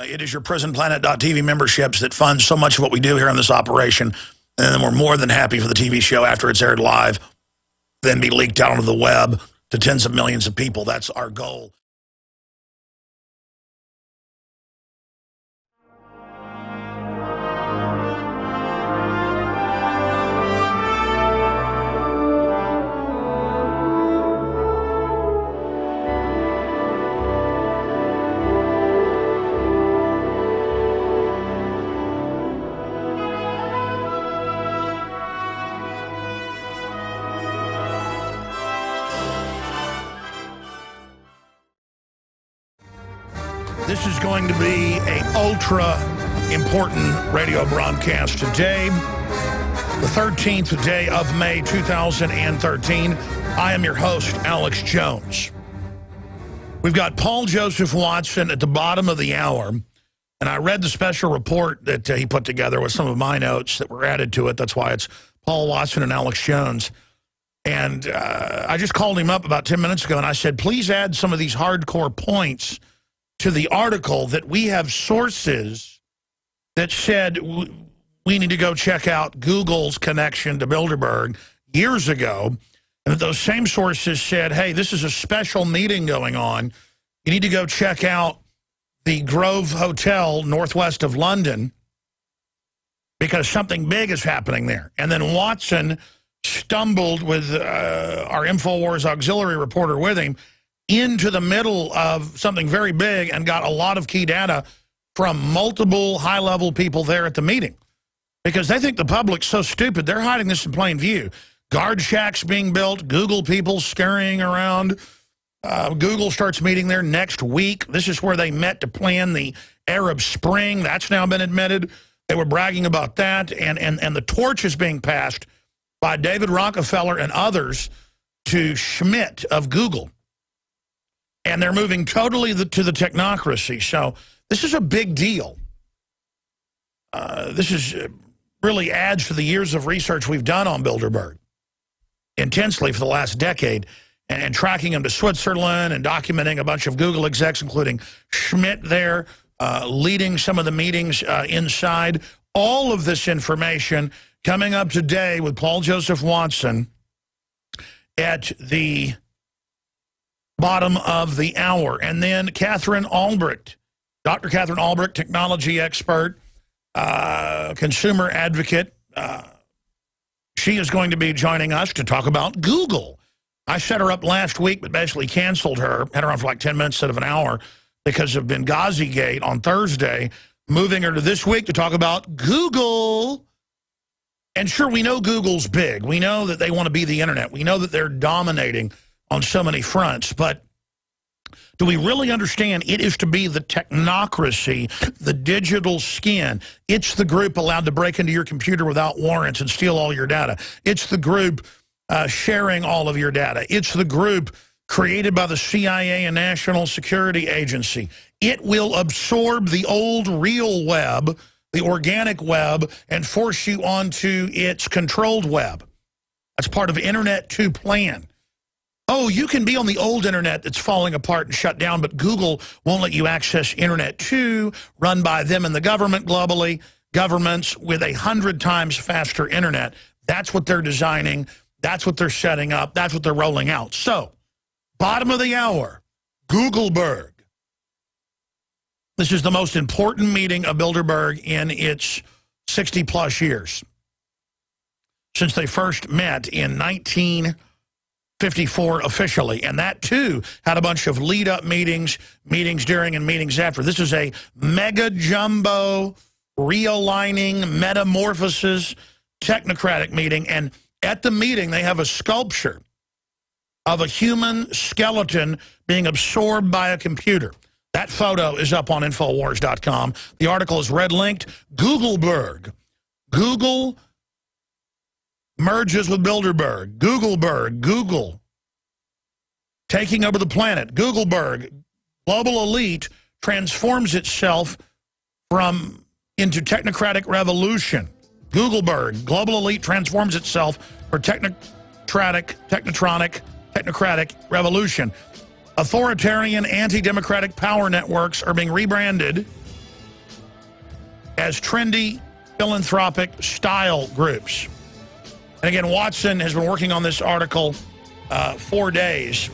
It is your prisonplanet.tv memberships that fund so much of what we do here on this operation. And then we're more than happy for the TV show after it's aired live, then be leaked out onto the web to tens of millions of people. That's our goal. This is going to be an ultra important radio broadcast today, the 13th day of May 2013. I am your host, Alex Jones. We've got Paul Joseph Watson at the bottom of the hour, and I read the special report that he put together with some of my notes that were added to it. That's why it's Paul Watson and Alex Jones. And I just called him up about 10 minutes ago, and I said, please add some of these hardcore points to the article that we have sources that said we need to go check out Google's connection to Bilderberg years ago. And those same sources said, hey, this is a special meeting going on. You need to go check out the Grove Hotel northwest of London because something big is happening there. And then Watson stumbled with our InfoWars auxiliary reporter with him into the middle of something very big and got a lot of key data from multiple high-level people there at the meeting because they think the public's so stupid. They're hiding this in plain view. Guard shacks being built, Google people scurrying around. Google starts meeting there next week. This is where they met to plan the Arab Spring. That's now been admitted. They were bragging about that. And the torch is being passed by David Rockefeller and others to Schmidt of Google. And they're moving totally to the technocracy. So this is a big deal. This is really adds to the years of research we've done on Bilderberg intensely for the last decade and tracking them to Switzerland and documenting a bunch of Google execs, including Schmidt there, leading some of the meetings inside. All of this information coming up today with Paul Joseph Watson at the bottom of the hour. And then Katherine Albrecht, Dr. Katherine Albrecht, technology expert, consumer advocate. She is going to be joining us to talk about Google. I set her up last week, but basically canceled her, had her on for like 10 minutes instead of an hour because of Benghazi Gate on Thursday, moving her to this week to talk about Google. And sure, we know Google's big. We know that they want to be the internet. We know that they're dominating on so many fronts, but do we really understand it is to be the technocracy, the digital skin? It's the group allowed to break into your computer without warrants and steal all your data. It's the group sharing all of your data. It's the group created by the CIA and National Security Agency. It will absorb the old real web, the organic web, and force you onto its controlled web. That's part of Internet 2 plan. Oh, you can be on the old internet that's falling apart and shut down, but Google won't let you access Internet 2, run by them and the government globally, governments with 100 times faster internet. That's what they're designing. That's what they're setting up. That's what they're rolling out. So, bottom of the hour, Googleberg. This is the most important meeting of Bilderberg in its 60-plus years since they first met in 1954 officially, and that too had a bunch of lead-up meetings, meetings during and meetings after. This is a mega jumbo realigning metamorphosis technocratic meeting, and at the meeting they have a sculpture of a human skeleton being absorbed by a computer. That photo is up on Infowars.com. The article is red-linked. Googleberg. Google merges with Bilderberg. Googleberg. Google. Taking over the planet. Googleberg. Global elite transforms itself into technocratic revolution. Googleberg. Global elite transforms itself for technocratic revolution. Authoritarian, anti-democratic power networks are being rebranded as trendy philanthropic style groups. And again, Watson has been working on this article 4 days.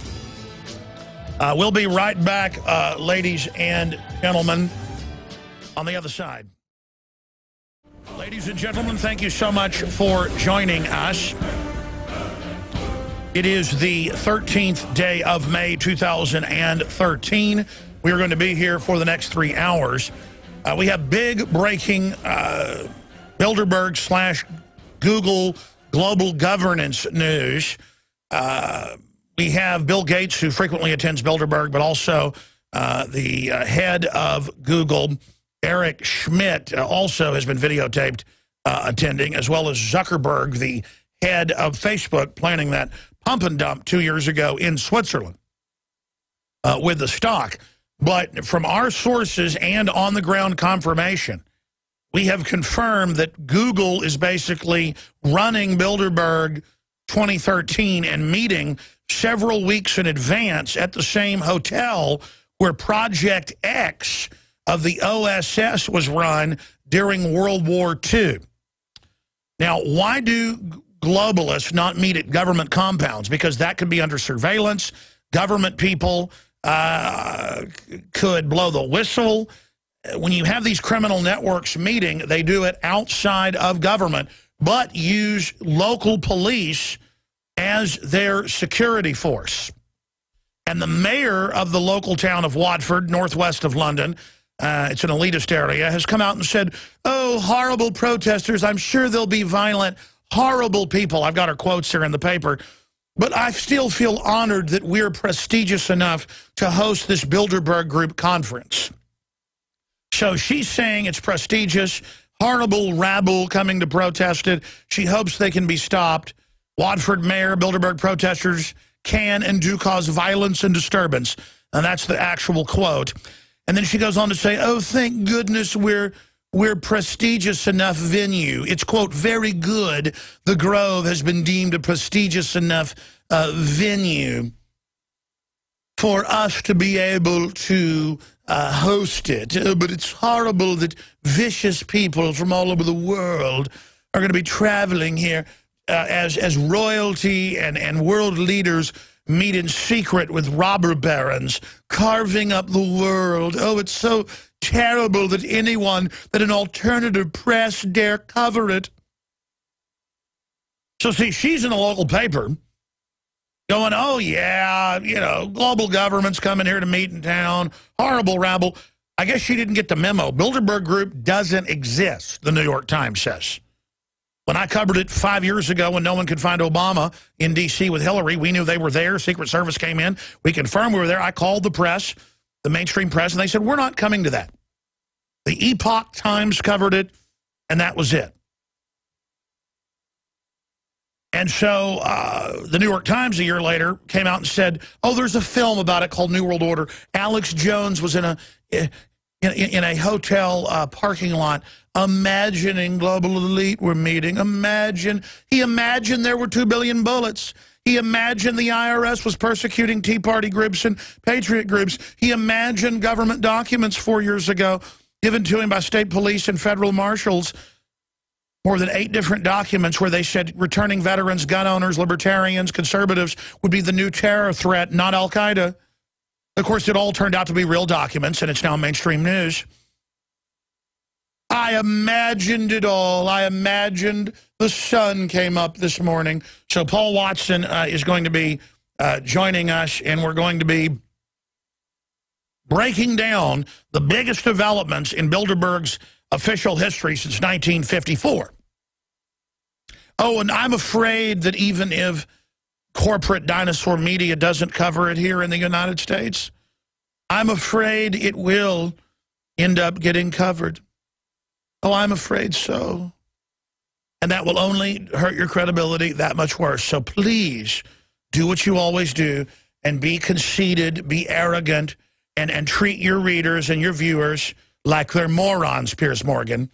We'll be right back, ladies and gentlemen, on the other side. Ladies and gentlemen, thank you so much for joining us. It is the 13th day of May, 2013. We are going to be here for the next 3 hours. We have big breaking Bilderberg / Google global governance news. We have Bill Gates, who frequently attends Bilderberg, but also the head of Google, Eric Schmidt, also has been videotaped attending, as well as Zuckerberg, the head of Facebook, planning that pump and dump 2 years ago in Switzerland with the stock. But from our sources and on-the-ground confirmation, we have confirmed that Google is basically running Bilderberg 2013 and meeting several weeks in advance at the same hotel where Project X of the OSS was run during World War II. Now, why do globalists not meet at government compounds? Because that could be under surveillance. Government people could blow the whistle. When you have these criminal networks meeting, they do it outside of government, but use local police as their security force. And the mayor of the local town of Watford, northwest of London, it's an elitist area, has come out and said, oh, horrible protesters, I'm sure they'll be violent, horrible people. I've got her quotes here in the paper. But I still feel honored that we're prestigious enough to host this Bilderberg Group conference. So she's saying it's prestigious, horrible rabble coming to protest it. She hopes they can be stopped. Watford Mayor, Bilderberg protesters can and do cause violence and disturbance. And that's the actual quote. And then she goes on to say, oh, thank goodness we're prestigious enough venue. It's, quote, very good. The Grove has been deemed a prestigious enough venue for us to be able to host it. But it's horrible that vicious people from all over the world are going to be traveling here as royalty and world leaders meet in secret with robber barons, carving up the world. Oh, it's so terrible that an alternative press dare cover it. So, see, she's in a local paper going, oh, yeah, you know, global government's coming here to meet in town, horrible rabble. I guess she didn't get the memo. Bilderberg Group doesn't exist, the New York Times says. When I covered it 5 years ago when no one could find Obama in D.C. with Hillary, we knew they were there. Secret Service came in. We confirmed we were there. I called the press, the mainstream press, and they said, we're not coming to that. The Epoch Times covered it, and that was it. And so the New York Times a year later came out and said, oh, there's a film about it called New World Order. Alex Jones was in a hotel parking lot imagining global elite were meeting. He imagined there were 2 billion bullets. He imagined the IRS was persecuting Tea Party groups and patriot groups. He imagined government documents 4 years ago given to him by state police and federal marshals, more than 8 different documents where they said returning veterans, gun owners, libertarians, conservatives would be the new terror threat, not al-Qaeda. Of course, it all turned out to be real documents, and it's now mainstream news. I imagined it all. I imagined the sun came up this morning. So Paul Watson is going to be joining us, and we're going to be breaking down the biggest developments in Bilderberg's official history since 1954. Oh, and I'm afraid that even if corporate dinosaur media doesn't cover it here in the United States, I'm afraid it will end up getting covered. Oh, I'm afraid so. And that will only hurt your credibility that much worse. So please do what you always do and be conceited, be arrogant, and treat your readers and your viewers like they're morons, Piers Morgan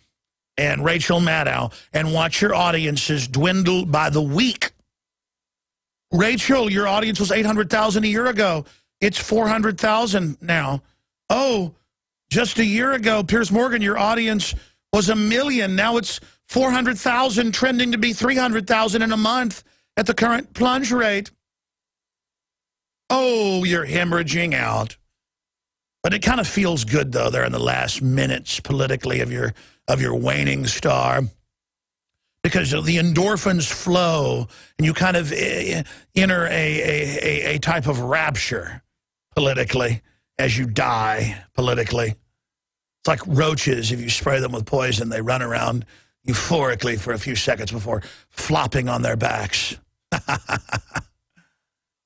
and Rachel Maddow, and watch your audiences dwindle by the week. Rachel, your audience was 800,000 a year ago. It's 400,000 now. Oh, just a year ago, Piers Morgan, your audience was 1 million. Now it's 400,000, trending to be 300,000 in a month at the current plunge rate. Oh, you're hemorrhaging out. But it kind of feels good, though, there in the last minutes politically of your waning star, because the endorphins flow and you kind of enter a type of rapture politically as you die politically. It's like roaches. If you spray them with poison, they run around euphorically for a few seconds before flopping on their backs.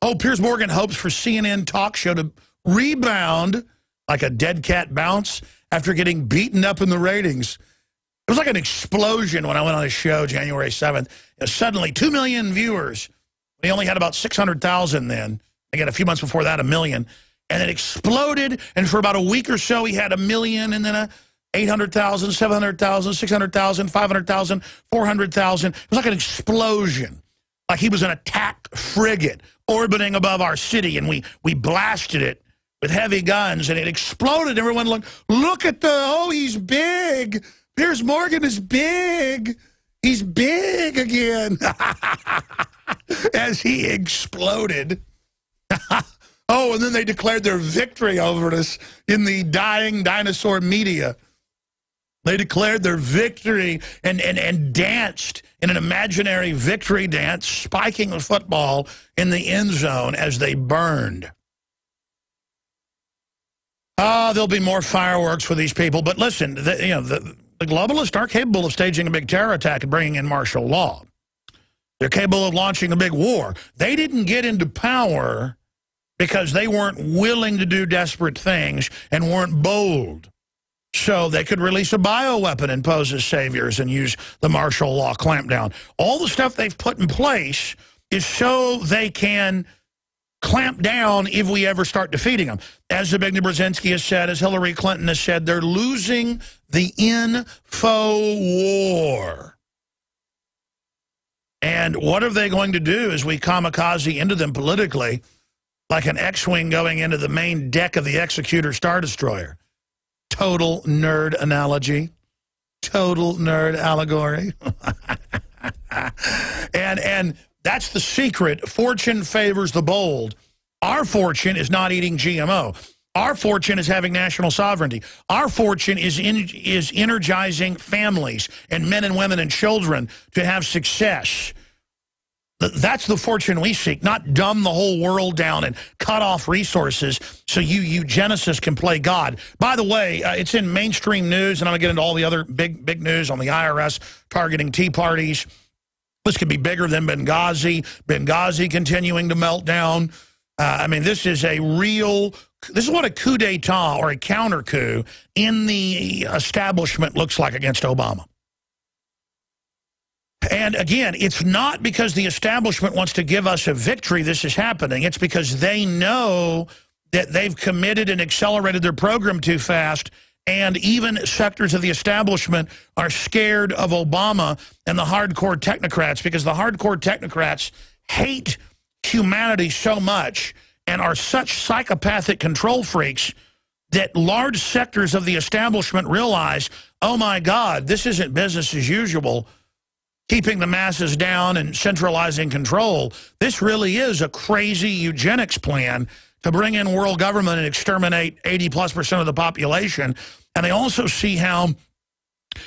Oh, Piers Morgan hopes for CNN talk show to rebound like a dead cat bounce after getting beaten up in the ratings. It was like an explosion when I went on his show January 7th. Suddenly, 2 million viewers. We only had about 600,000 then. Again, a few months before that, 1 million. And it exploded, and for about a week or so, he had 1 million, and then 800,000, 700,000, 600,000, 500,000, 400,000. It was like an explosion, like he was an attack frigate orbiting above our city, and we blasted it with heavy guns, and it exploded. Everyone look at oh, he's big. Piers Morgan is big. He's big again. As he exploded. Oh, and then they declared their victory over us in the dying dinosaur media. They declared their victory and danced in an imaginary victory dance, spiking the football in the end zone as they burned. There'll be more fireworks for these people. But listen, the globalists aren't capable of staging a big terror attack and bringing in martial law. They're capable of launching a big war. They didn't get into power because they weren't willing to do desperate things and weren't bold. So they could release a bioweapon and pose as saviors and use the martial law clampdown. All the stuff they've put in place is so they can clamp down if we ever start defeating them. As Zbigniew Brzezinski has said, as Hillary Clinton has said, they're losing the info war. And what are they going to do as we kamikaze into them politically, like an X-Wing going into the main deck of the Executor Star Destroyer? Total nerd analogy. Total nerd allegory. and that's the secret. Fortune favors the bold. Our fortune is not eating GMO. Our fortune is having national sovereignty. Our fortune is energizing families and men and women and children to have success. That's the fortune we seek, not dumb the whole world down and cut off resources so you eugenicists can play God. By the way, it's in mainstream news, and I'm going to get into all the other big news on the IRS targeting Tea Parties. This could be bigger than Benghazi. Benghazi continuing to melt down. I mean, this is what a coup d'etat or a counter coup in the establishment looks like against Obama. And again, it's not because the establishment wants to give us a victory this is happening. It's because they know that they've committed and accelerated their program too fast, and even sectors of the establishment are scared of Obama and the hardcore technocrats, because the hardcore technocrats hate humanity so much and are such psychopathic control freaks that large sectors of the establishment realize, oh my God, this isn't business as usual, keeping the masses down and centralizing control. This really is a crazy eugenics plan to bring in world government and exterminate 80+% of the population. And they also see how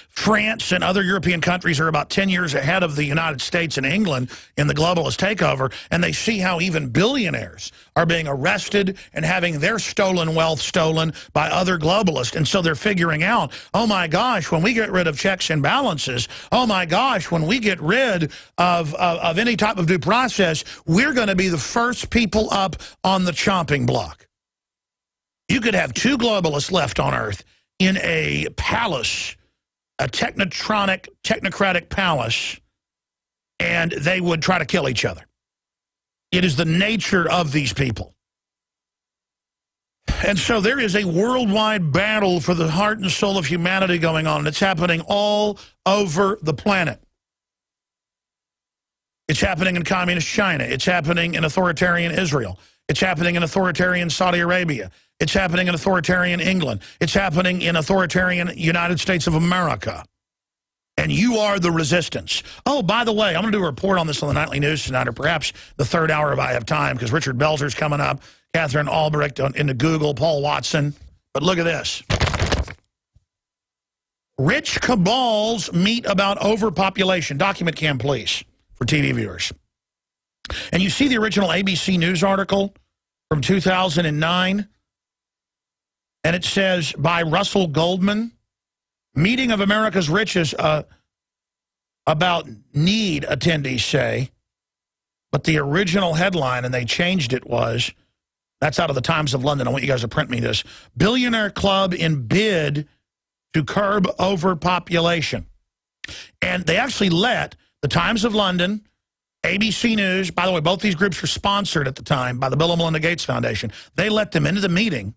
France and other European countries are about 10 years ahead of the United States and England in the globalist takeover, and they see how even billionaires are being arrested and having their stolen wealth stolen by other globalists. And so they're figuring out, oh my gosh, when we get rid of checks and balances, oh my gosh, when we get rid of any type of due process, we're going to be the first people up on the chopping block. You could have 2 globalists left on Earth in a palace, a technocratic palace, and they would try to kill each other. It is the nature of these people. And so there is a worldwide battle for the heart and soul of humanity going on, and it's happening all over the planet. It's happening in communist China. It's happening in authoritarian Israel. It's happening in authoritarian Saudi Arabia. It's happening in authoritarian England. It's happening in authoritarian United States of America. and you are the resistance. Oh, by the way, I'm going to do a report on this on the Nightly News tonight, or perhaps the third hour if I have time, because Richard Belzer's coming up, Katherine Albrecht into Google, Paul Watson. But look at this. Rich cabals meet about overpopulation. Document cam, please, for TV viewers. And you see the original ABC News article from 2009, and it says, by Russell Goldman, meeting of America's richest about need, attendees say. But the original headline, and they changed it, was, that's out of the Times of London. I want you guys to print me this. Billionaire club in bid to curb overpopulation. And they actually let the Times of London, ABC News, by the way, both these groups were sponsored at the time by the Bill and Melinda Gates Foundation. They let them into the meeting,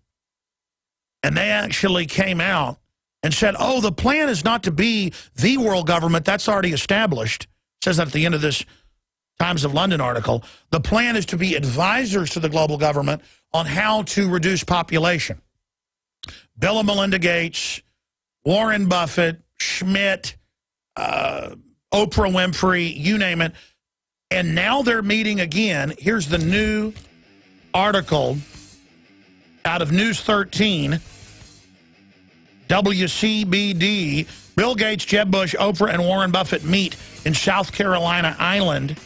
and they actually came out and said, oh, the plan is not to be the world government. That's already established. It says that at the end of this Times of London article. The plan is to be advisors to the global government on how to reduce population. Bill and Melinda Gates, Warren Buffett, Schmidt, Oprah Winfrey, you name it. And now they're meeting again. Here's the new article out of News 13, WCBD. Bill Gates, Jeb Bush, Oprah, and Warren Buffett meet in South Carolina Island.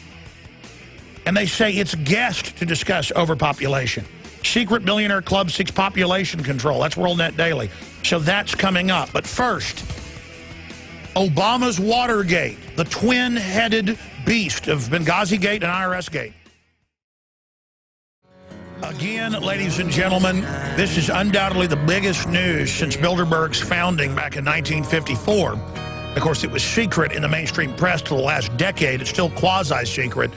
And they say it's guessed to discuss overpopulation. Secret billionaire club seeks population control. That's WorldNet Daily. So that's coming up. But first, Obama's Watergate, the twin-headed beast of Benghazi Gate and IRS Gate. Again, ladies and gentlemen, this is undoubtedly the biggest news since Bilderberg's founding back in 1954. Of course, it was secret in the mainstream press for the last decade. It's still quasi-secret.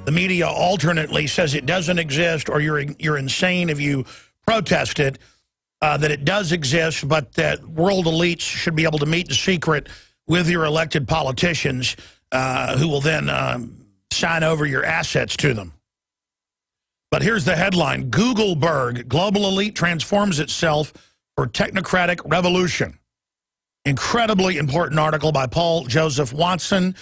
The media alternately says it doesn't exist, or you're insane if you protest it, that it does exist, but that world elites should be able to meet in secret with your elected politicians who will then sign over your assets to them. But here's the headline. Googleberg, global elite transforms itself for technocratic revolution. Incredibly important article by Paul Joseph Watson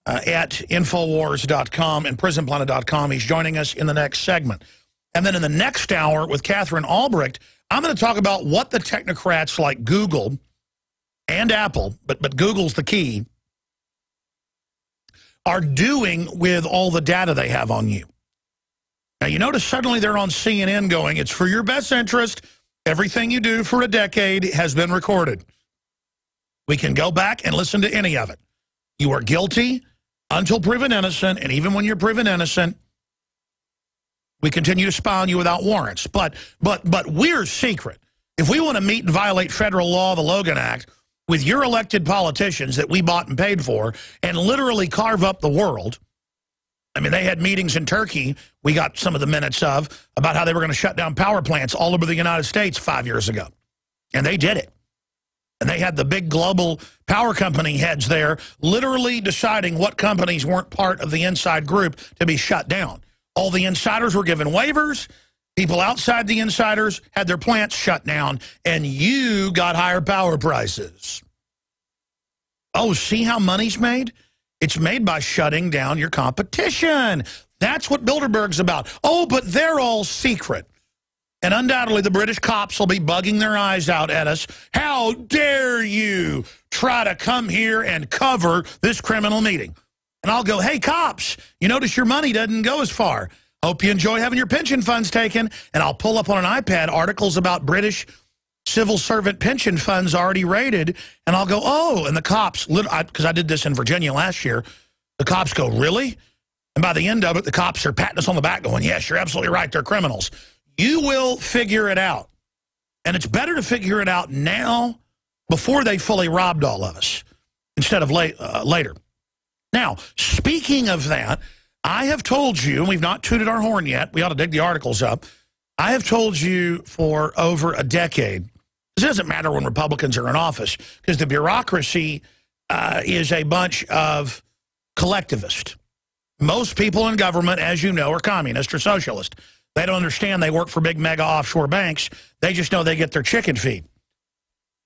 at Infowars.com and PrisonPlanet.com. He's joining us in the next segment. And then in the next hour with Katherine Albrecht, I'm going to talk about what the technocrats like Google and Apple, but Google's the key, are doing with all the data they have on you. Now, you notice suddenly they're on CNN going, it's for your best interest. Everything you do for a decade has been recorded. We can go back and listen to any of it. You are guilty until proven innocent, and even when you're proven innocent, we continue to spy on you without warrants. But we're secret. If we want to meet and violate federal law, the Logan Act, with your elected politicians that we bought and paid for, and literally carve up the world. I mean, they had meetings in Turkey, we got some of the minutes of, about how they were going to shut down power plants all over the United States 5 years ago. And they did it. And they had the big global power company heads there literally deciding what companies weren't part of the inside group to be shut down. All the insiders were given waivers. People outside the insiders had their plants shut down, and you got higher power prices. Oh, see how money's made? It's made by shutting down your competition. That's what Bilderberg's about. Oh, but they're all secret. And undoubtedly, the British cops will be bugging their eyes out at us. How dare you try to come here and cover this criminal meeting? And I'll go, hey, cops, you notice your money doesn't go as far. Hope you enjoy having your pension funds taken. And I'll pull up on an iPad articles about British civil servant pension funds already raided. And I'll go, oh, and the cops, because I did this in Virginia last year, the cops go, really? And by the end of it, the cops are patting us on the back going, yes, you're absolutely right, they're criminals. You will figure it out. And it's better to figure it out now before they fully robbed all of us instead of later. Now, speaking of that, I have told you, and we've not tooted our horn yet, we ought to dig the articles up, I have told you for over a decade, it doesn't matter when Republicans are in office, because the bureaucracy is a bunch of collectivists. Most people in government, as you know, are communist or socialist. They don't understand they work for big mega offshore banks. They just know they get their chicken feed.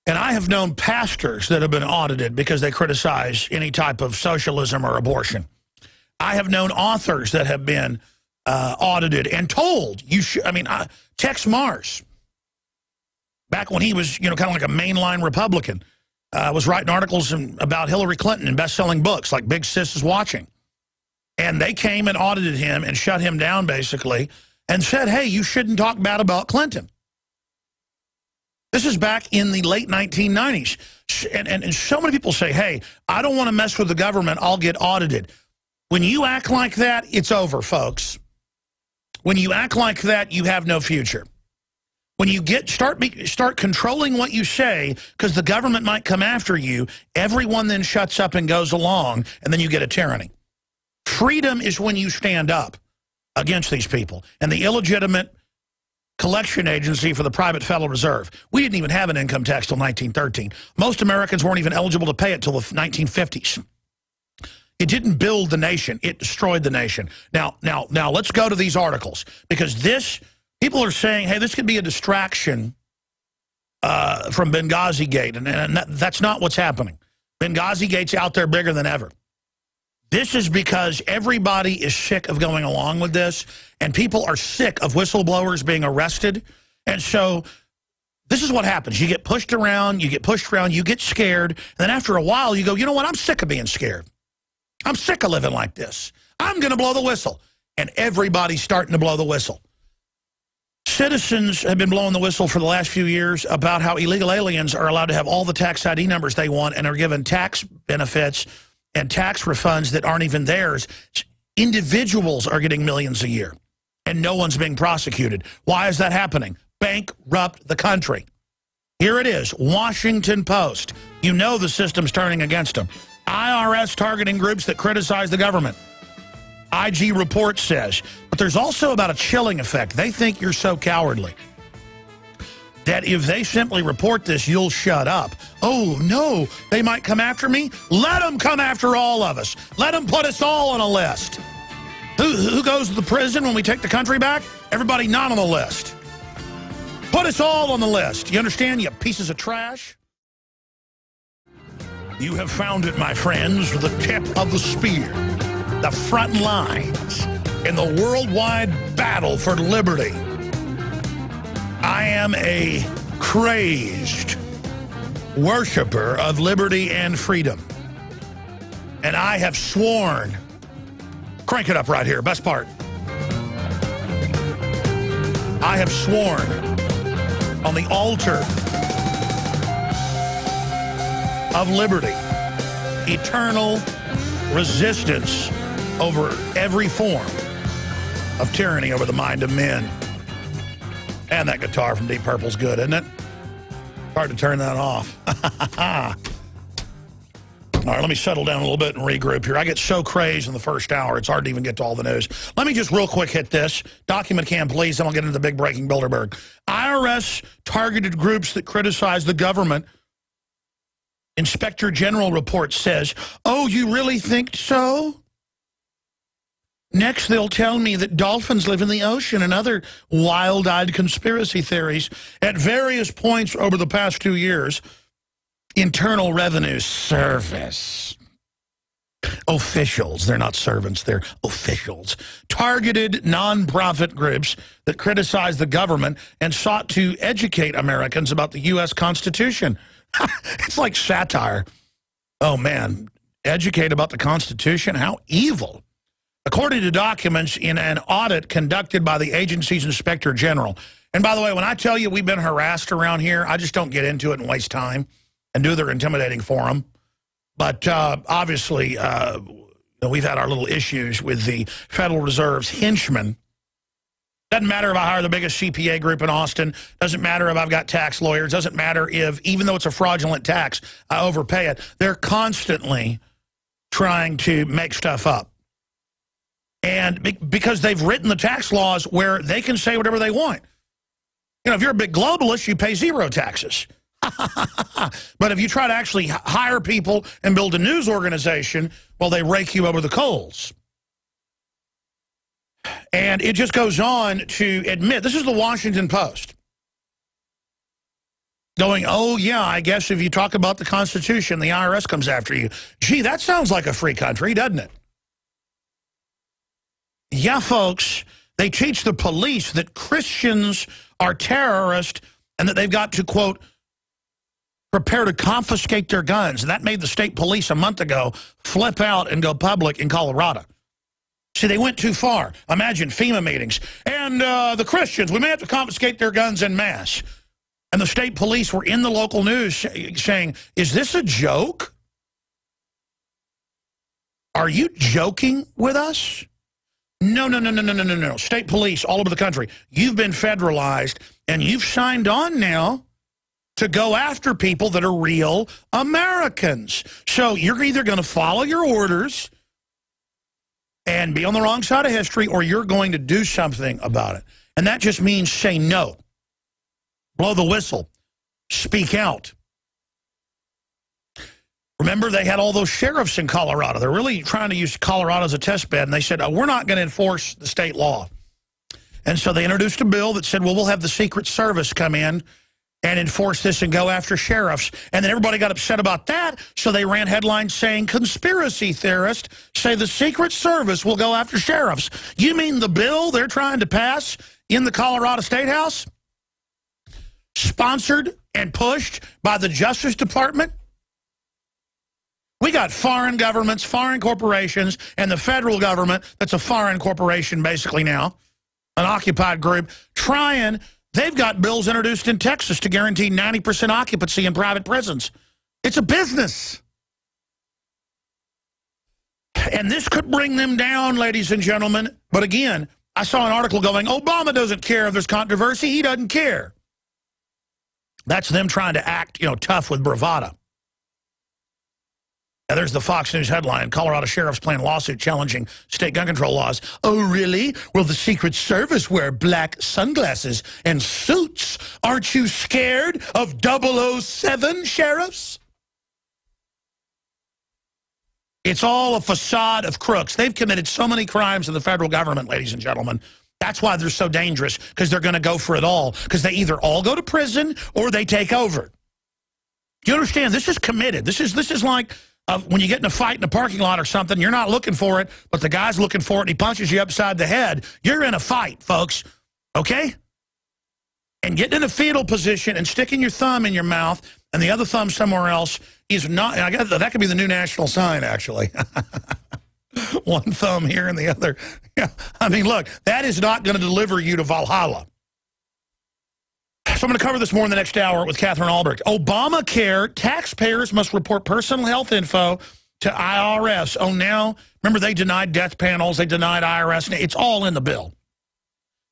And I have known pastors that have been audited because they criticize any type of socialism or abortion. I have known authors that have been audited and told you should. I mean, Tex Mars, back when he was, kind of like a mainline Republican, was writing articles about Hillary Clinton and best-selling books like Big Sis is Watching. And they came and audited him and shut him down, basically, and said, hey, you shouldn't talk bad about Clinton. This is back in the late 1990s. And so many people say, hey, I don't want to mess with the government. I'll get audited. When you act like that, it's over, folks. When you act like that, you have no future. When you start controlling what you say because the government might come after you, everyone then shuts up and goes along, and then you get a tyranny. Freedom is when you stand up against these people. And the illegitimate collection agency for the private Federal Reserve. We didn't even have an income tax till 1913. Most Americans weren't even eligible to pay it till the 1950s. It didn't build the nation. It destroyed the nation. Now, let's go to these articles, because people are saying, hey, this could be a distraction from Benghazi Gate, and that's not what's happening. Benghazi Gate's out there bigger than ever. This is because everybody is sick of going along with this, and people are sick of whistleblowers being arrested. And so this is what happens. You get pushed around, you get scared, and then after a while you go, you know what, I'm sick of being scared. I'm sick of living like this. I'm going to blow the whistle. And everybody's starting to blow the whistle. Citizens have been blowing the whistle for the last few years about how illegal aliens are allowed to have all the tax ID numbers they want and are given tax benefits and tax refunds that aren't even theirs. Individuals are getting millions a year, and no one's being prosecuted. Why is that happening? Bankrupt the country. Here it is, Washington Post. You know the system's turning against them. IRS targeting groups that criticize the government. IG report says. But there's also about a chilling effect. They think you're so cowardly that if they simply report this, you'll shut up. Oh, no, they might come after me? Let them come after all of us. Let them put us all on a list. Who goes to the prison when we take the country back? Everybody not on the list. Put us all on the list. You understand, you pieces of trash? You have found it, my friends, the tip of the spear. The front lines in the worldwide battle for liberty. I am a crazed worshiper of liberty and freedom. And I have sworn, crank it up right here, best part. I have sworn on the altar of liberty, eternal resistance over every form of tyranny over the mind of men. And that guitar from Deep Purple's good, isn't it? Hard to turn that off. All right, let me settle down a little bit and regroup here. I get so crazed in the first hour, it's hard to even get to all the news. Let me just real quick hit this. Document cam, please, then I'll get into the big breaking Bilderberg. IRS targeted groups that criticize the government. Inspector General report says, oh, you really think so? Next, they'll tell me that dolphins live in the ocean and other wild-eyed conspiracy theories. At various points over the past 2 years, Internal Revenue Service officials, they're not servants, they're officials, targeted nonprofit groups that criticize the government and sought to educate Americans about the U.S. Constitution. It's like satire. Oh, man. Educate about the Constitution? How evil. According to documents in an audit conducted by the agency's Inspector General. And by the way, when I tell you we've been harassed around here, I just don't get into it and waste time and do their intimidating for them. But obviously, we've had our little issues with the Federal Reserve's henchmen. Doesn't matter if I hire the biggest CPA group in Austin. Doesn't matter if I've got tax lawyers. Doesn't matter if, even though it's a fraudulent tax, I overpay it. They're constantly trying to make stuff up. And because they've written the tax laws where they can say whatever they want. You know, if you're a big globalist, you pay zero taxes. But if you try to actually hire people and build a news organization, well, they rake you over the coals. And it just goes on to admit, this is the Washington Post. going, oh, yeah, I guess if you talk about the Constitution, the IRS comes after you. Gee, that sounds like a free country, doesn't it? Yeah, folks, they teach the police that Christians are terrorists and that they've got to, quote, prepare to confiscate their guns. And that made the state police a month ago flip out and go public in Colorado. See, they went too far. Imagine FEMA meetings. And the Christians, we may have to confiscate their guns en masse. And the state police were in the local news saying, is this a joke? Are you joking with us? No, no, no, no, no, no, no, no. State police all over the country, you've been federalized, and you've signed on now to go after people that are real Americans. So you're either going to follow your orders and be on the wrong side of history, or you're going to do something about it. And that just means say no. Blow the whistle. Speak out. Remember, they had all those sheriffs in Colorado. They're really trying to use Colorado as a test bed, and they said, oh, we're not going to enforce the state law. And so they introduced a bill that said, well, we'll have the Secret Service come in and enforce this and go after sheriffs. And then everybody got upset about that, so they ran headlines saying, conspiracy theorists say the Secret Service will go after sheriffs. You mean the bill they're trying to pass in the Colorado State House, sponsored and pushed by the Justice Department? We got foreign governments, foreign corporations, and the federal government, that's a foreign corporation basically now, an occupied group, trying. They've got bills introduced in Texas to guarantee 90% occupancy in private prisons. It's a business. And this could bring them down, ladies and gentlemen. But again, I saw an article going, Obama doesn't care if there's controversy. He doesn't care. That's them trying to act, tough with bravado. Now, there's the Fox News headline, Colorado sheriffs plan lawsuit challenging state gun control laws. Oh, really? Will the Secret Service wear black sunglasses and suits? Aren't you scared of 007 sheriffs? It's all a facade of crooks. They've committed so many crimes in the federal government, ladies and gentlemen. That's why they're so dangerous, because they're going to go for it all, because they either all go to prison or they take over. Do you understand? This is committed. This is like when you get in a fight in a parking lot or something, you're not looking for it, but the guy's looking for it and he punches you upside the head. You're in a fight, folks, okay? And getting in a fetal position and sticking your thumb in your mouth and the other thumb somewhere else is not, I guess that could be the new national sign, actually. One thumb here and the other. Yeah. I mean, look, that is not going to deliver you to Valhalla. So I'm going to cover this more in the next hour with Katherine Albrecht. Obamacare, taxpayers must report personal health info to IRS. Oh, now, remember they denied death panels, they denied IRS. It's all in the bill.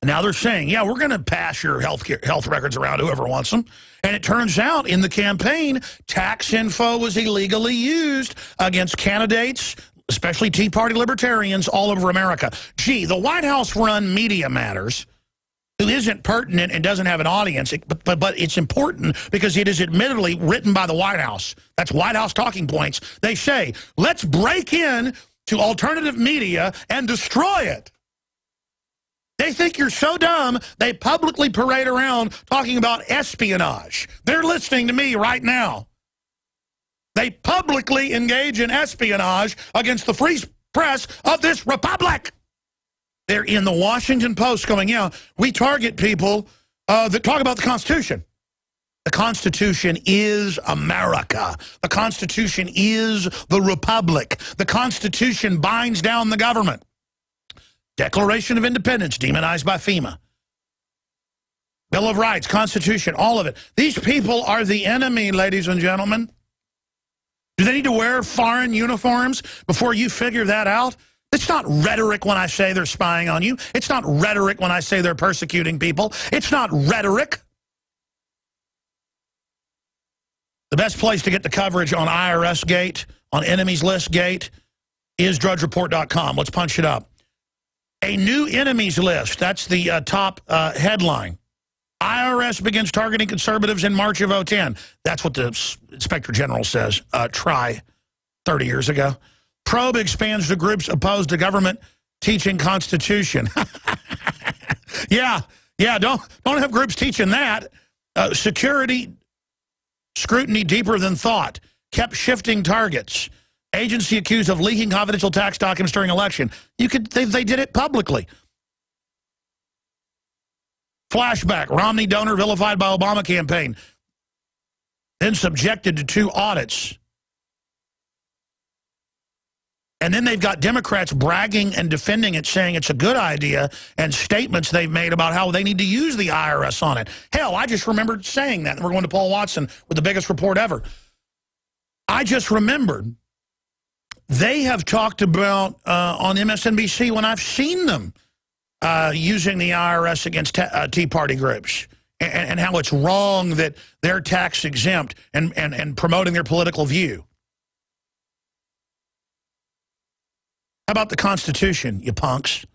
And now they're saying, yeah, we're going to pass your health records around to whoever wants them. And it turns out in the campaign, tax info was illegally used against candidates, especially Tea Party libertarians all over America. Gee, the White House run Media Matters, who isn't pertinent and doesn't have an audience, but it's important because it is admittedly written by the White House. That's White House talking points. They say, let's break in to alternative media and destroy it. They think you're so dumb, they publicly parade around talking about espionage. They're listening to me right now. They publicly engage in espionage against the free press of this republic. They're in the Washington Post going, yeah, we target people that talk about the Constitution. The Constitution is America. The Constitution is the Republic. The Constitution binds down the government. Declaration of Independence, demonized by FEMA. Bill of Rights, Constitution, all of it. These people are the enemy, ladies and gentlemen. Do they need to wear foreign uniforms before you figure that out? It's not rhetoric when I say they're spying on you. It's not rhetoric when I say they're persecuting people. It's not rhetoric. The best place to get the coverage on IRS Gate, on Enemies List Gate, is drudgereport.com. Let's punch it up. A new enemies list. That's the top headline. IRS begins targeting conservatives in March of 2010. That's what the Inspector General says. Try 30 years ago. Probe expands to groups opposed to government teaching Constitution. Yeah, don't have groups teaching that. Security Scrutiny deeper than thought. Kept shifting targets. Agency accused of leaking confidential tax documents during election. They did it publicly. Flashback. Romney donor vilified by Obama campaign. Then subjected to 2 audits. And then they've got Democrats bragging and defending it, saying it's a good idea, and statements they've made about how they need to use the IRS on it. Hell, I just remembered saying that. And we're going to Paul Watson with the biggest report ever. I just remembered they have talked about on MSNBC when I've seen them using the IRS against Tea Party groups and how it's wrong that they're tax exempt and promoting their political view. How about the Constitution, you punks?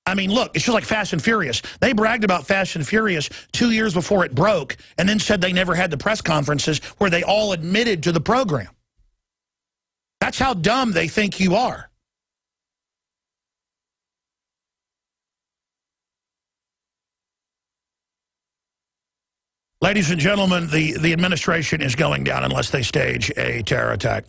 I mean, look, it's just like Fast and Furious. They bragged about Fast and Furious 2 years before it broke and then said they never had the press conferences where they all admitted to the program. That's how dumb they think you are. Ladies and gentlemen, the administration is going down unless they stage a terror attack.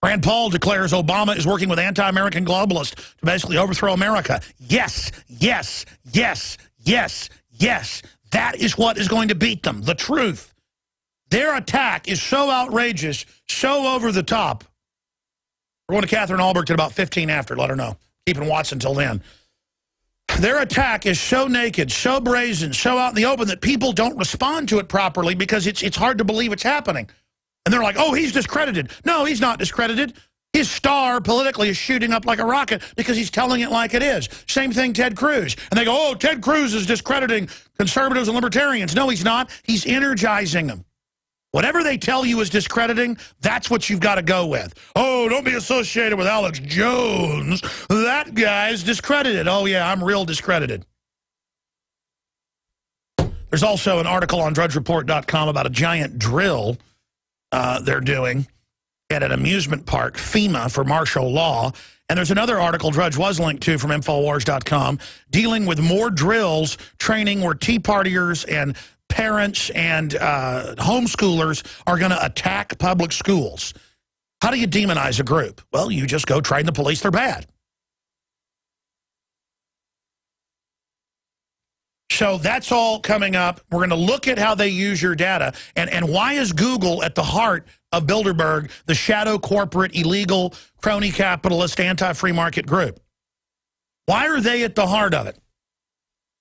Rand Paul declares Obama is working with anti-American globalists to basically overthrow America. Yes, yes, yes, yes, yes. That is what is going to beat them. The truth. Their attack is so outrageous, so over the top. We're going to Katherine Albrecht at about 15 after. Let her know. Keeping Watson until then. Their attack is so naked, so brazen, so out in the open that people don't respond to it properly because it's hard to believe it's happening. And they're like, oh, he's discredited. No, he's not discredited. His star politically is shooting up like a rocket because he's telling it like it is. Same thing, Ted Cruz. And they go, oh, Ted Cruz is discrediting conservatives and libertarians. No, he's not. He's energizing them. Whatever they tell you is discrediting, that's what you've got to go with. Oh, don't be associated with Alex Jones. That guy's discredited. Oh, yeah, I'm real discredited. There's also an article on drudgereport.com about a giant drill they're doing at an amusement park, FEMA, for martial law. And there's another article Drudge was linked to from Infowars.com dealing with more drills, training where Tea Partiers and parents and homeschoolers are going to attack public schools. How do you demonize a group? Well, you just go train the police they're bad. So that's all coming up. We're going to look at how they use your data. And why is Google at the heart of Bilderberg, the shadow corporate, illegal, crony capitalist, anti-free market group? Why are they at the heart of it?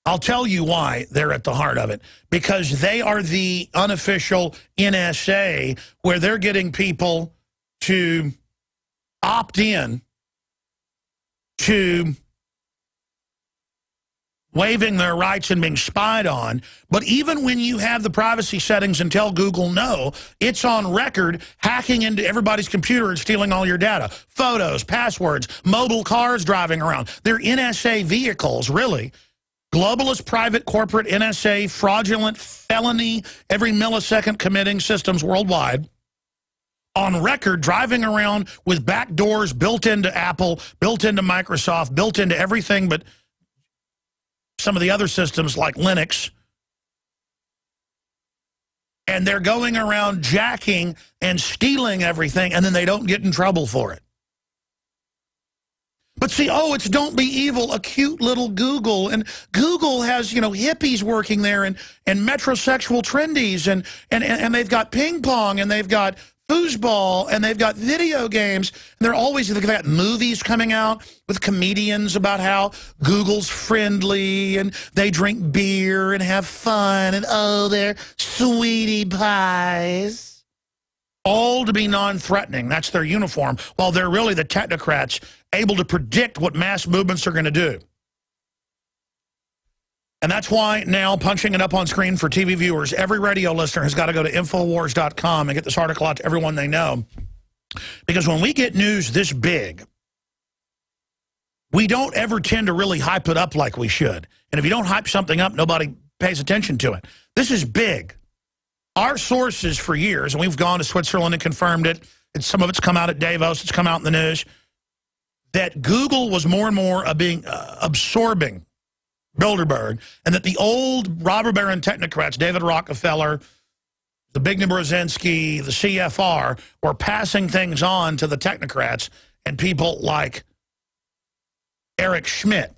I'll tell you why they're at the heart of it. Because they are the unofficial NSA where they're getting people to opt in to waiving their rights and being spied on. But even when you have the privacy settings and tell Google no, it's on record hacking into everybody's computer and stealing all your data. Photos, passwords, mobile cars driving around. They're NSA vehicles, really. Globalist, private, corporate, NSA, fraudulent, felony, every millisecond committing systems worldwide. On record, driving around with back doors built into Apple, built into Microsoft, built into everything but some of the other systems like Linux. And they're going around jacking and stealing everything, and then they don't get in trouble for it. But see, oh, it's don't be evil, a cute little Google. And Google has, you know, hippies working there and metrosexual trendies. And they've got ping pong, and they've got foosball, and they've got video games. And they're always, they've got movies coming out with comedians about how Google's friendly, and they drink beer and have fun, and oh, they're sweetie pies. All to be non-threatening. That's their uniform, while they're really the technocrats able to predict what mass movements are going to do. And that's why now, punching it up on screen for TV viewers, every radio listener has got to go to Infowars.com and get this article out to everyone they know. Because when we get news this big, we don't ever tend to really hype it up like we should. And if you don't hype something up, nobody pays attention to it. This is big. Our sources for years, and we've gone to Switzerland and confirmed it, and some of it's come out at Davos, it's come out in the news, that Google was more and more absorbing Bilderberg, and that the old robber baron technocrats, David Rockefeller, the Big Brzezinski, the CFR, were passing things on to the technocrats and people like Eric Schmidt.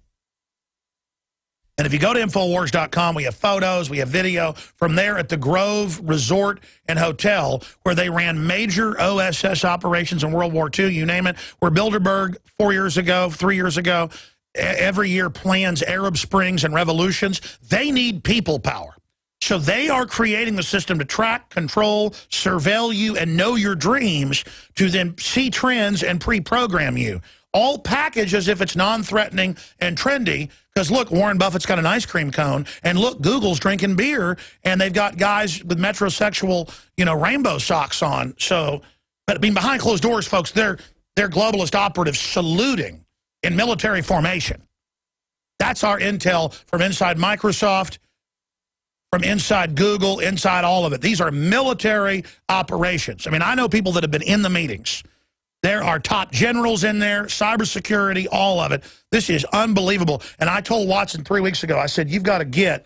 And if you go to Infowars.com, we have photos, we have video from there at the Grove Resort and Hotel, where they ran major OSS operations in World War II, you name it, where Bilderberg 4 years ago, 3 years ago, every year plans Arab Springs and revolutions. They need people power. So they are creating the system to track, control, surveil you, and know your dreams to then see trends and pre-program you. All packaged as if it's non-threatening and trendy. Because look, Warren Buffett's got an ice cream cone, and look, Google's drinking beer, and they've got guys with metrosexual, rainbow socks on. So, but I mean, behind closed doors, folks, they're globalist operatives saluting in military formation. That's our intel from inside Microsoft, from inside Google, inside all of it. These are military operations. I mean, I know people that have been in the meetings. There are top generals in there, cybersecurity, all of it. This is unbelievable. And I told Watson 3 weeks ago, I said, you've got to get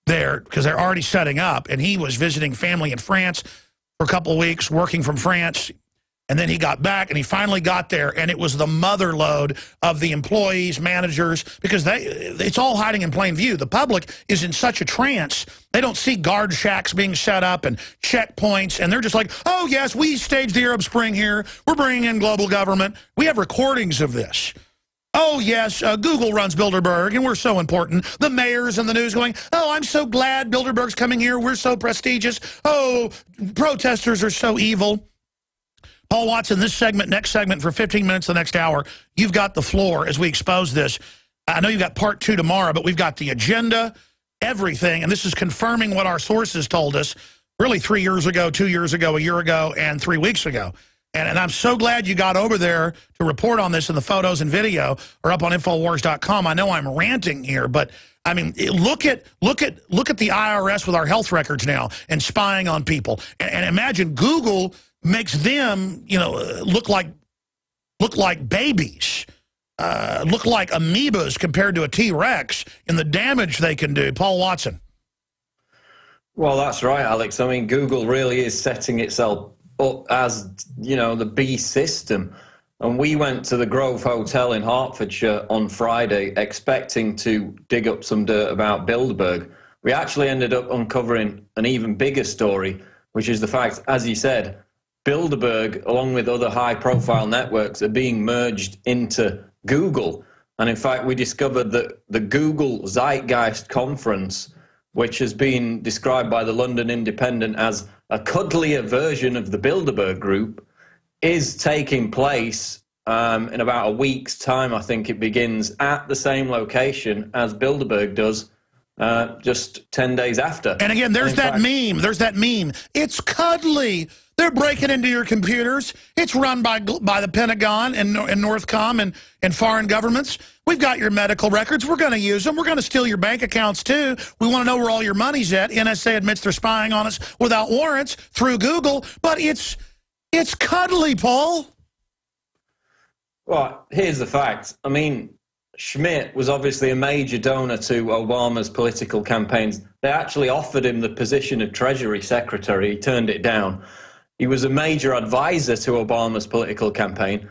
there because they're already setting up. And he was visiting family in France for a couple of weeks, working from France. And then he got back, and he finally got there, and it was the mother lode of the employees, managers, because it's all hiding in plain view. The public is in such a trance. They don't see guard shacks being set up and checkpoints, and they're just like, oh, yes, we staged the Arab Spring here. We're bringing in global government. We have recordings of this. Oh, yes, Google runs Bilderberg, and we're so important. The mayors and the news going, oh, I'm so glad Bilderberg's coming here. We're so prestigious. Oh, protesters are so evil. Paul Watson, this segment, next segment for 15 minutes the next hour, you've got the floor as we expose this. I know you've got part 2 tomorrow, but we've got the agenda, everything, and this is confirming what our sources told us really 3 years ago, 2 years ago, a year ago, and 3 weeks ago. And I'm so glad you got over there to report on this, and the photos and video are up on Infowars.com. I know I'm ranting here, but I mean, look at the IRS with our health records now and spying on people. And imagine Google makes them, look like babies, look like amoebas compared to a T-Rex in the damage they can do. Paul Watson. Well, that's right, Alex. I mean, Google really is setting itself up as, the beast system. And we went to the Grove Hotel in Hertfordshire on Friday expecting to dig up some dirt about Bilderberg. We actually ended up uncovering an even bigger story, which is the fact, as you said, Bilderberg, along with other high-profile networks, are being merged into Google. And in fact, we discovered that the Google Zeitgeist Conference, which has been described by the London Independent as a cuddlier version of the Bilderberg Group, is taking place in about a week's time. I think it begins at the same location as Bilderberg does, just 10 days after. And again, there's that meme. There's that meme. It's cuddly. They're breaking into your computers. It's run by the Pentagon and Northcom and foreign governments. We've got your medical records. We're going to use them. We're going to steal your bank accounts, too. We want to know where all your money's at. NSA admits they're spying on us without warrants through Google. But it's cuddly, Paul. Well, here's the fact. I mean, Schmidt was obviously a major donor to Obama's political campaigns. They actually offered him the position of Treasury Secretary. He turned it down. He was a major advisor to Obama's political campaign.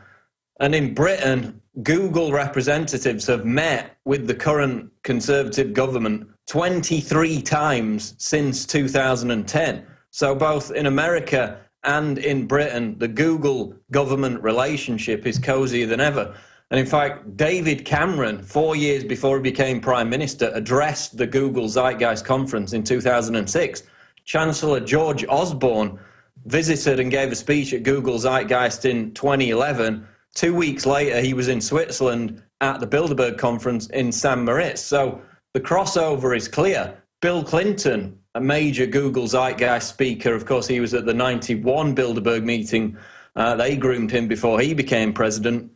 And in Britain, Google representatives have met with the current Conservative government 23 times since 2010. So both in America and in Britain, the Google government relationship is cozier than ever. And in fact, David Cameron, 4 years before he became Prime Minister, addressed the Google Zeitgeist Conference in 2006. Chancellor George Osborne visited and gave a speech at Google Zeitgeist in 2011. 2 weeks later, he was in Switzerland at the Bilderberg conference in St. Moritz. So the crossover is clear. Bill Clinton, a major Google Zeitgeist speaker, of course, he was at the 91 Bilderberg meeting. They groomed him before he became president.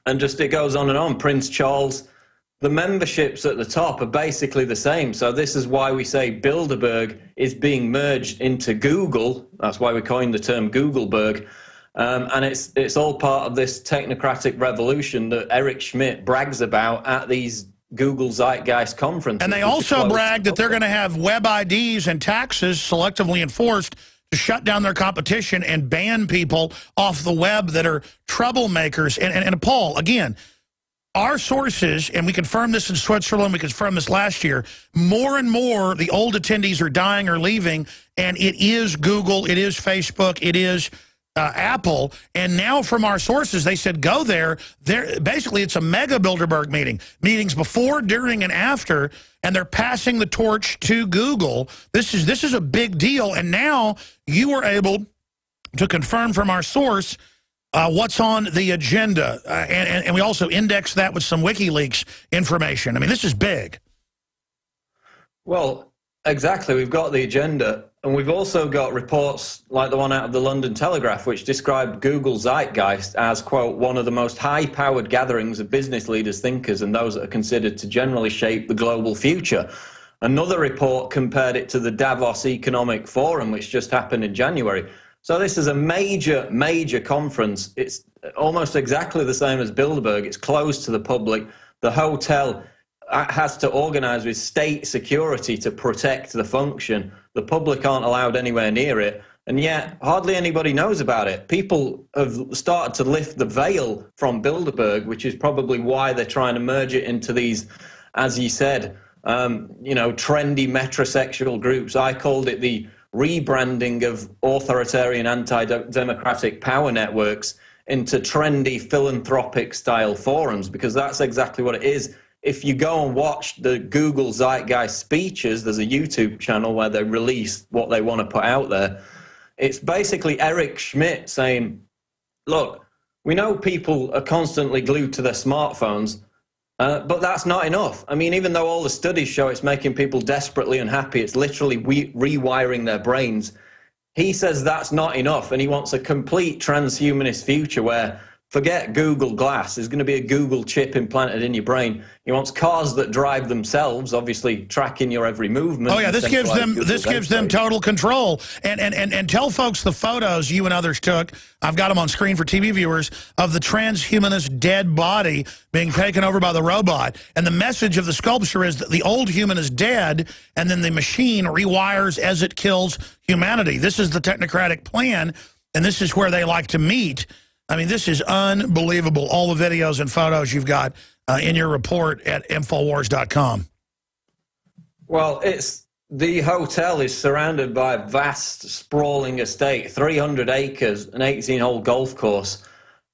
And just it goes on and on. Prince Charles, the memberships at the top are basically the same. So this is why we say Bilderberg is being merged into Google. That's why we coined the term Googleberg. And it's all part of this technocratic revolution that Eric Schmidt brags about at these Google Zeitgeist conference. And they also bragged that they're going to have web IDs and taxes selectively enforced to shut down their competition and ban people off the web that are troublemakers. And Paul, again, our sources, and we confirmed this in Switzerland, we confirmed this last year, more and more the old attendees are dying or leaving, and it is Google, it is Facebook, it is Apple. And now from our sources, they said go there. Basically, it's a mega Bilderberg meeting. Meetings before, during, and after, and they're passing the torch to Google. This is a big deal, and now you were able to confirm from our source what's on the agenda, and we also index that with some WikiLeaks information. I mean, this is big. Well, exactly. We've got the agenda, and we've also got reports like the one out of the London Telegraph, which described Google Zeitgeist as, quote, one of the most high-powered gatherings of business leaders, thinkers, and those that are considered to generally shape the global future. Another report compared it to the Davos Economic Forum, which just happened in January. So this is a major, major conference. It's almost exactly the same as Bilderberg. It's closed to the public. The hotel has to organize with state security to protect the function. The public aren't allowed anywhere near it. And yet, hardly anybody knows about it. People have started to lift the veil from Bilderberg, which is probably why they're trying to merge it into these, as you said, trendy metrosexual groups. I called it the rebranding of authoritarian anti-democratic power networks into trendy philanthropic style forums, because that's exactly what it is. If you go and watch the Google Zeitgeist speeches, there's a YouTube channel where they release what they want to put out there. It's basically Eric Schmidt saying, look, we know people are constantly glued to their smartphones, but that's not enough. I mean, even though all the studies show it's making people desperately unhappy, it's literally rewiring their brains. He says that's not enough, and he wants a complete transhumanist future where, forget Google Glass, there's going to be a Google chip implanted in your brain. He wants cars that drive themselves, obviously tracking your every movement. Oh yeah, this gives them total control. And tell folks the photos you and others took, I've got them on screen for TV viewers, of the transhumanist dead body being taken over by the robot. And the message of the sculpture is that the old human is dead, and then the machine rewires as it kills humanity. This is the technocratic plan, and this is where they like to meet. I mean, this is unbelievable, all the videos and photos you've got in your report at Infowars.com. Well, the hotel is surrounded by a vast, sprawling estate, 300 acres, an 18-hole golf course,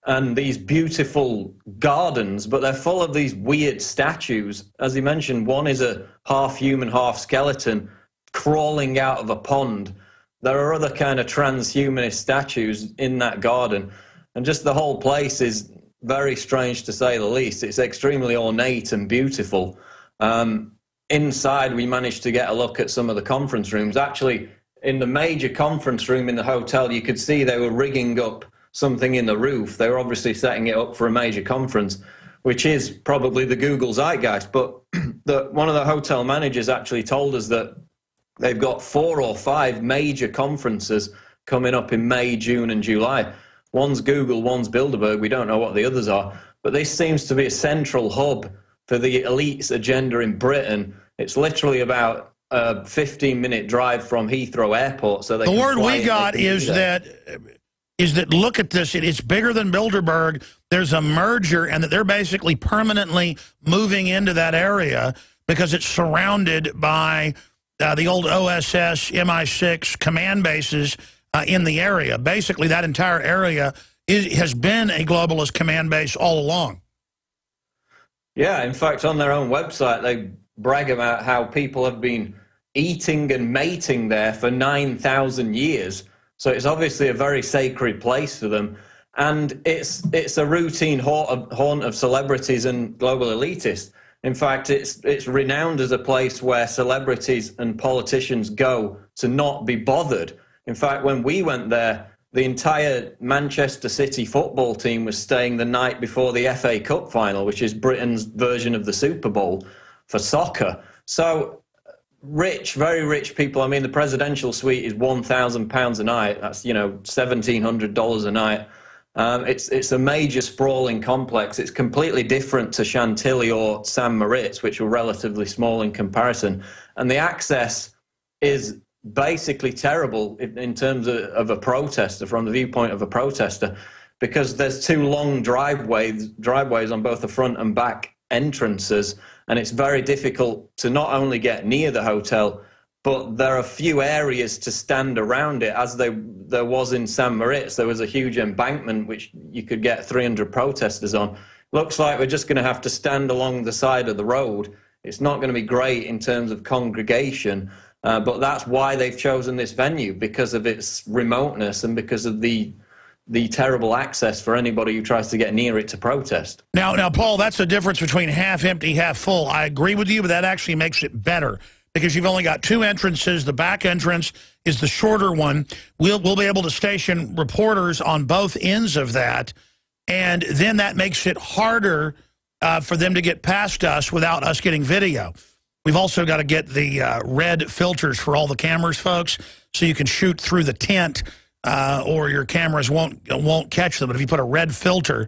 and these beautiful gardens, but they're full of these weird statues. As he mentioned, one is a half-human, half-skeleton crawling out of a pond. There are other kind of transhumanist statues in that garden. And just the whole place is very strange, to say the least. It's extremely ornate and beautiful. Inside, we managed to get a look at some of the conference rooms. Actually, in the major conference room in the hotel, you could see they were rigging up something in the roof. They were obviously setting it up for a major conference, which is probably the Google Zeitgeist. But one of the hotel managers actually told us that they've got 4 or 5 major conferences coming up in May, June, and July. One's Google, one's Bilderberg. We don't know what the others are. But this seems to be a central hub for the elite's agenda in Britain. It's literally about a 15-minute drive from Heathrow Airport. So the word we got is that look at this. It's bigger than Bilderberg. There's a merger, and that they're basically permanently moving into that area because it's surrounded by the old OSS, MI6 command bases in the area. Basically, that entire area has been a globalist command base all along. Yeah, in fact, on their own website, they brag about how people have been eating and mating there for 9,000 years. So it's obviously a very sacred place for them. And it's a routine haunt of celebrities and global elitists. In fact, it's renowned as a place where celebrities and politicians go to not be bothered. In fact, when we went there, the entire Manchester City football team was staying the night before the FA Cup final, which is Britain's version of the Super Bowl for soccer. So rich, very rich people. I mean, the presidential suite is £1,000 a night. That's, $1,700 a night. It's a major sprawling complex. It's completely different to Chantilly or St. Moritz, which were relatively small in comparison. And the access is basically terrible in terms of a protester, from the viewpoint of a protester, because there's two long driveways on both the front and back entrances, and it's very difficult to not only get near the hotel, but there are few areas to stand around it. As there was in St. Moritz, there was a huge embankment which you could get 300 protesters on. Looks like we're just going to have to stand along the side of the road. It's not going to be great in terms of congregation, but that's why they've chosen this venue, because of its remoteness and because of the terrible access for anybody who tries to get near it to protest. Now, Paul, that's the difference between half empty, half full. I agree with you, but that actually makes it better, because you've only got two entrances. The back entrance is the shorter one. We'll be able to station reporters on both ends of that, and then that makes it harder for them to get past us without us getting video. We've also got to get the red filters for all the cameras, folks, so you can shoot through the tent, or your cameras won't catch them. But if you put a red filter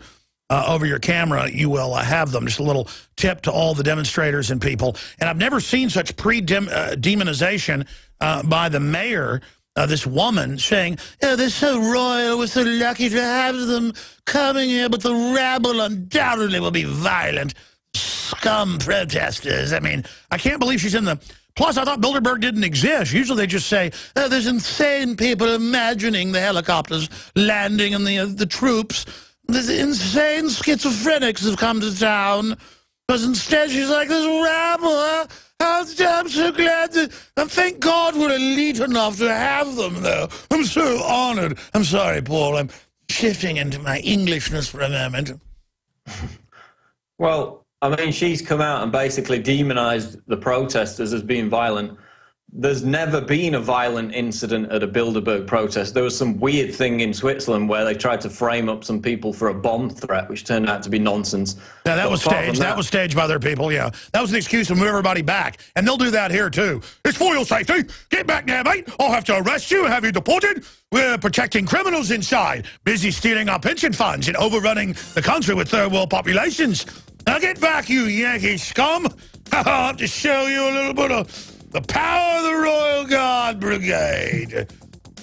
over your camera, you will have them. Just a little tip to all the demonstrators and people. And I've never seen such demonization by the mayor, this woman, saying, oh, they're so royal, we're so lucky to have them coming here, but the rabble undoubtedly will be violent. Scum protesters. I mean, I can't believe she's in the... Plus, I thought Bilderberg didn't exist. Usually they just say, oh, there's insane people imagining the helicopters landing and the troops. These insane schizophrenics have come to town. Because instead she's like, this rabble, I'm so glad that... And thank God we're elite enough to have them, though. I'm so honored. I'm sorry, Paul. I'm shifting into my Englishness for a moment. Well, I mean, she's come out and basically demonized the protesters as being violent. There's never been a violent incident at a Bilderberg protest. There was some weird thing in Switzerland where they tried to frame up some people for a bomb threat, which turned out to be nonsense. Yeah, that was staged. That was staged by their people, yeah. That was an excuse to move everybody back. And they'll do that here, too. It's for your safety. Get back there, mate. I'll have to arrest you and have you deported. We're protecting criminals inside, busy stealing our pension funds and overrunning the country with third world populations. Now get back, you Yankee scum. I'll have to show you a little bit of the power of the Royal Guard Brigade.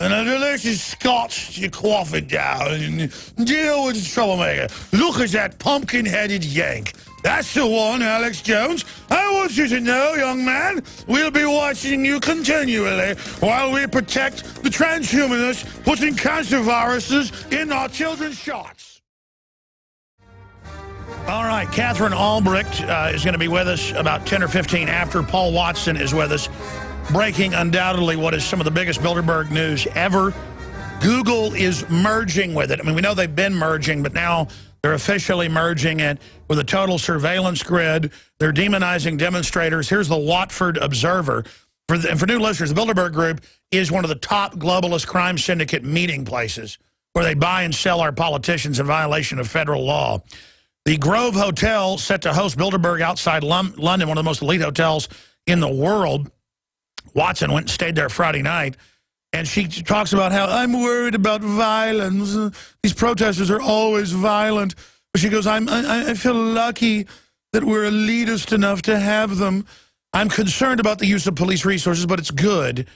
And a delicious scotch to quaff it down and deal with the troublemaker. Look at that pumpkin-headed Yank. That's the one, Alex Jones. I want you to know, young man, we'll be watching you continually while we protect the transhumanists putting cancer viruses in our children's shots. All right, Katherine Albrecht is going to be with us about 10 or 15 after. Paul Watson is with us, breaking undoubtedly what is some of the biggest Bilderberg news ever. Google is merging with it. I mean, we know they've been merging, but now they're officially merging it with a total surveillance grid. They're demonizing demonstrators. Here's the Watford Observer. For new listeners, the Bilderberg Group is one of the top globalist crime syndicate meeting places where they buy and sell our politicians in violation of federal law. The Grove Hotel, set to host Bilderberg outside London, one of the most elite hotels in the world. Watson went and stayed there Friday night, and she talks about how, I'm worried about violence. These protesters are always violent. But she goes, I feel lucky that we're elitist enough to have them. I'm concerned about the use of police resources, but it's good.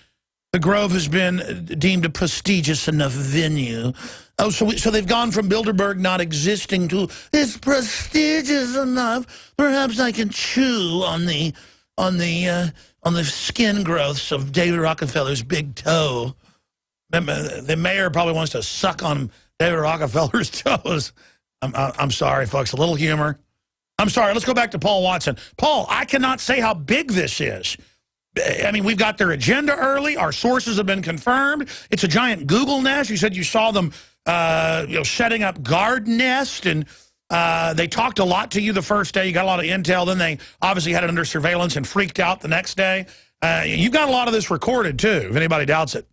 The Grove has been deemed a prestigious enough venue. Oh, so they've gone from Bilderberg not existing to it's prestigious enough. Perhaps I can chew on the skin growths of David Rockefeller's big toe. The mayor probably wants to suck on David Rockefeller's toes. I'm sorry, folks. A little humor. I'm sorry. Let's go back to Paul Watson. Paul, I cannot say how big this is. I mean, we've got their agenda early. Our sources have been confirmed. It's a giant Google nest. You said you saw them, setting up guard nest, and they talked a lot to you the first day. You got a lot of intel. Then they obviously had it under surveillance and freaked out the next day. You've got a lot of this recorded, too, if anybody doubts it.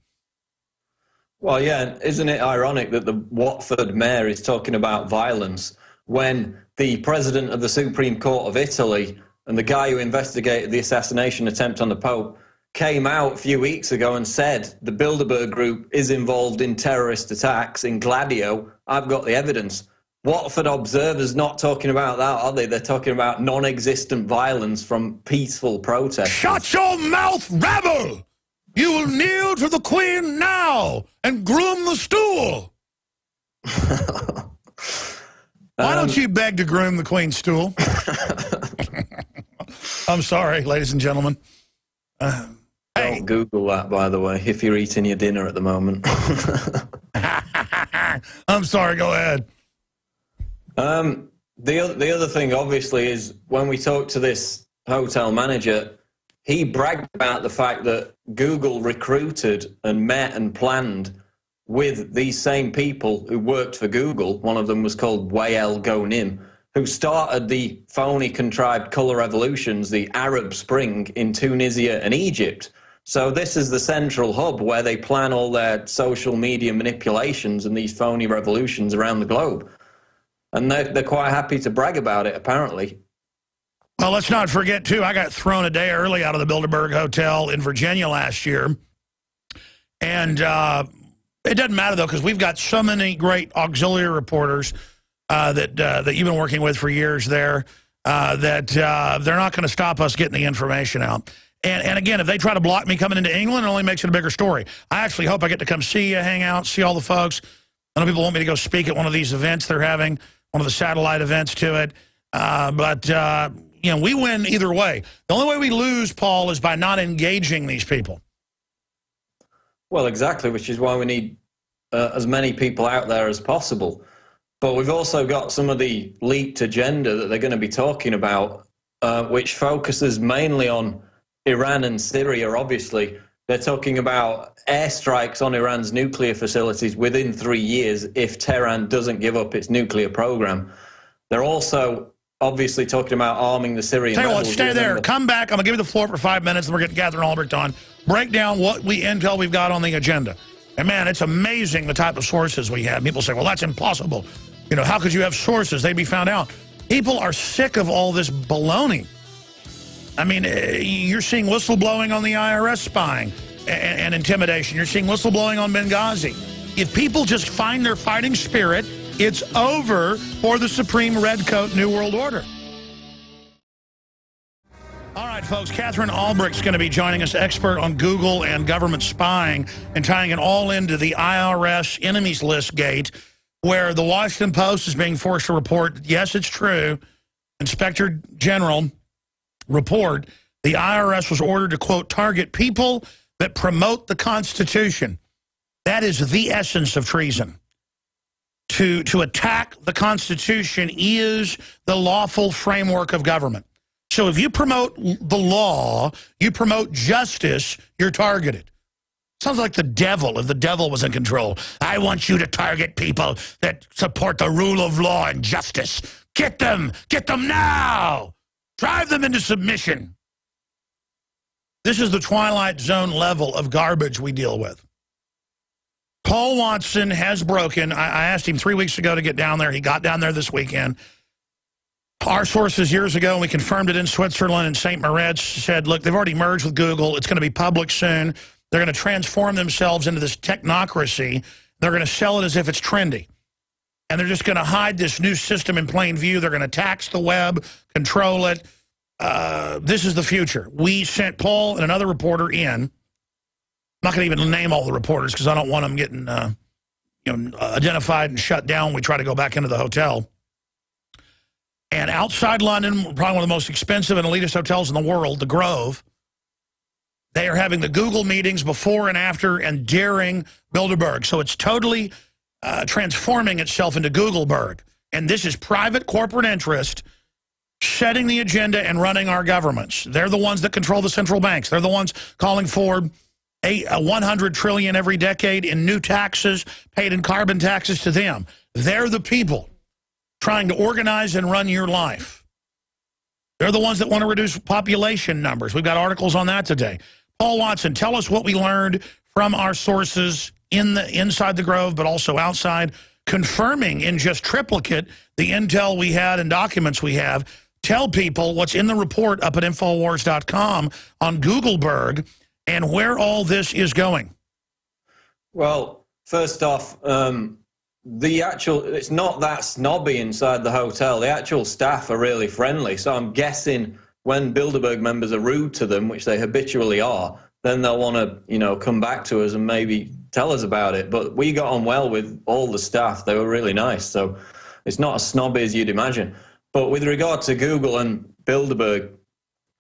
Well, yeah, isn't it ironic that the Watford mayor is talking about violence when the president of the Supreme Court of Italy and the guy who investigated the assassination attempt on the Pope came out a few weeks ago and said the Bilderberg group is involved in terrorist attacks in Gladio. I've got the evidence. Watford observers not talking about that, are they? They're talking about non-existent violence from peaceful protests. Shut your mouth, rebel! You will kneel to the Queen now and groom the stool. Why don't you beg to groom the Queen's stool? I'm sorry, ladies and gentlemen. Don't Google that, by the way, if you're eating your dinner at the moment. I'm sorry, go ahead. The other thing, obviously, is when we talked to this hotel manager, he bragged about the fact that Google recruited and met and planned with these same people who worked for Google. One of them was called Wael Ghonim, who started the phony contrived colour revolutions, the Arab Spring in Tunisia and Egypt. So this is the central hub where they plan all their social media manipulations and these phony revolutions around the globe. And they're quite happy to brag about it, apparently. Well, let's not forget, too, I got thrown a day early out of the Bilderberg Hotel in Virginia last year. And it doesn't matter, though, because we've got so many great auxiliary reporters that you've been working with for years there that they're not going to stop us getting the information out. And again, if they try to block me coming into England, it only makes it a bigger story. I actually hope I get to come see you, hang out, see all the folks. I know people want me to go speak at one of these events they're having, one of the satellite events to it. You know, we win either way. The only way we lose, Paul, is by not engaging these people. Well, exactly, which is why we need as many people out there as possible. But we've also got some of the leaked agenda that they're going to be talking about, which focuses mainly on Iran and Syria, obviously. They're talking about airstrikes on Iran's nuclear facilities within 3 years if Tehran doesn't give up its nuclear program. They're also obviously talking about arming the Syrian Tell you what, rebels. stay there. Come back. I'm going to give you the floor for 5 minutes, and we're getting Katherine Albrecht on. Break down what intel we've got on the agenda. And, man, it's amazing the type of sources we have. People say, well, that's impossible. You know, how could you have sources? They'd be found out. People are sick of all this baloney. I mean, you're seeing whistleblowing on the IRS spying and intimidation. You're seeing whistleblowing on Benghazi. If people just find their fighting spirit, it's over for the Supreme Redcoat New World Order. All right, folks, Katherine Albrecht's going to be joining us, expert on Google and government spying, and tying it all into the IRS enemies list gate, where the Washington Post is being forced to report, yes, it's true, Inspector General report, the IRS was ordered to, quote, target people that promote the Constitution. That is the essence of treason. To attack the Constitution is the lawful framework of government. So if you promote the law, you promote justice, you're targeted. Sounds like the devil, if the devil was in control. I want you to target people that support the rule of law and justice. Get them now. Drive them into submission. This is the Twilight Zone level of garbage we deal with. Paul Watson has broken. I asked him 3 weeks ago to get down there. He got down there this weekend. Our sources years ago, and we confirmed it in Switzerland and St. Moritz, said, look, they've already merged with Google. It's going to be public soon. They're going to transform themselves into this technocracy. They're going to sell it as if it's trendy. And they're just going to hide this new system in plain view. They're going to tax the web, control it. This is the future. We sent Paul and another reporter in. I'm not going to even name all the reporters because I don't want them getting identified and shut down when we try to go back into the hotel. And outside London, probably one of the most expensive and elitist hotels in the world, the Grove, they are having the Google meetings before and after and during Bilderberg. So it's totally transforming itself into Googleberg. And this is private corporate interest setting the agenda and running our governments. They're the ones that control the central banks. They're the ones calling for $100 trillion every decade in new taxes paid in carbon taxes to them. They're the people trying to organize and run your life. They're the ones that want to reduce population numbers. We've got articles on that today. Paul Watson, tell us what we learned from our sources inside the Grove, but also outside, confirming in just triplicate the intel we had and documents we have. Tell people what's in the report up at Infowars.com on Googleberg and where all this is going? Well, first off, it's not that snobby inside the hotel. The actual staff are really friendly. So I'm guessing when Bilderberg members are rude to them, which they habitually are, then they'll want to, come back to us and maybe tell us about it. But we got on well with all the staff. They were really nice. So it's not as snobby as you'd imagine. But with regard to Google and Bilderberg,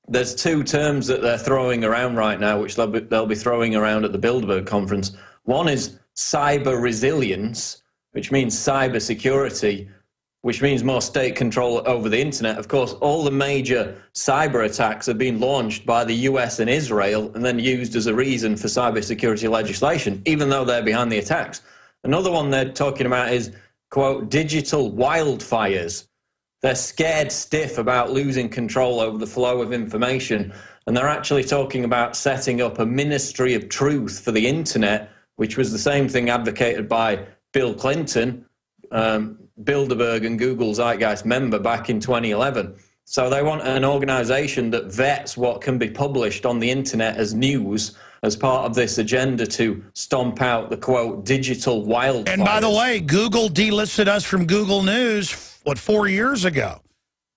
there's two terms that they're throwing around right now, which they'll be throwing around at the Bilderberg conference. One is cyber resilience, which means cyber security, which means more state control over the internet. Of course, all the major cyber attacks have been launched by the US and Israel and then used as a reason for cyber security legislation, even though they're behind the attacks. Another one they're talking about is, quote, digital wildfires. They're scared stiff about losing control over the flow of information, and they're actually talking about setting up a ministry of truth for the internet, which was the same thing advocated by Bill Clinton, Bilderberg and Google Zeitgeist member back in 2011. So they want an organization that vets what can be published on the internet as news as part of this agenda to stomp out the, quote, digital wildfires. And by the way, Google delisted us from Google News, 4 years ago?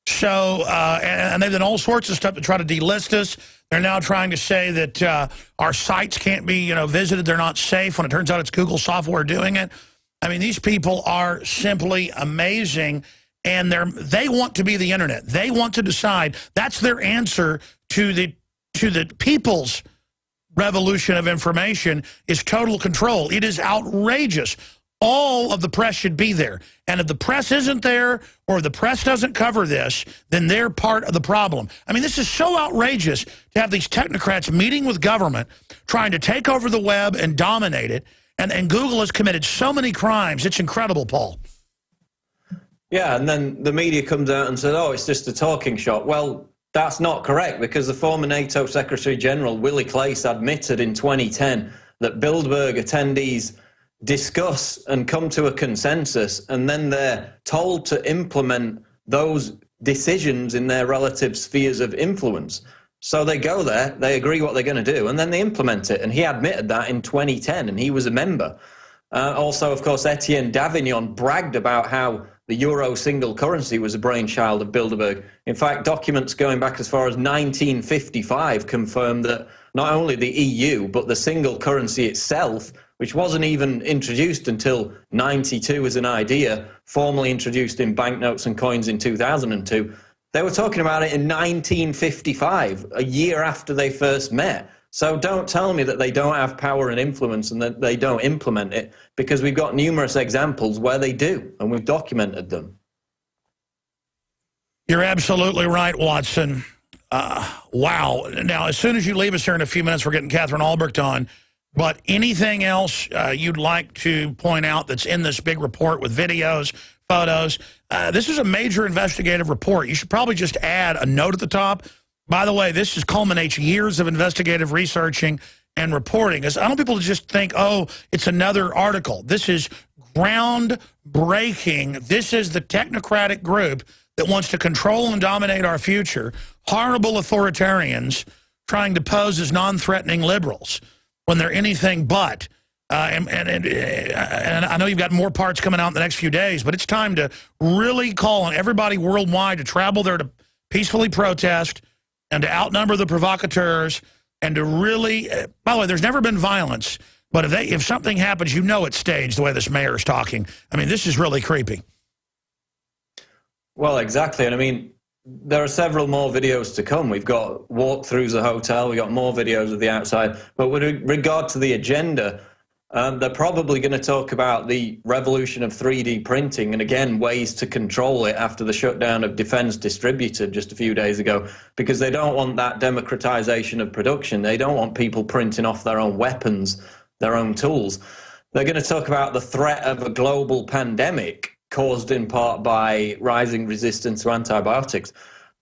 So, and they've done all sorts of stuff to try to delist us. They're now trying to say that our sites can't be, visited. They're not safe when it turns out it's Google software doing it. I mean, these people are simply amazing, and they want to be the internet. They want to decide. That's their answer to the people's revolution of information is total control. It is outrageous. All of the press should be there. And if the press isn't there or the press doesn't cover this, then they're part of the problem. I mean, this is so outrageous to have these technocrats meeting with government, trying to take over the web and dominate it. And Google has committed so many crimes. It's incredible, Paul. Yeah, and then the media comes out and says, oh, it's just a talking shop. Well, that's not correct, because the former NATO Secretary General, Willie Claes, admitted in 2010 that Bilderberg attendees discuss and come to a consensus, and then they're told to implement those decisions in their relative spheres of influence. So they go there, they agree what they're going to do, and then they implement it. And he admitted that in 2010, and he was a member. Also, of course, Etienne Davignon bragged about how the euro single currency was a brainchild of Bilderberg. In fact, documents going back as far as 1955 confirm that not only the EU, but the single currency itself, which wasn't even introduced until 92 as an idea, formally introduced in banknotes and coins in 2002, they were talking about it in 1955, a year after they first met. So don't tell me that they don't have power and influence and that they don't implement it, because we've got numerous examples where they do, and we've documented them. You're absolutely right, Watson. Wow. Now, as soon as you leave us here in a few minutes, we're getting Katherine Albrecht on. But anything else you'd like to point out that's in this big report with videos, photos? This is a major investigative report. You should probably just add a note at the top. By the way, this culminates years of investigative researching and reporting. I don't want people to just think, oh, it's another article. This is groundbreaking. This is the technocratic group that wants to control and dominate our future. Horrible authoritarians trying to pose as non-threatening liberals when they're anything but. And I know you've got more parts coming out in the next few days, but it's time to really call on everybody worldwide to travel there to peacefully protest and to outnumber the provocateurs and to really, by the way, there's never been violence, but if something happens, it's staged the way this mayor is talking. I mean, this is really creepy. Well, exactly. And I mean, there are several more videos to come. We've got walkthroughs of the hotel. We've got more videos of the outside. But with regard to the agenda, they're probably going to talk about the revolution of 3D printing and, again, ways to control it after the shutdown of Defense Distributed just a few days ago, because they don't want that democratization of production. They don't want people printing off their own weapons, their own tools. They're going to talk about the threat of a global pandemic caused in part by rising resistance to antibiotics.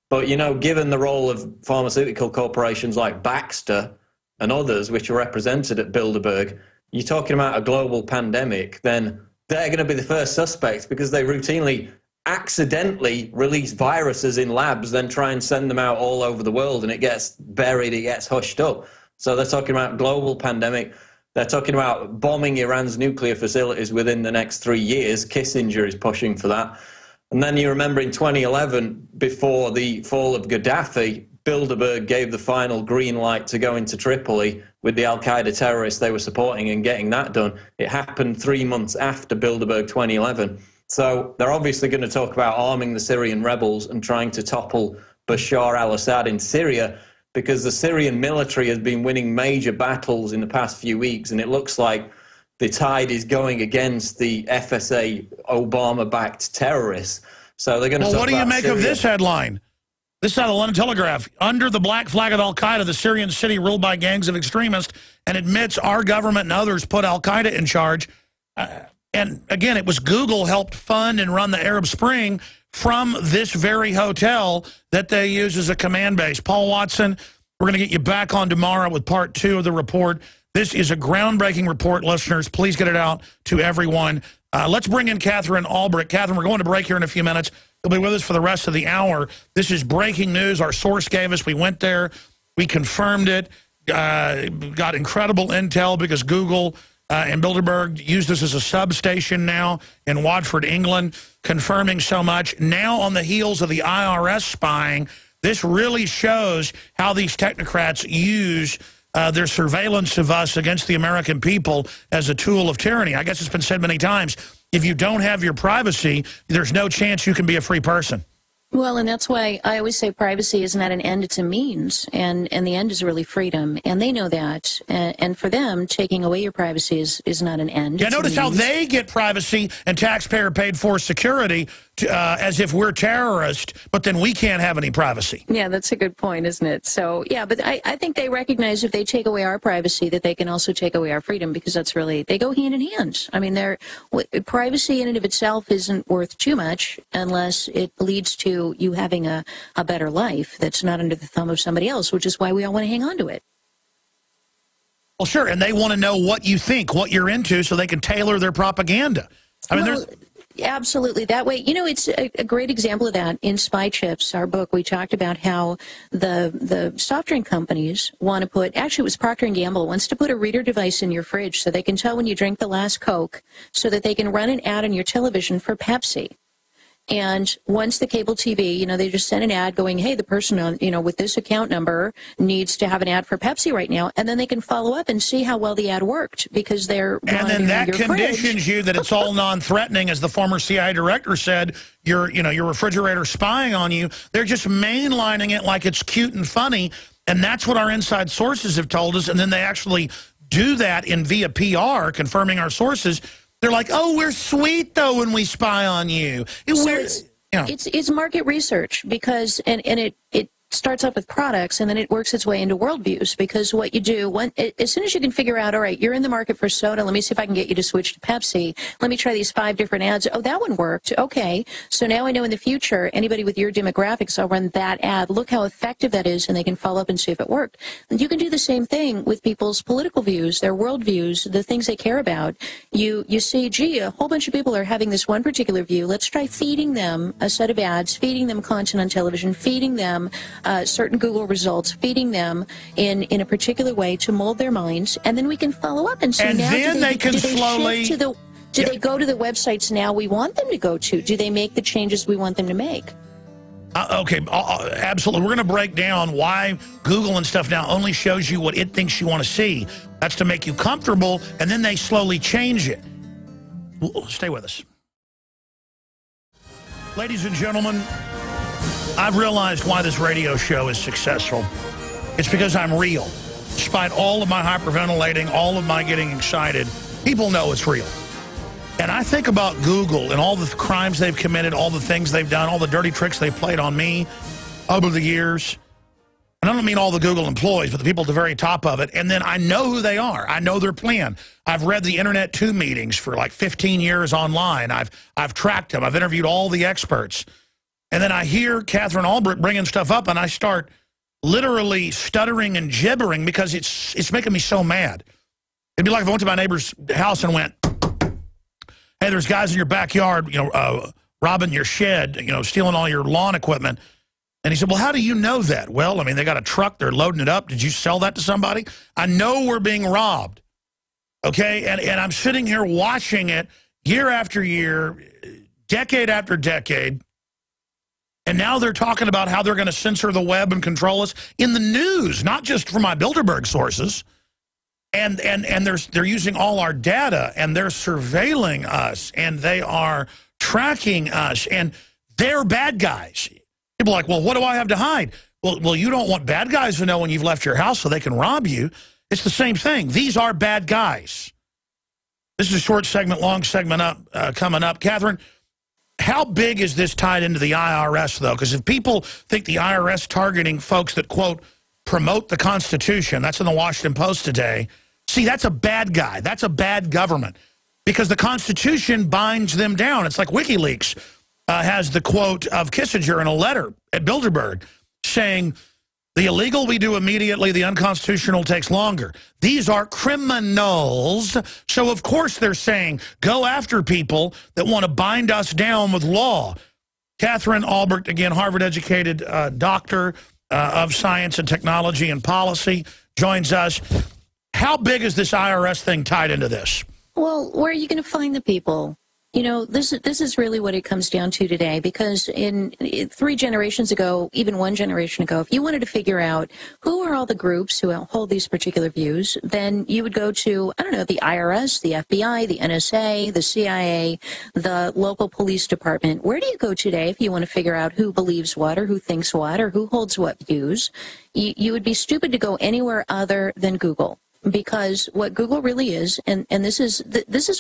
But, given the role of pharmaceutical corporations like Baxter and others, which are represented at Bilderberg, you're talking about a global pandemic, then they're going to be the first suspects, because they routinely accidentally release viruses in labs, then try and send them out all over the world, and it gets buried, it gets hushed up. So they're talking about global pandemic. They're talking about bombing Iran's nuclear facilities within the next 3 years. Kissinger is pushing for that. And then you remember in 2011, before the fall of Gaddafi, Bilderberg gave the final green light to go into Tripoli with the al-Qaeda terrorists they were supporting and getting that done. It happened 3 months after Bilderberg 2011. So they're obviously going to talk about arming the Syrian rebels and trying to topple Bashar al-Assad in Syria, because the Syrian military has been winning major battles in the past few weeks, and it looks like the tide is going against the FSA Obama-backed terrorists. So they're going to talk about Syria. What do you make of this headline? This is out of the London Telegraph. Under the black flag of al-Qaeda, the Syrian city ruled by gangs of extremists, and admits our government and others put al-Qaeda in charge. And again, it was Google helped fund and run the Arab Spring from this very hotel that they use as a command base. Paul Watson, we're going to get you back on tomorrow with part 2 of the report. This is a groundbreaking report, listeners. Please get it out to everyone. Let's bring in Katherine Albrecht. Katherine, we're going to break here in a few minutes. You'll be with us for the rest of the hour. This is breaking news. Our source gave us. We went there. We confirmed it. Got incredible intel because Google and Bilderberg used this as a substation now in Watford, England, confirming so much. Now on the heels of the IRS spying, this really shows how these technocrats use their surveillance of us against the American people as a tool of tyranny. I guess it's been said many times, if you don't have your privacy, there's no chance you can be a free person. Well, and that's why I always say privacy is not an end, it's a means, and the end is really freedom, and they know that, and for them, taking away your privacy is not an end. Yeah, notice how they get privacy and taxpayer-paid-for security as if we're terrorists, but then we can't have any privacy. Yeah, that's a good point, isn't it? So, yeah, but I think they recognize if they take away our privacy that they can also take away our freedom, because that's really, they go hand in hand. I mean, privacy in and of itself isn't worth too much unless it leads to you having a better life that's not under the thumb of somebody else, which is why we all want to hang on to it. Well, sure, and they want to know what you think, what you're into, so they can tailor their propaganda. I mean, well, absolutely. That way, you know, it's a great example of that. In Spy Chips, our book, we talked about how the soft drink companies want to put, actually it was Procter & Gamble, wants to put a reader device in your fridge so they can tell when you drink the last Coke, so that they can run an ad on your television for Pepsi. And once the cable TV, you know, they just send an ad going, hey, the person on, you know, with this account number needs to have an ad for Pepsi right now. And then they can follow up and see how well the ad worked because they're and then that conditions you that it's all non-threatening, as the former CIA director said, your refrigerator spying on you. They're just mainlining it like it's cute and funny. And that's what our inside sources have told us. And then they actually do that via PR, confirming our sources. They're like, oh, we're sweet, though, when we spy on you. It's market research because, and it starts off with products, and then it works its way into worldviews, because what you do, as soon as you can figure out, all right, you're in the market for soda, let me see if I can get you to switch to Pepsi. Let me try these 5 different ads. Oh, that one worked. Okay. So now I know in the future, anybody with your demographics, I'll run that ad. Look how effective that is, and they can follow up and see if it worked. And you can do the same thing with people's political views, their worldviews, the things they care about. You see, gee, a whole bunch of people are having this one particular view. Let's try feeding them a set of ads, feeding them content on television, feeding them certain Google results, feeding them in a particular way to mold their minds, and then we can follow up and see. And now, then they can slowly. Do they go to the websites now we want them to go to? Do they make the changes we want them to make? Okay, absolutely. We're going to break down why Google and stuff now only shows you what it thinks you want to see. That's to make you comfortable, and then they slowly change it. Stay with us. Ladies and gentlemen, I've realized why this radio show is successful. It's because I'm real. Despite all of my hyperventilating, all of my getting excited, people know it's real. And I think about Google and all the crimes they've committed, all the things they've done, all the dirty tricks they've played on me over the years. And I don't mean all the Google employees, but the people at the very top of it. And then I know who they are. I know their plan. I've read the Internet 2 meetings for like 15 years online. I've tracked them. I've interviewed all the experts. And then I hear Katherine Albrecht bringing stuff up, and I start literally stuttering and gibbering because it's making me so mad. It'd be like if I went to my neighbor's house and went, hey, there's guys in your backyard, robbing your shed, stealing all your lawn equipment. And he said, well, how do you know that? Well, I mean, they got a truck. They're loading it up. Did you sell that to somebody? I know we're being robbed. Okay? And I'm sitting here watching it year after year, decade after decade. And now they're talking about how they're going to censor the web and control us in the news, not just from my Bilderberg sources. And they're using all our data, and they're surveilling us, and they are tracking us, and they're bad guys. People are like, well, what do I have to hide? Well, you don't want bad guys to know when you've left your house so they can rob you. It's the same thing. These are bad guys. This is a short segment, long segment coming up. Catherine, how big is this tied into the IRS, though? Because if people think the IRS targeting folks that, quote, promote the Constitution, that's in the Washington Post today, see, that's a bad guy. That's a bad government. Because the Constitution binds them down. It's like WikiLeaks has the quote of Kissinger in a letter at Bilderberg saying, the illegal we do immediately, the unconstitutional takes longer. These are criminals. So, of course, they're saying, go after people that want to bind us down with law. Katherine Albrecht, again, Harvard-educated doctor of science and technology and policy, joins us. How big is this IRS thing tied into this? Well, where are you going to find the people? You know, this is really what it comes down to today, because in 3 generations ago, even 1 generation ago, if you wanted to figure out who are all the groups who hold these particular views, then you would go to, I don't know, the IRS, the FBI, the NSA, the CIA, the local police department. Where do you go today if you want to figure out who believes what or who thinks what or who holds what views? You would be stupid to go anywhere other than Google. Because what Google really is, and this is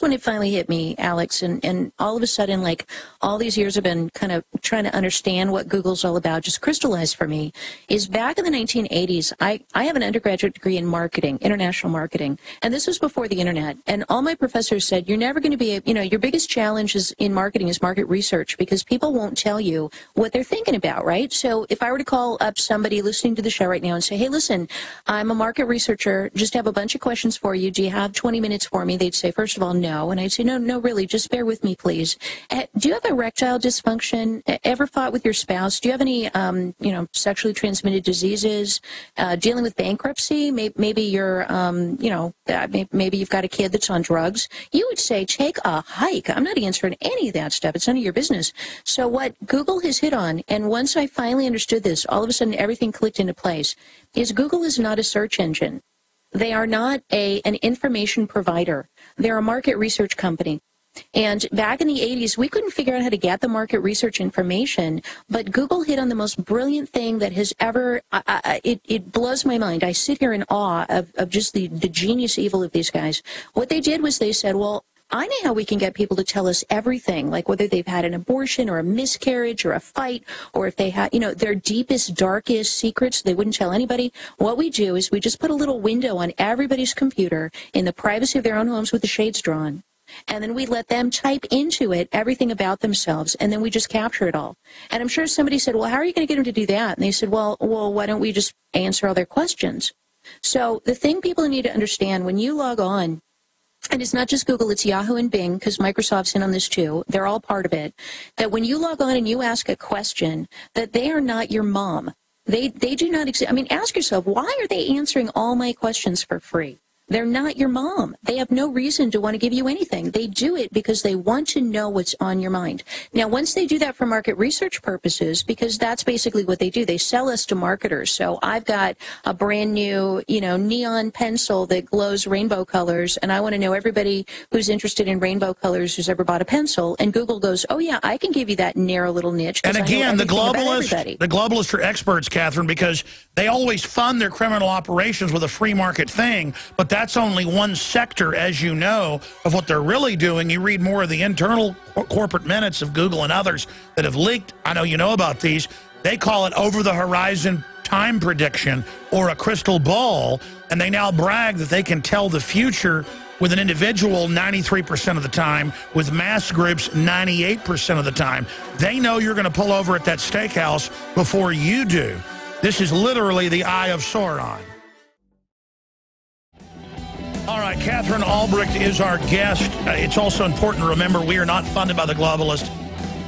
when it finally hit me, Alex, and all of a sudden, like, all these years I've been kind of trying to understand what Google's all about, just crystallized for me, is back in the 1980s, I have an undergraduate degree in marketing, international marketing, and this was before the internet, and all my professors said, you're never going to be, your biggest challenge is in marketing is market research, because people won't tell you what they're thinking about, right? So if I were to call up somebody listening to the show right now and say, hey, listen, I'm a market researcher, just have a bunch of questions for you. Do you have 20 minutes for me? They'd say, first of all, no. And I'd say, no, really, just bear with me, please. Do you have erectile dysfunction? Ever fought with your spouse? Do you have any, sexually transmitted diseases? Dealing with bankruptcy? Maybe you're, maybe you've got a kid that's on drugs. You would say, take a hike. I'm not answering any of that stuff. It's none of your business. So what Google has hit on, and once I finally understood this, all of a sudden everything clicked into place, is Google is not a search engine. They are not an information provider. They're a market research company. And back in the 80s, we couldn't figure out how to get the market research information, but Google hit on the most brilliant thing that has ever, it blows my mind. I sit here in awe of just the genius evil of these guys. What they did was they said, well, I know how we can get people to tell us everything, like whether they've had an abortion or a miscarriage or a fight, or if they had, their deepest, darkest secrets they wouldn't tell anybody. What we do is we just put a little window on everybody's computer in the privacy of their own homes with the shades drawn. And then we let them type into it everything about themselves, and then we just capture it all. And I'm sure somebody said, well, how are you going to get them to do that? And they said, well, why don't we just answer all their questions? So the thing people need to understand when you log on, and it's not just Google, it's Yahoo and Bing, because Microsoft's in on this too. They're all part of it. That when you log on and you ask a question, that they are not your mom. They do not exist. I mean, ask yourself, why are they answering all my questions for free? They're not your mom. They have no reason to want to give you anything. They do it because they want to know what's on your mind. Now, once they do that for market research purposes, because that's basically what they do, they sell us to marketers. So I've got a brand new, neon pencil that glows rainbow colors, and I want to know everybody who's interested in rainbow colors who's ever bought a pencil. And Google goes, oh, yeah, I can give you that narrow little niche. And again, the globalists are experts, Catherine, because they always fund their criminal operations with a free market thing, but that's only one sector, as you know, of what they're really doing. You read more of the internal corporate minutes of Google and others that have leaked. I know you know about these. They call it over-the-horizon time prediction or a crystal ball, and they now brag that they can tell the future with an individual 93% of the time, with mass groups 98% of the time. They know you're going to pull over at that steakhouse before you do. This is literally the Eye of Sauron. All right, Katherine Albrecht is our guest. It's also important to remember we are not funded by the globalists.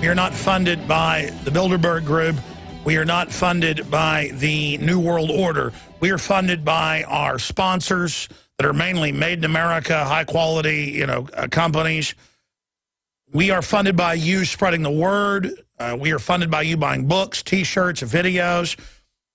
We are not funded by the Bilderberg Group. We are not funded by the New World Order. We are funded by our sponsors that are mainly made in America, high quality, companies. We are funded by you spreading the word. We are funded by you buying books, T-shirts, videos.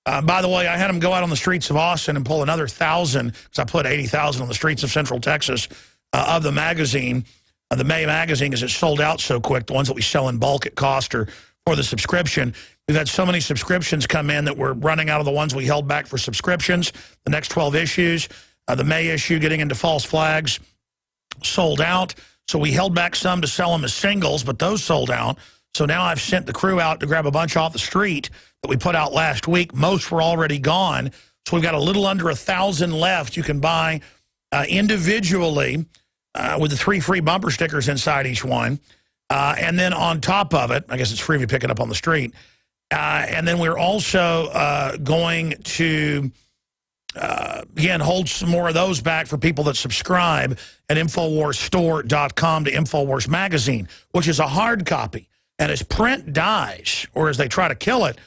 By the way, I had them go out on the streets of Austin and pull another 1,000, because I put 80,000 on the streets of Central Texas, of the magazine, the May magazine, because it sold out so quick, the ones that we sell in bulk at cost or for the subscription. We've had so many subscriptions come in that we're running out of the ones we held back for subscriptions. The next 12 issues, the May issue, Getting into False Flags, sold out. So we held back some to sell them as singles, but those sold out. So now I've sent the crew out to grab a bunch off the street that we put out last week. Most were already gone. So we've got a little under 1,000 left. You can buy individually with the 3 free bumper stickers inside each one. And then on top of it, I guess it's free if you pick it up on the street. And then we're also going to, again, hold some more of those back for people that subscribe at InfoWarsStore.com to InfoWars Magazine, which is a hard copy. And as print dies, or as they try to kill it,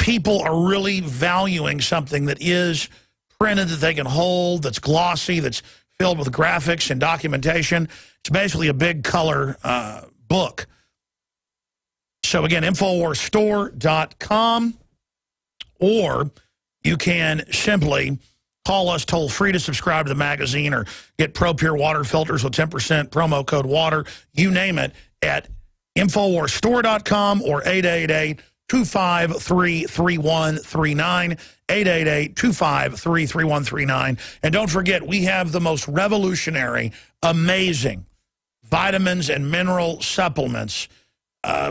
people are really valuing something that is printed, that they can hold, that's glossy, that's filled with graphics and documentation. It's basically a big color book. So again, InfoWarsStore.com, or you can simply call us toll free to subscribe to the magazine, or get Pro Pure water filters with 10% promo code WATER, you name it, at InfoWarsStore.com or 888-253-3139, 888-253-3139. And don't forget, we have the most revolutionary, amazing vitamins and mineral supplements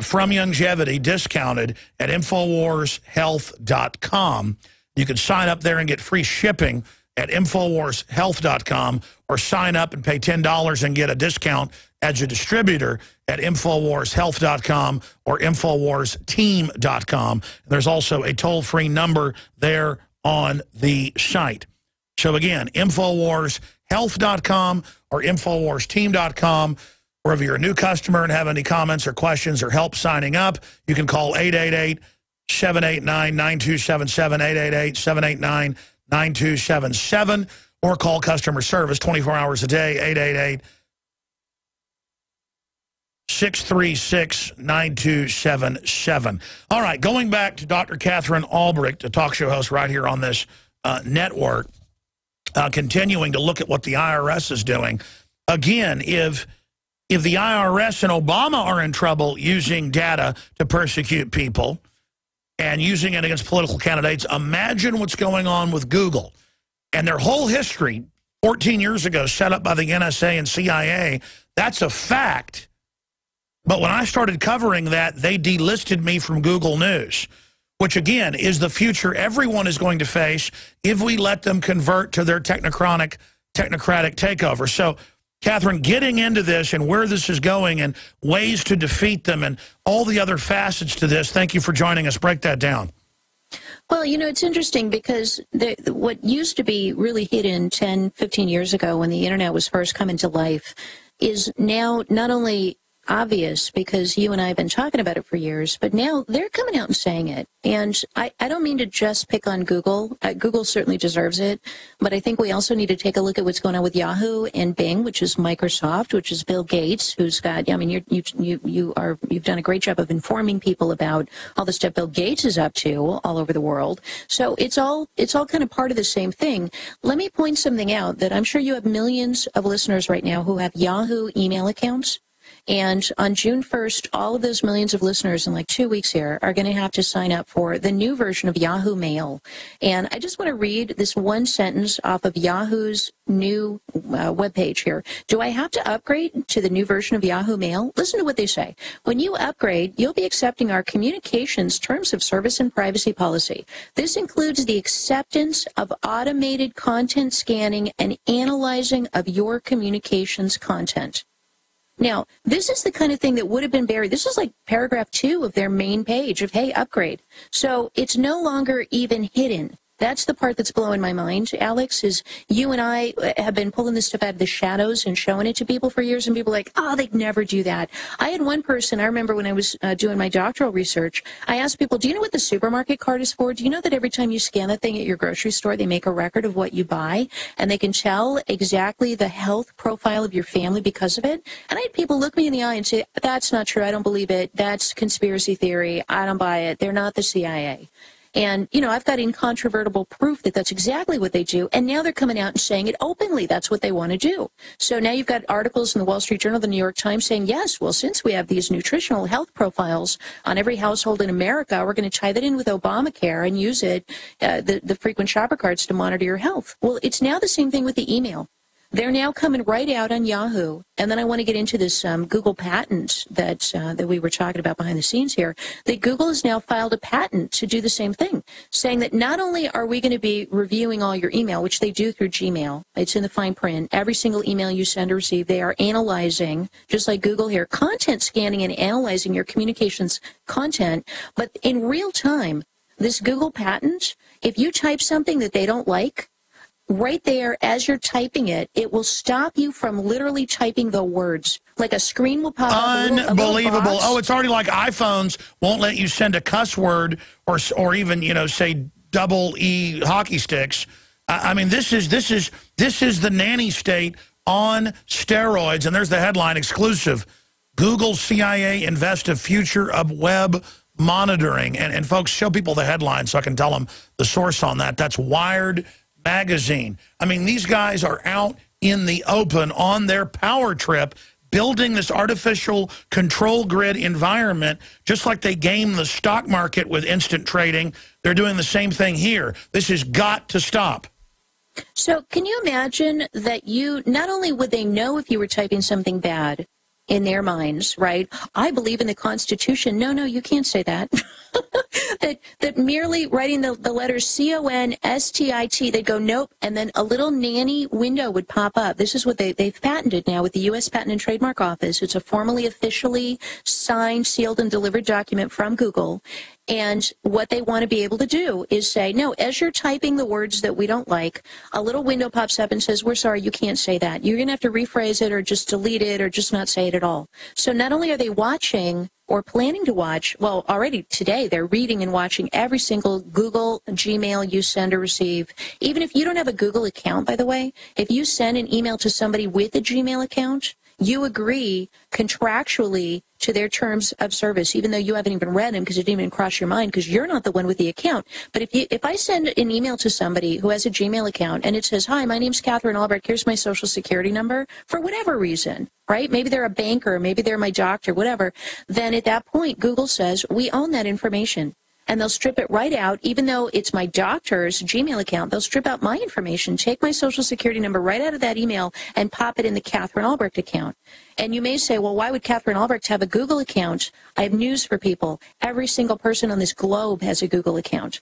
from Longevity, discounted at InfoWarsHealth.com. You can sign up there and get free shipping at InfoWarsHealth.com, or sign up and pay $10 and get a discount as a distributor at InfoWarsHealth.com or InfoWarsTeam.com. There's also a toll-free number there on the site. So again, InfoWarsHealth.com or InfoWarsTeam.com. Wherever you're a new customer and have any comments or questions or help signing up, you can call 888-789-9277, 888-789-9277, or call customer service 24 hours a day, 888-636-9277. All right, going back to Dr. Katherine Albrecht, a talk show host right here on this network, continuing to look at what the IRS is doing. Again, if the IRS and Obama are in trouble using data to persecute people and using it against political candidates, imagine what's going on with Google. And their whole history, 14 years ago, set up by the NSA and CIA, that's a fact. But when I started covering that, they delisted me from Google News, which, again, is the future everyone is going to face if we let them convert to their technocratic takeover. So, Katherine, getting into this and where this is going and ways to defeat them and all the other facets to this, thank you for joining us. Break that down. Well, it's interesting because what used to be really hidden 10, 15 years ago when the Internet was first coming to life is now not only obvious because you and I have been talking about it for years, but now they're coming out and saying it. And I don't mean to just pick on Google. Google certainly deserves it, but I think we also need to take a look at what's going on with Yahoo and Bing, which is Microsoft, which is Bill Gates, who's got, I mean, you've done a great job of informing people about all the stuff Bill Gates is up to all over the world. So it's all kind of part of the same thing. Let me point something out that I'm sure you have millions of listeners right now who have Yahoo email accounts. And on June 1st, all of those millions of listeners in like 2 weeks here are going to have to sign up for the new version of Yahoo Mail. And I just want to read this one sentence off of Yahoo's new webpage here. Do I have to upgrade to the new version of Yahoo Mail? Listen to what they say. When you upgrade, you'll be accepting our communications terms of service and privacy policy. This includes the acceptance of automated content scanning and analyzing of your communications content. Now, this is the kind of thing that would have been buried. This is like paragraph 2 of their main page of, hey, upgrade. So it's no longer even hidden That's the part that's blowing my mind, Alex, is you and I have been pulling this stuff out of the shadows and showing it to people for years, and people are like, oh, they'd never do that. I had one person, I remember when I was doing my doctoral research, I asked people, do you know what the supermarket card is for? Do you know that every time you scan that thing at your grocery store, they make a record of what you buy, and they can tell exactly the health profile of your family because of it? And I had people look me in the eye and say, that's not true, I don't believe it, that's conspiracy theory, I don't buy it, they're not the CIA. And, you know, I've got incontrovertible proof that that's exactly what they do. And now they're coming out and saying it openly. That's what they want to do. So now you've got articles in the Wall Street Journal, the New York Times saying, yes, well, since we have these nutritional health profiles on every household in America, we're going to tie that in with Obamacare and use it, the frequent shopper cards to monitor your health. Well, it's now the same thing with the email. They're now coming right out on Yahoo. And then I want to get into this Google patent that we were talking about behind the scenes here, that Google has now filed a patent to do the same thing, saying that not only are we going to be reviewing all your email, which they do through Gmail, it's in the fine print, every single email you send or receive, they are analyzing, just like Google here, content scanning and analyzing your communications content, but in real time, this Google patent, if you type something that they don't like, right there, as you're typing it, it will stop you from literally typing the words. Like a screen will pop up. Unbelievable. Oh, it's already like iPhones won't let you send a cuss word or even, you know, say double E hockey sticks. I mean, this is the nanny state on steroids. And there's the headline exclusive. Google CIA invest a future of web monitoring. And folks, show people the headline so I can tell them the source on that. That's Wired magazine. I mean, these guys are out in the open on their power trip, building this artificial control grid environment, just like they game the stock market with instant trading. They're doing the same thing here. This has got to stop. So can you imagine that not only would they know if you were typing something bad in their minds, right? I believe in the Constitution. No, you can't say that. that merely writing the letters C-O-N-S-T-I-T, they'd go, nope, and then a little nanny window would pop up. This is what they've patented now with the U.S. Patent and Trademark Office. It's a formally, officially signed, sealed, and delivered document from Google. And what they want to be able to do is say, no, as you're typing the words that we don't like, a little window pops up and says, we're sorry, you can't say that. You're going to have to rephrase it or just delete it or just not say it at all. So not only are they watching or planning to watch, well, already today they're reading and watching every single Google Gmail you send or receive. Even if you don't have a Google account, by the way, if you send an email to somebody with a Gmail account, you agree contractually to their terms of service, even though you haven't even read them because it didn't even cross your mind because you're not the one with the account. But if I send an email to somebody who has a Gmail account and it says, hi, my name's Katherine Albrecht, here's my social security number, for whatever reason, right? Maybe they're a banker, maybe they're my doctor, whatever. Then at that point, Google says, we own that information. And they'll strip it right out, even though it's my doctor's Gmail account. They'll strip out my information, take my social security number right out of that email, and pop it in the Katherine Albrecht account. And you may say, well, why would Katherine Albrecht have a Google account? I have news for people. Every single person on this globe has a Google account.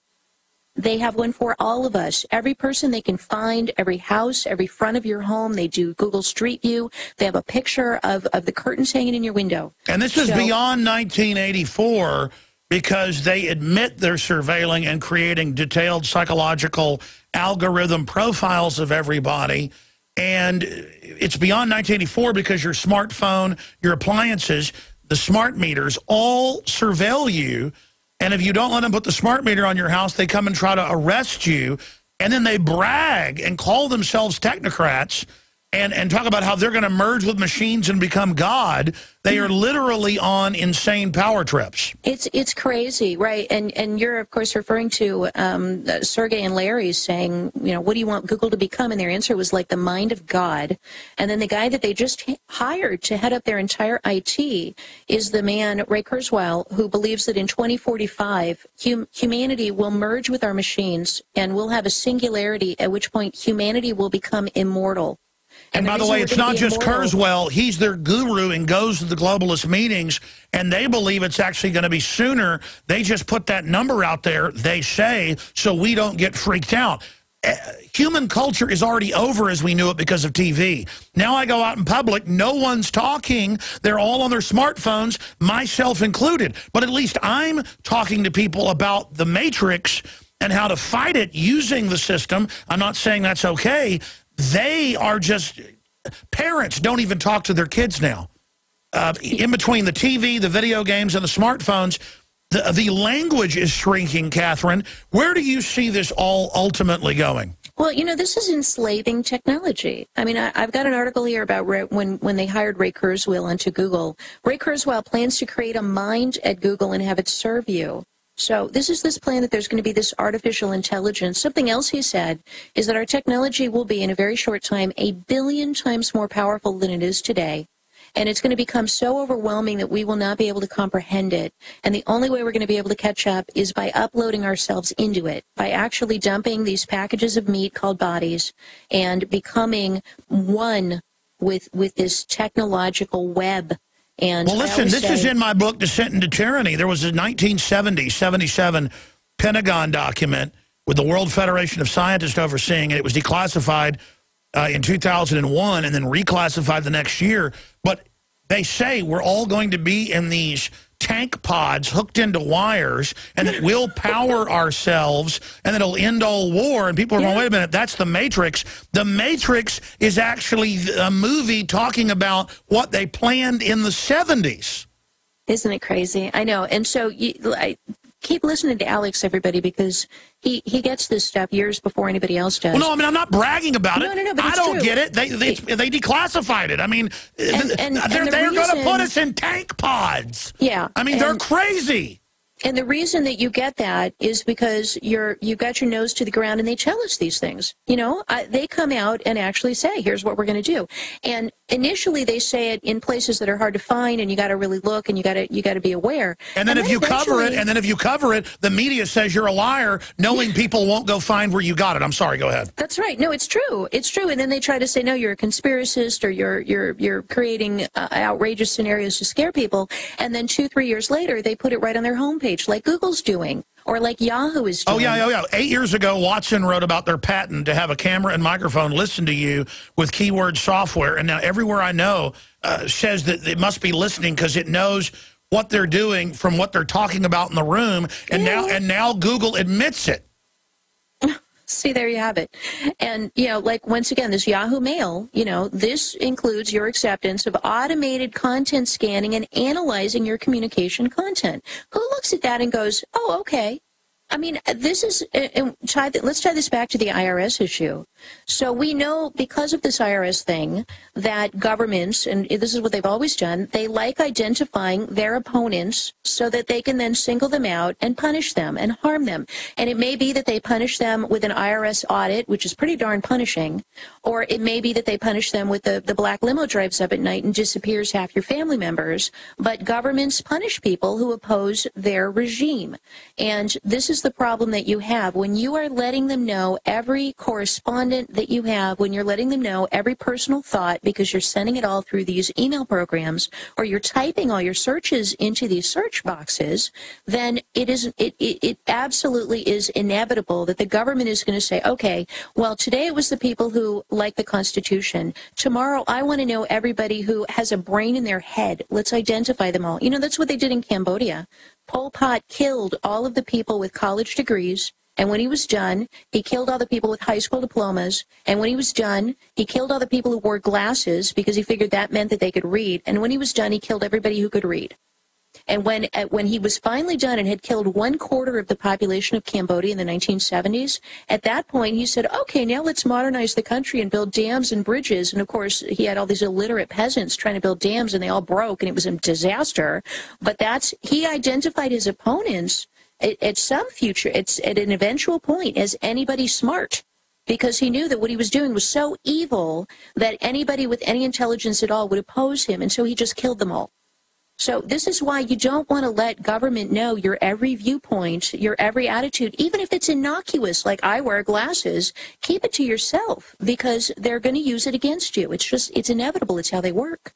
They have one for all of us. Every person they can find, every house, every front of your home. They do Google Street View. They have a picture of the curtains hanging in your window. And this is beyond 1984. Because they admit they're surveilling and creating detailed psychological algorithm profiles of everybody. And it's beyond 1984 because your smartphone, your appliances, the smart meters all surveil you. And if you don't let them put the smart meter on your house, they come and try to arrest you. And then they brag and call themselves technocrats and talk about how they're going to merge with machines and become God. They are literally on insane power trips. It's crazy, right? And you're, of course, referring to Sergey and Larry saying, you know, what do you want Google to become? And their answer was like the mind of God. And then the guy that they just hired to head up their entire IT is the man, Ray Kurzweil, who believes that in 2045, humanity will merge with our machines and we'll have a singularity, at which point humanity will become immortal. And by the way, it's not just Kurzweil. He's their guru and goes to the globalist meetings, and they believe it's actually going to be sooner. They just put that number out there, they say, so we don't get freaked out. Human culture is already over as we knew it because of TV. Now I go out in public, no one's talking. They're all on their smartphones, myself included. But at least I'm talking to people about the Matrix and how to fight it using the system. I'm not saying that's okay. They are just, parents don't even talk to their kids now. In between the TV, the video games, and the smartphones, the language is shrinking, Catherine. Where do you see this all ultimately going? Well, you know, this is enslaving technology. I mean, I've got an article here about when they hired Ray Kurzweil onto Google. Ray Kurzweil plans to create a mind at Google and have it serve you. So this is this plan that there's going to be this artificial intelligence. Something else he said is that our technology will be, in a very short time, 1 billion times more powerful than it is today. And it's going to become so overwhelming that we will not be able to comprehend it. And the only way we're going to be able to catch up is by uploading ourselves into it, by actually dumping these packages of meat called bodies and becoming one with this technological web. And well, listen, this is in my book, Descent into Tyranny. There was a 1977 Pentagon document with the World Federation of Scientists overseeing it. It was declassified in 2001 and then reclassified the next year. But they say we're all going to be in these tank pods hooked into wires, and that we'll power ourselves, and it'll end all war. And people are going, wait a minute, that's the Matrix. The Matrix is actually a movie talking about what they planned in the 70s. Isn't it crazy? I know. And so I keep listening to Alex, everybody, because he gets this stuff years before anybody else does. Well, no, I mean, I'm not bragging about it. No, but I don't true. get it. They declassified it. I mean, they're going to put us in tank pods. Yeah. I mean, they're crazy. And the reason that you get that is because you got your nose to the ground and they tell us these things. You know, they come out and actually say, here's what we're going to do. And initially they say it in places that are hard to find, and you got to really look, and you got to be aware. And then if you cover it, the media says you're a liar, knowing people won't go find where you got it. I'm sorry, go ahead. That's right. No, it's true. It's true. And then they try to say, no, you're a conspiracist, or you're creating outrageous scenarios to scare people. And then 2-3 years later, they put it right on their homepage, like Google's doing, or like Yahoo is doing. Oh, yeah. 8 years ago, Watson wrote about their patent to have a camera and microphone listen to you with keyword software. And now everywhere I know says that it must be listening because it knows what they're doing from what they're talking about in the room. And now Google admits it. See, there you have it. And, you know, like, once again, this Yahoo Mail, you know, this includes your acceptance of automated content scanning and analyzing your communication content. Who looks at that and goes, oh, okay. I mean, this is, let's tie this back to the IRS issue. So we know, because of this IRS thing, that governments, and this is what they've always done, they like identifying their opponents so that they can then single them out and punish them and harm them. And it may be that they punish them with an IRS audit, which is pretty darn punishing, or it may be that they punish them with the black limo drives up at night and disappears half your family members. But governments punish people who oppose their regime. And this is the problem that you have when you are letting them know every correspondent that you have, when you're letting them know every personal thought, because you're sending it all through these email programs, or you're typing all your searches into these search boxes, then it absolutely is inevitable that the government is going to say, okay, well, today it was the people who like the Constitution. Tomorrow I want to know everybody who has a brain in their head. Let's identify them all. You know, that's what they did in Cambodia. Pol Pot killed all of the people with college degrees, and when he was done, he killed all the people with high school diplomas, and when he was done, he killed all the people who wore glasses because he figured that meant that they could read, and when he was done, he killed everybody who could read. And when he was finally done and had killed 1/4 of the population of Cambodia in the 1970s, at that point he said, okay, now let's modernize the country and build dams and bridges. And of course, he had all these illiterate peasants trying to build dams, and they all broke, and it was a disaster. But he identified his opponents at some future, at an eventual point, as anybody smart, because he knew that what he was doing was so evil that anybody with any intelligence at all would oppose him, and so he just killed them all. So this is why you don't want to let government know your every viewpoint, your every attitude, even if it's innocuous, like I wear glasses. Keep it to yourself, because they're going to use it against you. It's inevitable. It's how they work.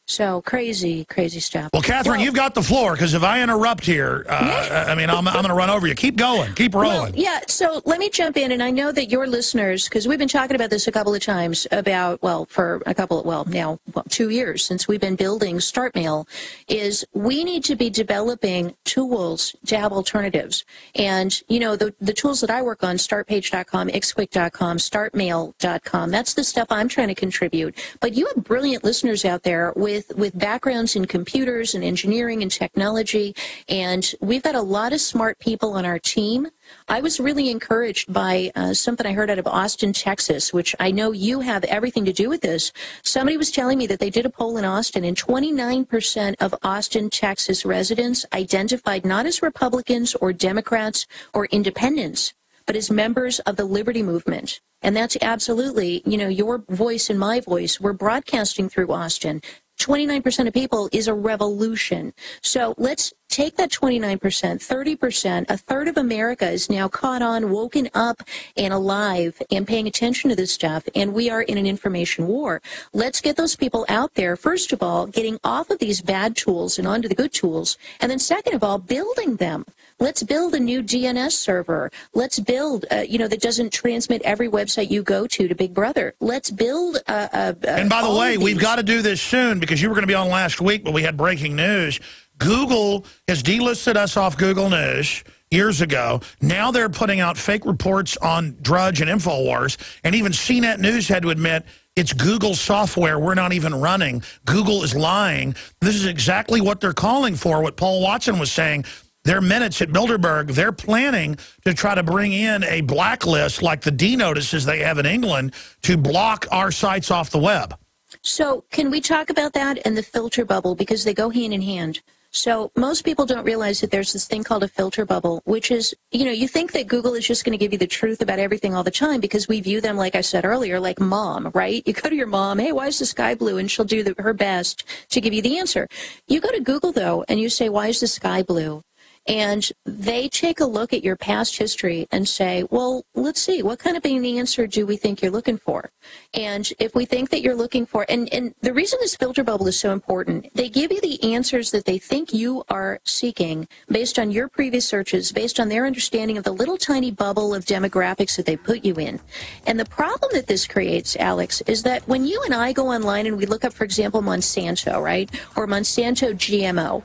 So crazy, crazy stuff. Well, Catherine, you've got the floor, because if I interrupt here, I mean, I'm going to run over you. Keep going. Keep rolling. Well, yeah, so let me jump in, and I know that your listeners, because we've been talking about this a couple of times about, well, for a couple of, well, now 2 years since we've been building StartMail, is we need to be developing tools to have alternatives. And, you know, the tools that I work on, startpage.com, xquick.com, startmail.com, that's the stuff I'm trying to contribute. But you have brilliant listeners out there with backgrounds in computers and engineering and technology, and we've got a lot of smart people on our team. I was really encouraged by something I heard out of Austin, Texas, which I know you have everything to do with this. Somebody was telling me that they did a poll in Austin, and 29% of Austin, Texas residents identified not as Republicans or Democrats or independents, but as members of the Liberty Movement. And that's absolutely, you know, your voice and my voice. We're broadcasting through Austin. 29% of people is a revolution. So let's take that 29%, 30%, a third of America is now caught on, woken up and alive and paying attention to this stuff, and we are in an information war. Let's get those people out there, first of all, getting off of these bad tools and onto the good tools, and then second of all, building them. Let's build a new DNS server. Let's build, you know, that doesn't transmit every website you go to Big Brother. Let's build and by the way, we've got to do this soon, because you were going to be on last week, but we had breaking news. Google has delisted us off Google News years ago. Now they're putting out fake reports on Drudge and InfoWars, and even CNET News had to admit it's Google software we're not even running. Google is lying. This is exactly what they're calling for, what Paul Watson was saying. Their minutes at Bilderberg, they're planning to try to bring in a blacklist like the D notices they have in England to block our sites off the web. So can we talk about that and the filter bubble, because they go hand in hand? So most people don't realize that there's this thing called a filter bubble, which is, you know, you think that Google is just going to give you the truth about everything all the time, because we view them, like I said earlier, like mom, right? You go to your mom, hey, why is the sky blue? And she'll do her best to give you the answer. You go to Google, though, and you say, why is the sky blue? And they take a look at your past history and say, well, let's see, what kind of an answer do we think you're looking for? And if we think that you're looking for, and the reason this filter bubble is so important, they give you the answers that they think you are seeking based on your previous searches, based on their understanding of the little tiny bubble of demographics that they put you in. And the problem that this creates, Alex, is that when you and I go online and we look up, for example, Monsanto, right, or Monsanto GMO,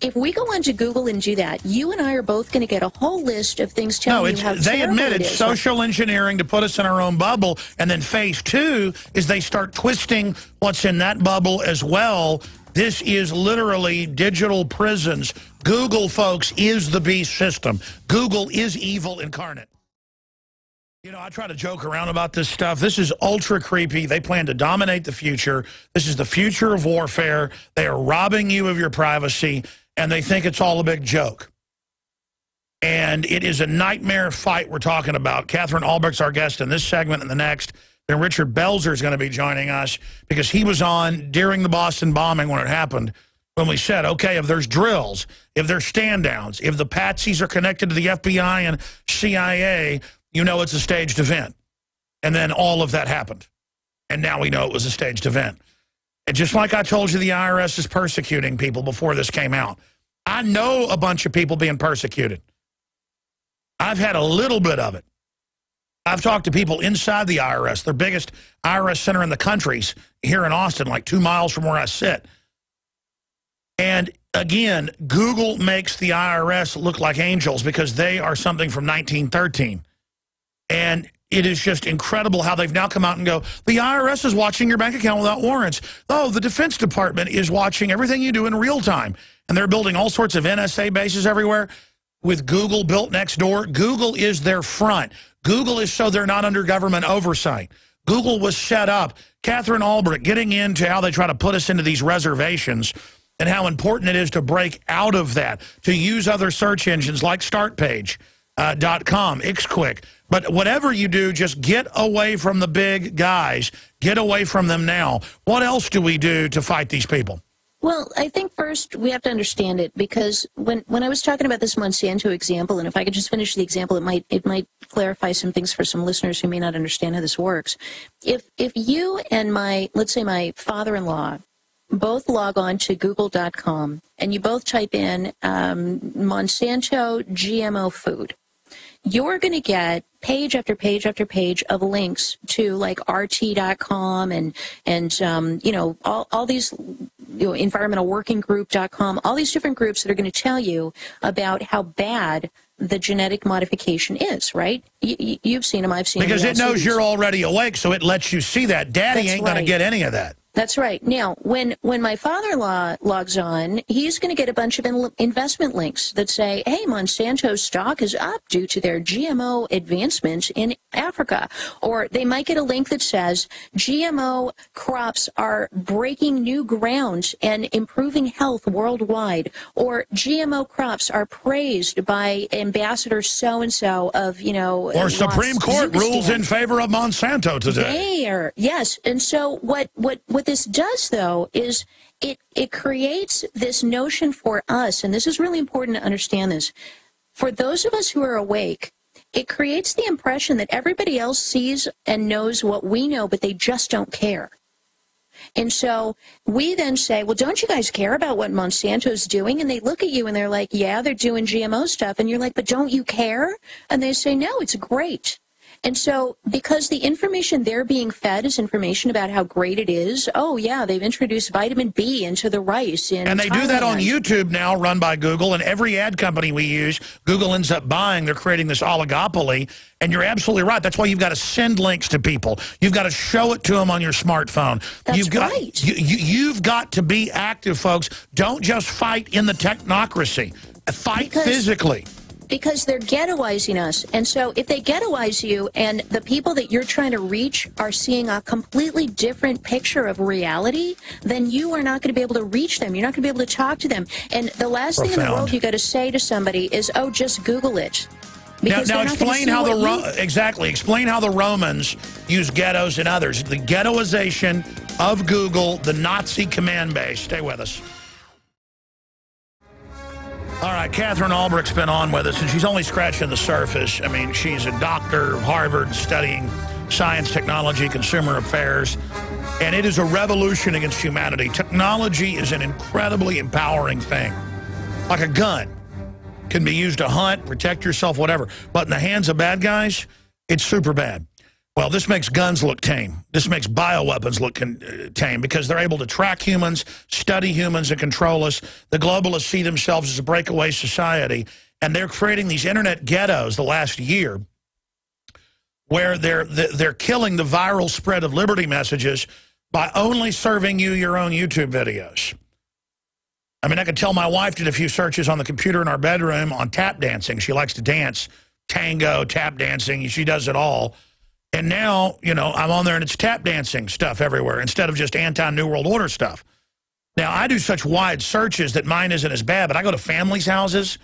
if we go onto Google and do that, you and I are both going to get a whole list of things telling you how terrible they admit it's it is. Social engineering to put us in our own bubble, and then phase two is they start twisting what's in that bubble as well. This is literally digital prisons. Google, folks, is the beast system. Google is evil incarnate. You know, I try to joke around about this stuff. This is ultra creepy. They plan to dominate the future. This is the future of warfare. They are robbing you of your privacy, and they think it's all a big joke. And it is a nightmare fight we're talking about. Katherine Albrecht's our guest in this segment and the next. Then Richard Belzer is going to be joining us, because he was on during the Boston bombing when it happened, when we said, okay, if there's drills, if there's stand-downs, if the patsies are connected to the FBI and CIA, you know it's a staged event. And then all of that happened. And now we know it was a staged event. And just like I told you, the IRS is persecuting people before this came out. I know a bunch of people being persecuted. I've had a little bit of it. I've talked to people inside the IRS. Their biggest IRS center in the country's here in Austin, like 2 miles from where I sit. And again, Google makes the IRS look like angels because they are something from 1913. And it is just incredible how they've now come out and go, the IRS is watching your bank account without warrants. Oh, the Defense Department is watching everything you do in real time. And they're building all sorts of NSA bases everywhere with Google built next door. Google is their front. Google is so they're not under government oversight. Google was set up. Katherine Albrecht getting into how they try to put us into these reservations and how important it is to break out of that, to use other search engines like StartPage.com, xquick. But whatever you do, just get away from the big guys. Get away from them now. What else do we do to fight these people? Well, I think first we have to understand it, because when I was talking about this Monsanto example, and if I could just finish the example, it might clarify some things for some listeners who may not understand how this works. If you and let's say my father-in-law both log on to google.com and you both type in Monsanto GMO food, you're going to get page after page after page of links to like RT.com and all these, environmentalworkinggroup.com, all these different groups that are going to tell you about how bad the genetic modification is, right? You've seen them, I've seen them. Because it knows you're already awake, so it lets you see that. Daddy ain't going to get any of that. That's right. Now, when my father-in-law logs on, he's going to get a bunch of investment links that say, hey, Monsanto's stock is up due to their GMO advancements in Africa. Or they might get a link that says GMO crops are breaking new ground and improving health worldwide. Or GMO crops are praised by Ambassador so-and-so of, Or Supreme Court rules in favor of Monsanto today. There, yes. And so what this does, though, is it creates this notion for us, and this is really important to understand this. For those of us who are awake, it creates the impression that everybody else sees and knows what we know, but they just don't care. And so we then say, well, don't you guys care about what Monsanto's doing? And they look at you and they're like, yeah, they're doing GMO stuff. And you're like, but don't you care? And they say, no, it's great. And so because the information they're being fed is information about how great it is, oh, yeah, they've introduced vitamin B into the rice in And they Thailand. do that on YouTube now, run by Google, and every ad company we use, Google ends up buying. They're creating this oligopoly, and you're absolutely right. That's why you've got to send links to people. You've got to show it to them on your smartphone. That's right. You've got to be active, folks. Don't just fight in the technocracy. Fight physically. Because they're ghettoizing us. And so if they ghettoize you and the people that you're trying to reach are seeing a completely different picture of reality, then you are not going to be able to reach them. You're not going to be able to talk to them. And the last thing in the world you got to say to somebody is, oh, just Google it. Now explain how explain how the Romans use ghettos and others. The ghettoization of Google, the Nazi command base. Stay with us. All right, Katherine Albrecht's been on with us, and she's only scratching the surface. I mean, she's a doctor of Harvard studying science, technology, consumer affairs, and it is a revolution against humanity. Technology is an incredibly empowering thing. Like a gun. Can be used to hunt, protect yourself, whatever. But in the hands of bad guys, it's super bad. Well, this makes guns look tame. This makes bioweapons look tame because they're able to track humans, study humans, and control us. The globalists see themselves as a breakaway society, and they're creating these internet ghettos the last year where they're killing the viral spread of liberty messages by only serving you your own YouTube videos. I mean, I could tell my wife did a few searches on the computer in our bedroom on tap dancing. She likes to dance, tango, tap dancing. She does it all. And now, I'm on there and it's tap dancing stuff everywhere instead of just anti-New World Order stuff. Now, I do such wide searches that mine isn't as bad, but I go to families' houses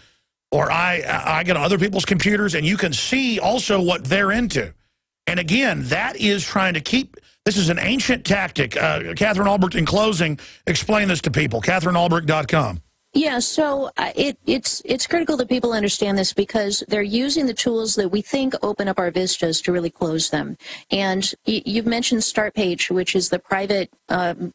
or I get on other people's computers and you can see also what they're into. And again, that is trying to keep, this is an ancient tactic. Katherine Albrecht, in closing, explain this to people. KatherineAlbrecht.com. Yeah, so it's critical that people understand this because they're using the tools that we think open up our vistas to really close them. And you've mentioned StartPage, which is the private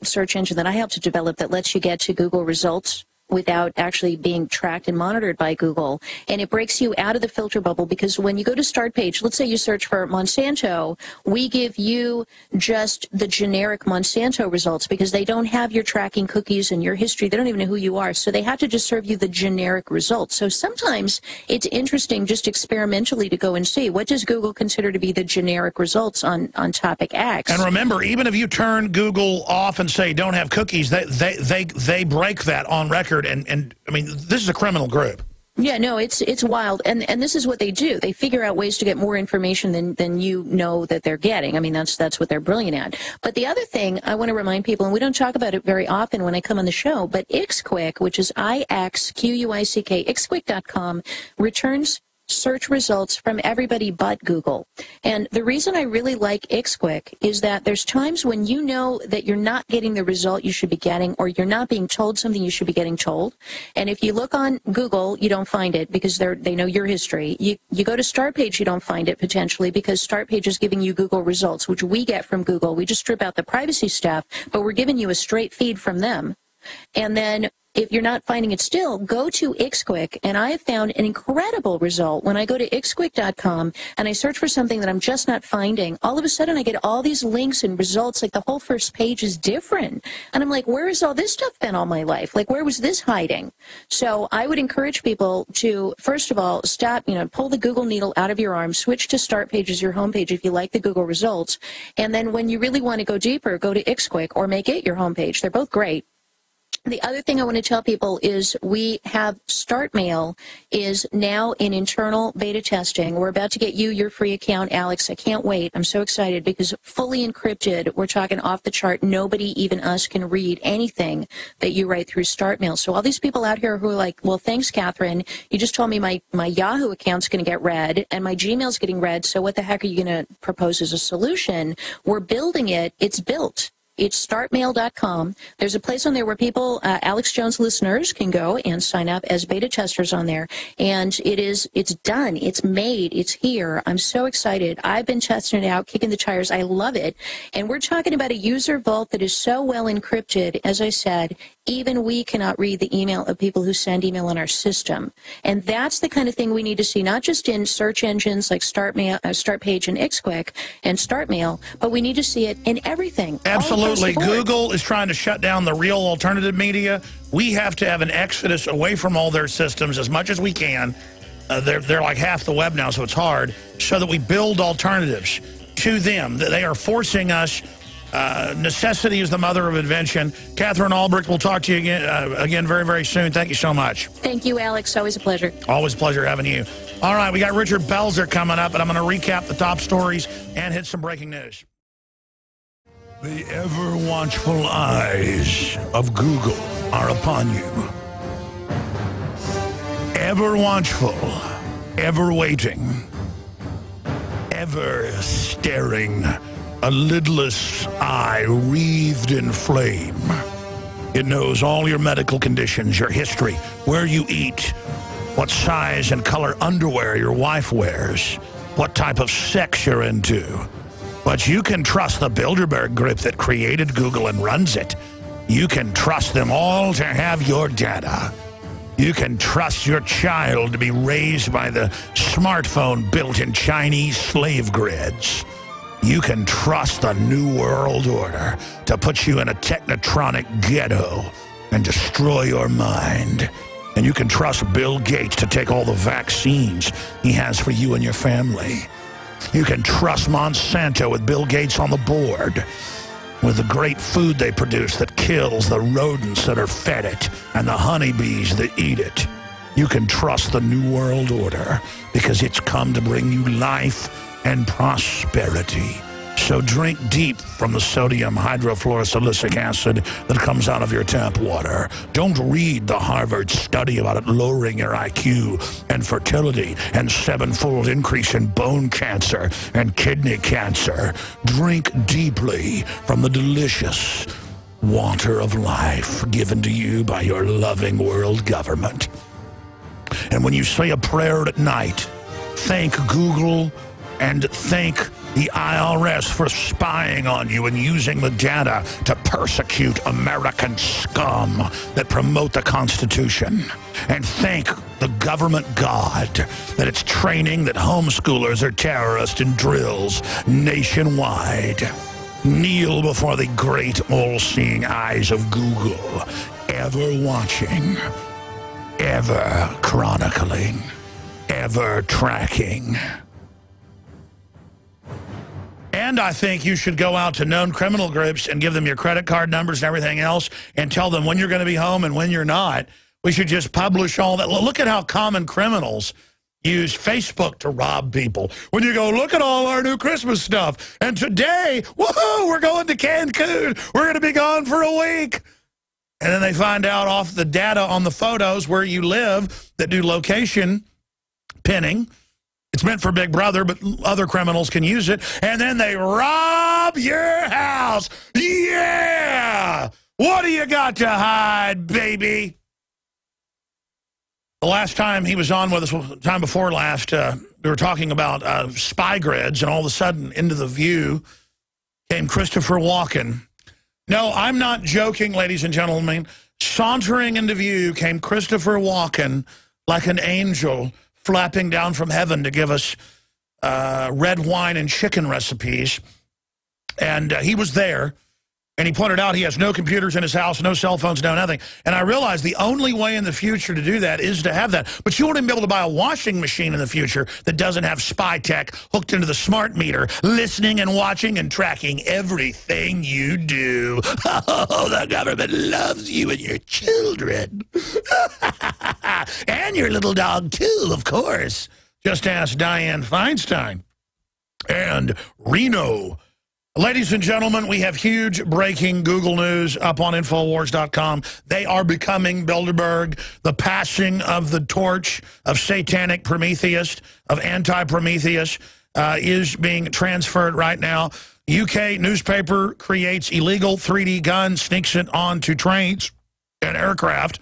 search engine that I helped to develop that lets you get to Google results without actually being tracked and monitored by Google. And it breaks you out of the filter bubble because when you go to StartPage, let's say you search for Monsanto, we give you just the generic Monsanto results because they don't have your tracking cookies and your history. They don't even know who you are. So they have to just serve you the generic results. So sometimes it's interesting just experimentally to go and see what does Google consider to be the generic results on topic X. And remember, even if you turn Google off and say don't have cookies, they break that on record. And I mean, this is a criminal group. Yeah, no, it's wild. And this is what they do. They figure out ways to get more information than you know that they're getting. I mean, that's what they're brilliant at. But the other thing I want to remind people, and we don't talk about it very often when I come on the show, but Ixquick, which is IXQUICK, Ixquick.com, returns search results from everybody but Google. And the reason I really like Ixquick is that there's times when you know that you're not getting the result you should be getting, or you're not being told something you should be getting told. And if you look on Google, you don't find it because they know your history. You go to Start Page, you don't find it potentially because Start Page is giving you Google results, which we get from Google. We just strip out the privacy stuff, but we're giving you a straight feed from them. And then if you're not finding it still, go to Ixquick, and I have found an incredible result. When I go to ixquick.com and I search for something that I'm just not finding, all of a sudden I get all these links and results, like the whole first page is different. And I'm like, where has all this stuff been all my life? Like, where was this hiding? So I would encourage people to, first of all, stop, pull the Google needle out of your arm, switch to Start Page as your homepage if you like the Google results. And then when you really want to go deeper, go to Ixquick or make it your homepage. They're both great. The other thing I want to tell people is we have StartMail is now in internal beta testing. We're about to get you your free account, Alex. I can't wait. I'm so excited because fully encrypted, we're talking off the chart. Nobody, even us, can read anything that you write through StartMail. So all these people out here who are like, well, thanks, Catherine. You just told me my Yahoo account's going to get read and my Gmail's getting read. So what the heck are you going to propose as a solution? We're building it. It's built. It's startmail.com. There's a place on there where people, Alex Jones listeners, can go and sign up as beta testers on there. And it's done. It's made. It's here. I'm so excited. I've been testing it out, kicking the tires. I love it. And we're talking about a user vault that is so well encrypted, as I said, even we cannot read the email of people who send email in our system. And that's the kind of thing we need to see, not just in search engines like Start Page and Ixquick and StartMail, but we need to see it in everything. Absolutely. Google is trying to shut down the real alternative media. We have to have an exodus away from all their systems as much as we can. They're like half the web now, so it's hard, so that we build alternatives to them. They are forcing us. Necessity is the mother of invention. Katherine Albrecht, we'll talk to you again very, very soon. Thank you so much. Thank you, Alex. Always a pleasure. Always a pleasure having you. All right, we got Richard Belzer coming up, and I'm going to recap the top stories and hit some breaking news. The ever-watchful eyes of Google are upon you. Ever watchful, ever waiting, ever staring, a lidless eye wreathed in flame. It knows all your medical conditions, your history, where you eat, what size and color underwear your wife wears, what type of sex you're into. But you can trust the Bilderberg group that created Google and runs it. You can trust them all to have your data. You can trust your child to be raised by the smartphone built in Chinese slave grids. You can trust the New World Order to put you in a technotronic ghetto and destroy your mind. And you can trust Bill Gates to take all the vaccines he has for you and your family. You can trust Monsanto with Bill Gates on the board, with the great food they produce that kills the rodents that are fed it and the honeybees that eat it. You can trust the New World Order because it's come to bring you life and prosperity. So drink deep from the sodium hydrofluorosilicic acid that comes out of your tap water. Don't read the Harvard study about it lowering your IQ and fertility and 7-fold increase in bone cancer and kidney cancer. Drink deeply from the delicious water of life given to you by your loving world government. And when you say a prayer at night, thank Google and thank the IRS for spying on you and using the data to persecute American scum that promote the Constitution. And thank the government God that it's training that homeschoolers are terrorists in drills nationwide. Kneel before the great all-seeing eyes of Google, ever watching, ever chronicling, ever tracking. And I think you should go out to known criminal groups and give them your credit card numbers and everything else and tell them when you're going to be home and when you're not. We should just publish all that. Look at how common criminals use Facebook to rob people. When you go, look at all our new Christmas stuff. And today, woohoo, we're going to Cancun. We're going to be gone for a week. And then they find out off the data on the photos where you live that do location pinning It's meant for Big Brother, but other criminals can use it. And then they rob your house. Yeah! What do you got to hide, baby? The last time he was on with us, time before last, we were talking about spy grids, and all of a sudden, into the view came Christopher Walken. No, I'm not joking, ladies and gentlemen. Sauntering into view came Christopher Walken like an angel flapping down from heaven to give us red wine and chicken recipes. And he was there. And he pointed out he has no computers in his house, no cell phones, no nothing. And I realized the only way in the future to do that is to have that. But you won't even be able to buy a washing machine in the future that doesn't have spy tech hooked into the smart meter, listening and watching and tracking everything you do. Oh, the government loves you and your children. And your little dog, too, of course. Just ask Dianne Feinstein. And Reno. Ladies and gentlemen, we have huge breaking Google news up on Infowars.com. They are becoming Bilderberg. The passing of the torch of satanic Prometheus, of anti-Prometheus, is being transferred right now. UK newspaper creates illegal 3D gun, sneaks it onto trains and aircraft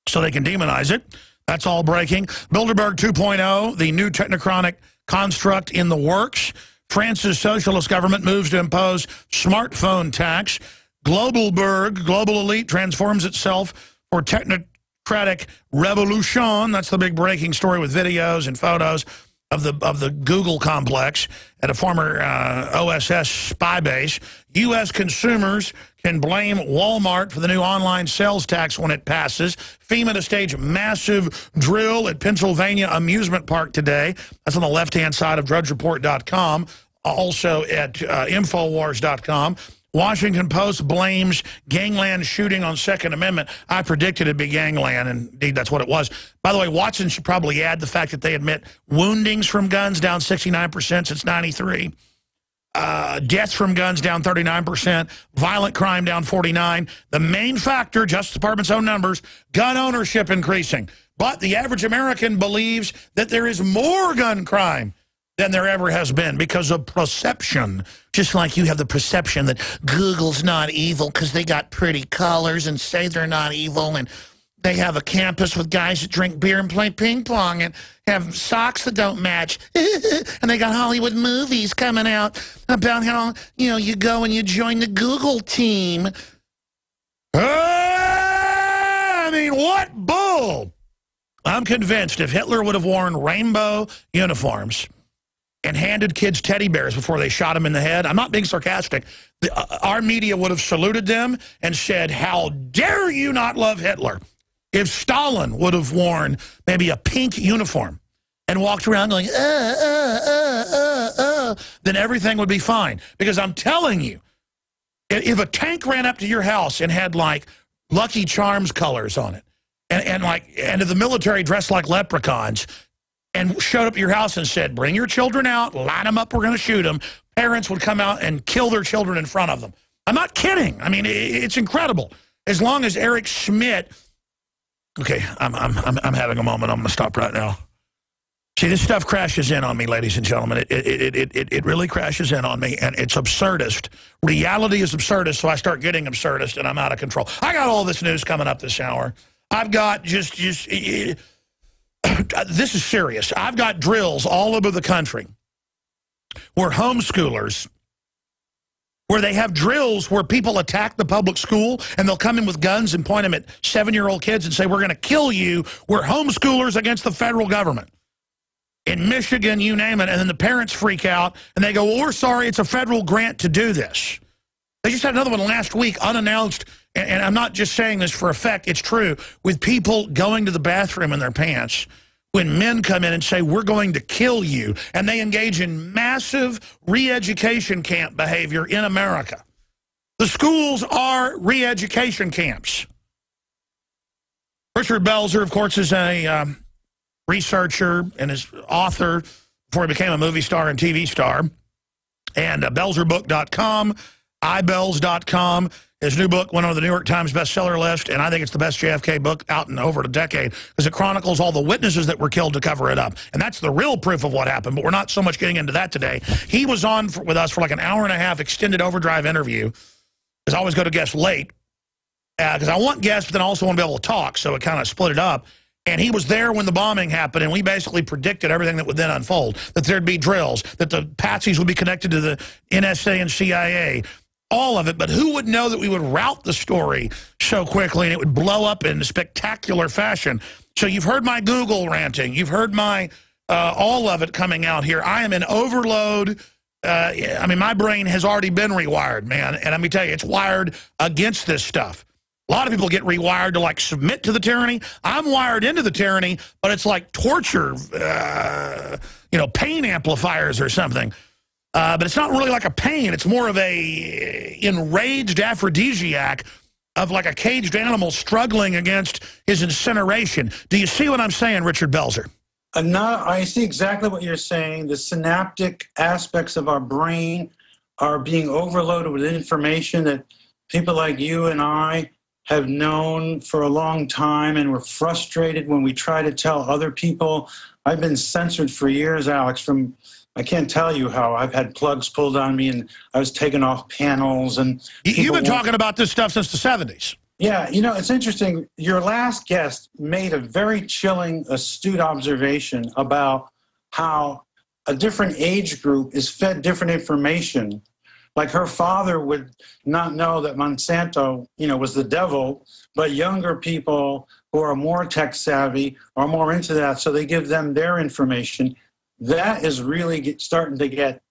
so they can demonize it. That's all breaking. Bilderberg 2.0, the new technocratic construct in the works. France's socialist government moves to impose smartphone tax. Globalberg, global elite, transforms itself for technocratic revolution. That's the big breaking story with videos and photos of the Google complex at a former OSS spy base. U.S. consumers can blame Walmart for the new online sales tax when it passes. FEMA to stage massive drill at Pennsylvania amusement park today. That's on the left-hand side of DrudgeReport.com, also at Infowars.com. Washington Post blames gangland shooting on Second Amendment. I predicted it'd be gangland, and indeed that's what it was. By the way, Watson should probably add the fact that they admit woundings from guns down 69% since '93. Deaths from guns down 39%, violent crime down 49%. The main factor, Justice Department's own numbers, gun ownership increasing. But the average American believes that there is more gun crime than there ever has been because of perception. Just like you have the perception that Google's not evil because they got pretty colors and say they're not evil, and they have a campus with guys that drink beer and play ping pong and have socks that don't match. And they got Hollywood movies coming out about how, you know, you go and you join the Google team. I mean, what bull? I'm convinced if Hitler would have worn rainbow uniforms and handed kids teddy bears before they shot him in the head, I'm not being sarcastic, our media would have saluted them and said, how dare you not love Hitler? If Stalin would have worn maybe a pink uniform and walked around going, then everything would be fine. Because I'm telling you, if a tank ran up to your house and had, like, Lucky Charms colors on it, and if the military dressed like leprechauns and showed up at your house and said, bring your children out, line them up, we're going to shoot them, parents would come out and kill their children in front of them. I'm not kidding. I mean, it's incredible. As long as Eric Schmidt... Okay, I'm having a moment. I'm going to stop right now. See, this stuff crashes in on me, ladies and gentlemen. It really crashes in on me, and it's absurdist. Reality is absurdist, so I start getting absurdist, and I'm out of control. I got all this news coming up this hour. I've got this is serious. I've got drills all over the country where homeschoolers, where they have drills where people attack the public school and they'll come in with guns and point them at 7-year-old kids and say, we're going to kill you. We're homeschoolers against the federal government. In Michigan, you name it, and then the parents freak out and they go, well, we're sorry, it's a federal grant to do this. They just had another one last week, unannounced, and I'm not just saying this for effect, it's true, with people going to the bathroom in their pants when men come in and say, we're going to kill you, and they engage in massive re-education camp behavior in America. The schools are re-education camps. Richard Belzer, of course, is a researcher and is author before he became a movie star and TV star. And BelzerBook.com, ibells.com. His new book went on the New York Times bestseller list, and I think it's the best JFK book out in over a decade because it chronicles all the witnesses that were killed to cover it up. And that's the real proof of what happened, but we're not so much getting into that today. He was on with us for like an hour-and-a-half extended overdrive interview, because I always go to guests late, because I want guests, but then I also want to be able to talk, so it kind of split it up. And he was there when the bombing happened, and we basically predicted everything that would then unfold, that there'd be drills, that the patsies would be connected to the NSA and CIA, all of it. But who would know that we would route the story so quickly and it would blow up in a spectacular fashion? So you've heard my Google ranting. You've heard my all of it coming out here. I am in overload. I mean, my brain has already been rewired, man. And let me tell you, it's wired against this stuff. A lot of people get rewired to, like, submit to the tyranny. I'm wired into the tyranny, but it's like torture, you know, pain amplifiers or something. But it's not really like a pain. It's more of a enraged aphrodisiac of like a caged animal struggling against his incineration. Do you see what I'm saying, Richard Belzer? No, I see exactly what you're saying. The synaptic aspects of our brain are being overloaded with information that people like you and I have known for a long time, and we're frustrated when we try to tell other people. I've been censored for years, Alex, from, I can't tell you how I've had plugs pulled on me and I was taken off panels. And you've been talking about this stuff since the 70s. Yeah, you know, it's interesting. Your last guest made a very chilling, astute observation about how a different age group is fed different information. Like her father would not know that Monsanto, you know, was the devil, but younger people who are more tech savvy are more into that, so they give them their information. That is really starting to get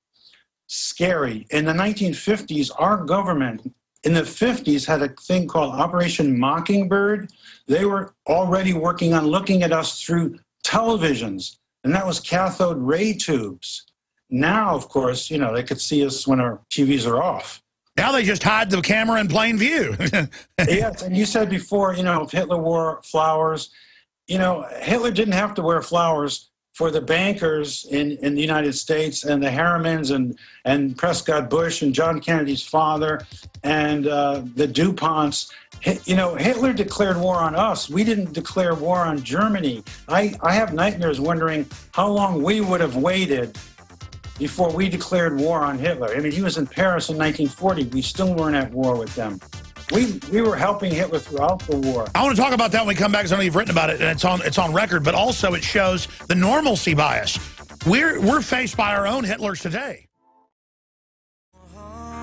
scary. In the 1950s, our government in the 50s had a thing called Operation Mockingbird. They were already working on looking at us through televisions, and that was cathode ray tubes. Now, of course, you know, they could see us when our TVs are off. Now they just hide the camera in plain view. Yes, and you said before, you know, if Hitler wore flowers, you know, Hitler didn't have to wear flowers for the bankers in the United States and the Harrimans and Prescott Bush and John Kennedy's father and the DuPonts. You know, Hitler declared war on us. We didn't declare war on Germany. I have nightmares wondering how long we would have waited before we declared war on Hitler. I mean, he was in Paris in 1940. We still weren't at war with them. We were helping Hitler throughout the war. I want to talk about that when we come back, because I know you've written about it, and it's on record, but also it shows the normalcy bias. We're faced by our own Hitlers today.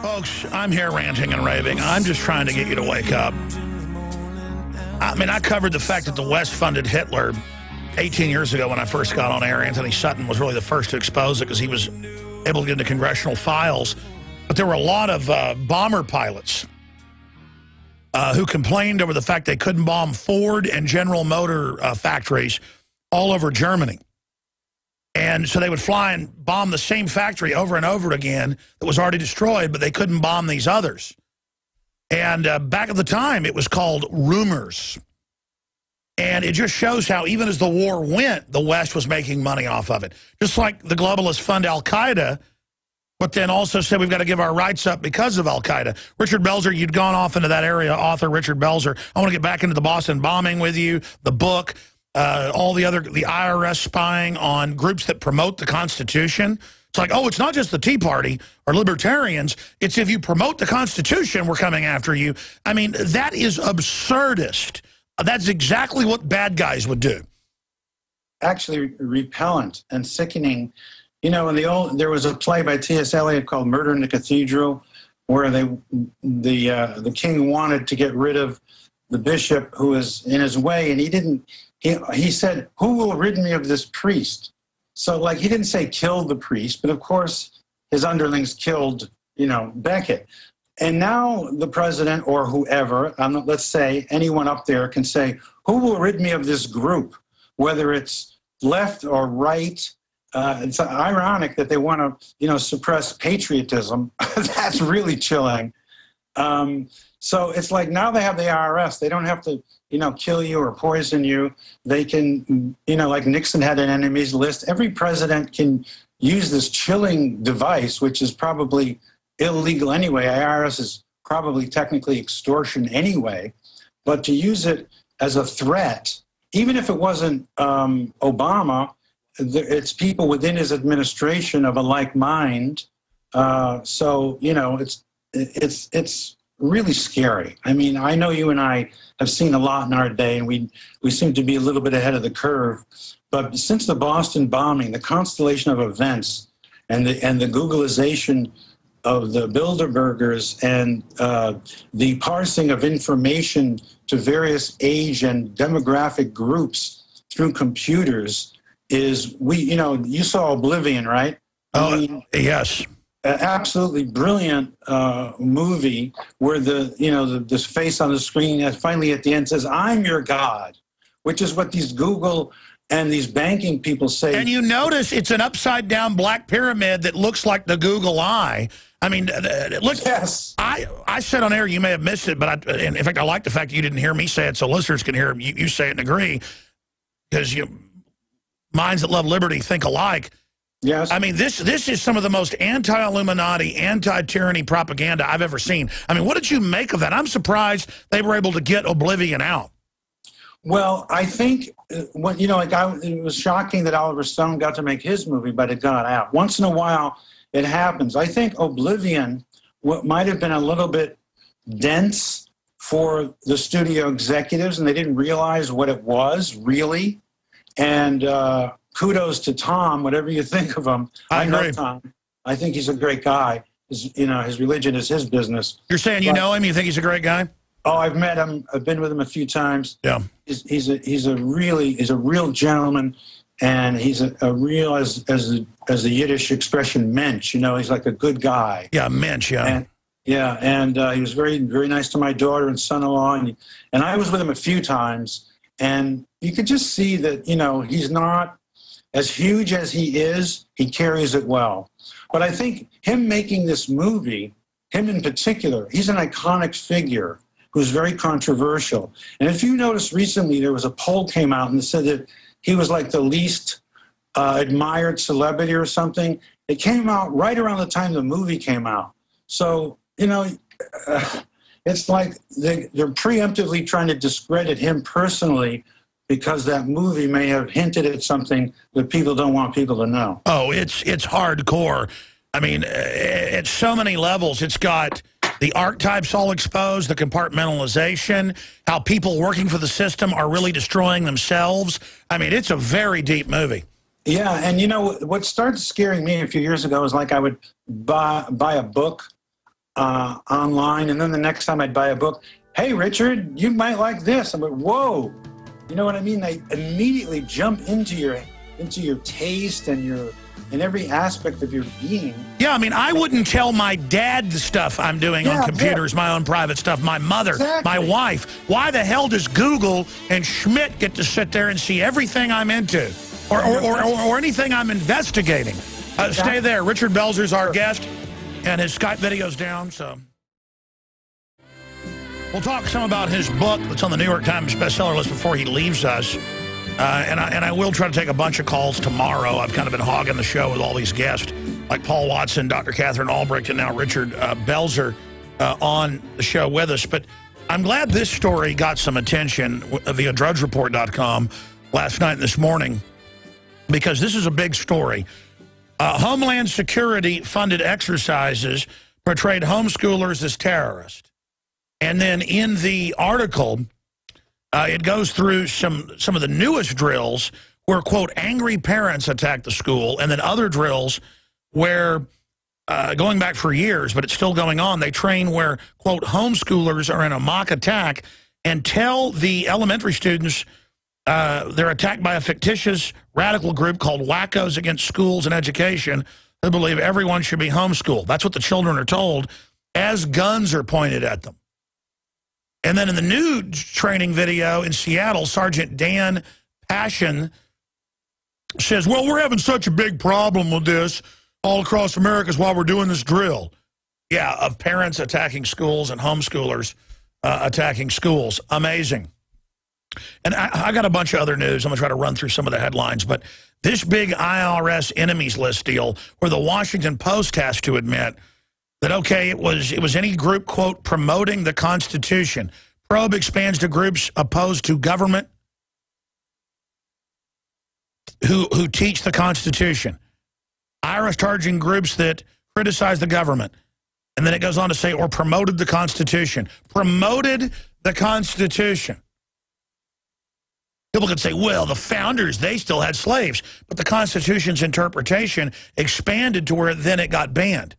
Folks, I'm here ranting and raving. I'm just trying to get you to wake up. I mean, I covered the fact that the West funded Hitler 18 years ago when I first got on air. Anthony Sutton was really the first to expose it because he was able to get into congressional files. But there were a lot of bomber pilots who complained over the fact they couldn't bomb Ford and General Motor factories all over Germany. And so they would fly and bomb the same factory over and over again that was already destroyed, but they couldn't bomb these others. And back at the time, it was called rumors. And it just shows how even as the war went, the West was making money off of it. Just like the globalists fund al-Qaeda, but then also said we've got to give our rights up because of al-Qaeda. Richard Belzer, you'd gone off into that area, author Richard Belzer. I want to get back into the Boston bombing with you, the book, all the IRS spying on groups that promote the Constitution. It's like, oh, it's not just the Tea Party or libertarians. It's if you promote the Constitution, we're coming after you. I mean, that is absurdist. That's exactly what bad guys would do. Actually repellent and sickening. You know, there was a play by T.S. Eliot called Murder in the Cathedral, where the king wanted to get rid of the bishop who was in his way, and he said, "Who will rid me of this priest?" So, like, he didn't say kill the priest, but of course his underlings killed, you know, Becket. And now the president or whoever, let's say anyone up there can say, who will rid me of this group, whether it's left or right. It's ironic that they want to, you know, suppress patriotism. That's really chilling. So it's like now they have the IRS. They don't have to, you know, kill you or poison you. They can, you know, like Nixon had an enemies list. Every president can use this chilling device, which is probably illegal anyway. IRS is probably technically extortion anyway, but to use it as a threat, even if it wasn't Obama, it's people within his administration of a like mind. So, you know, it's really scary. I mean, I know you and I have seen a lot in our day, and we seem to be a little bit ahead of the curve. But since the Boston bombing, the constellation of events and the Googleization of the Bilderbergers and the parsing of information to various age and demographic groups through computers is, you know, you saw Oblivion, right? Oh, I mean, yes. An absolutely brilliant movie where this face on the screen finally at the end says, "I'm your God," which is what these Google and these banking people say. And you notice it's an upside down black pyramid that looks like the Google eye. I mean, look, yes. I said on air, you may have missed it, but in fact, I like the fact that you didn't hear me say it, so listeners can hear you say it and agree, because minds that love liberty think alike. Yes. I mean, this is some of the most anti-Illuminati, anti-tyranny propaganda I've ever seen. I mean, what did you make of that? I'm surprised they were able to get Oblivion out. Well, I think, it was shocking that Oliver Stone got to make his movie, but it got out. Once in a while, it happens. I think Oblivion might have been a little bit dense for the studio executives, and they didn't realize what it was, really. And kudos to Tom, whatever you think of him. I agree. Know Tom. I think he's a great guy. His religion is his business. You're saying you know him? You think he's a great guy? Oh, I've met him. I've been with him a few times. Yeah. He's a real gentleman, and he's a real, as the Yiddish expression, mensch. You know, he's like a good guy. Yeah, mensch. Yeah. And he was very, very nice to my daughter and son-in-law, and I was with him a few times, and you could just see that, you know, he's not as huge as he is. He carries it well. But I think him making this movie, him in particular, he's an iconic figure who's very controversial. And if you notice recently, there was a poll came out and said that he was like the least admired celebrity or something. It came out right around the time the movie came out. So, you know, it's like they're preemptively trying to discredit him personally because that movie may have hinted at something that people don't want people to know. Oh, it's hardcore. I mean, at so many levels. It's got the archetypes all exposed, the compartmentalization, how people working for the system are really destroying themselves. I mean, it's a very deep movie. Yeah, and you know, what started scaring me a few years ago was like I would buy a book online, and then the next time I'd buy a book, "Hey, Richard, you might like this." I'm like, whoa. You know what I mean? They immediately jump into your taste and every aspect of your being. Yeah, I mean, I wouldn't tell my dad the stuff I'm doing on computers, my own private stuff, my mother, my wife. Why the hell does Google and Schmidt get to sit there and see everything I'm into or anything I'm investigating? Stay there. Richard Belzer's our guest, and his Skype video's down, so... We'll talk some about his book that's on the New York Times bestseller list before he leaves us. And I will try to take a bunch of calls tomorrow. I've kind of been hogging the show with all these guests, like Paul Watson, Dr. Katherine Albrecht, and now Richard Belzer on the show with us. But I'm glad this story got some attention via drudgereport.com last night and this morning, because this is a big story. Homeland Security funded exercises portrayed homeschoolers as terrorists. And then in the article, it goes through some of the newest drills where, quote, angry parents attack the school, and then other drills where, going back for years, but it's still going on, they train where, quote, homeschoolers are in a mock attack and tell the elementary students they're attacked by a fictitious radical group called Wackos Against Schools and Education who believe everyone should be homeschooled. That's what the children are told as guns are pointed at them. And then in the new training video in Seattle, Sergeant Dan Passion says, well, we're having such a big problem with this all across America while we're doing this drill. Yeah, of parents attacking schools and homeschoolers attacking schools. Amazing. And I got a bunch of other news. I'm going to try to run through some of the headlines. But this big IRS enemies list deal where the Washington Post has to admit that, okay, it was any group, quote, promoting the Constitution. Probe expands to groups opposed to government who teach the Constitution. IRS targeting groups that criticize the government. And then it goes on to say, or promoted the Constitution. Promoted the Constitution. People could say, well, the founders, they still had slaves. But the Constitution's interpretation expanded to where then it got banned.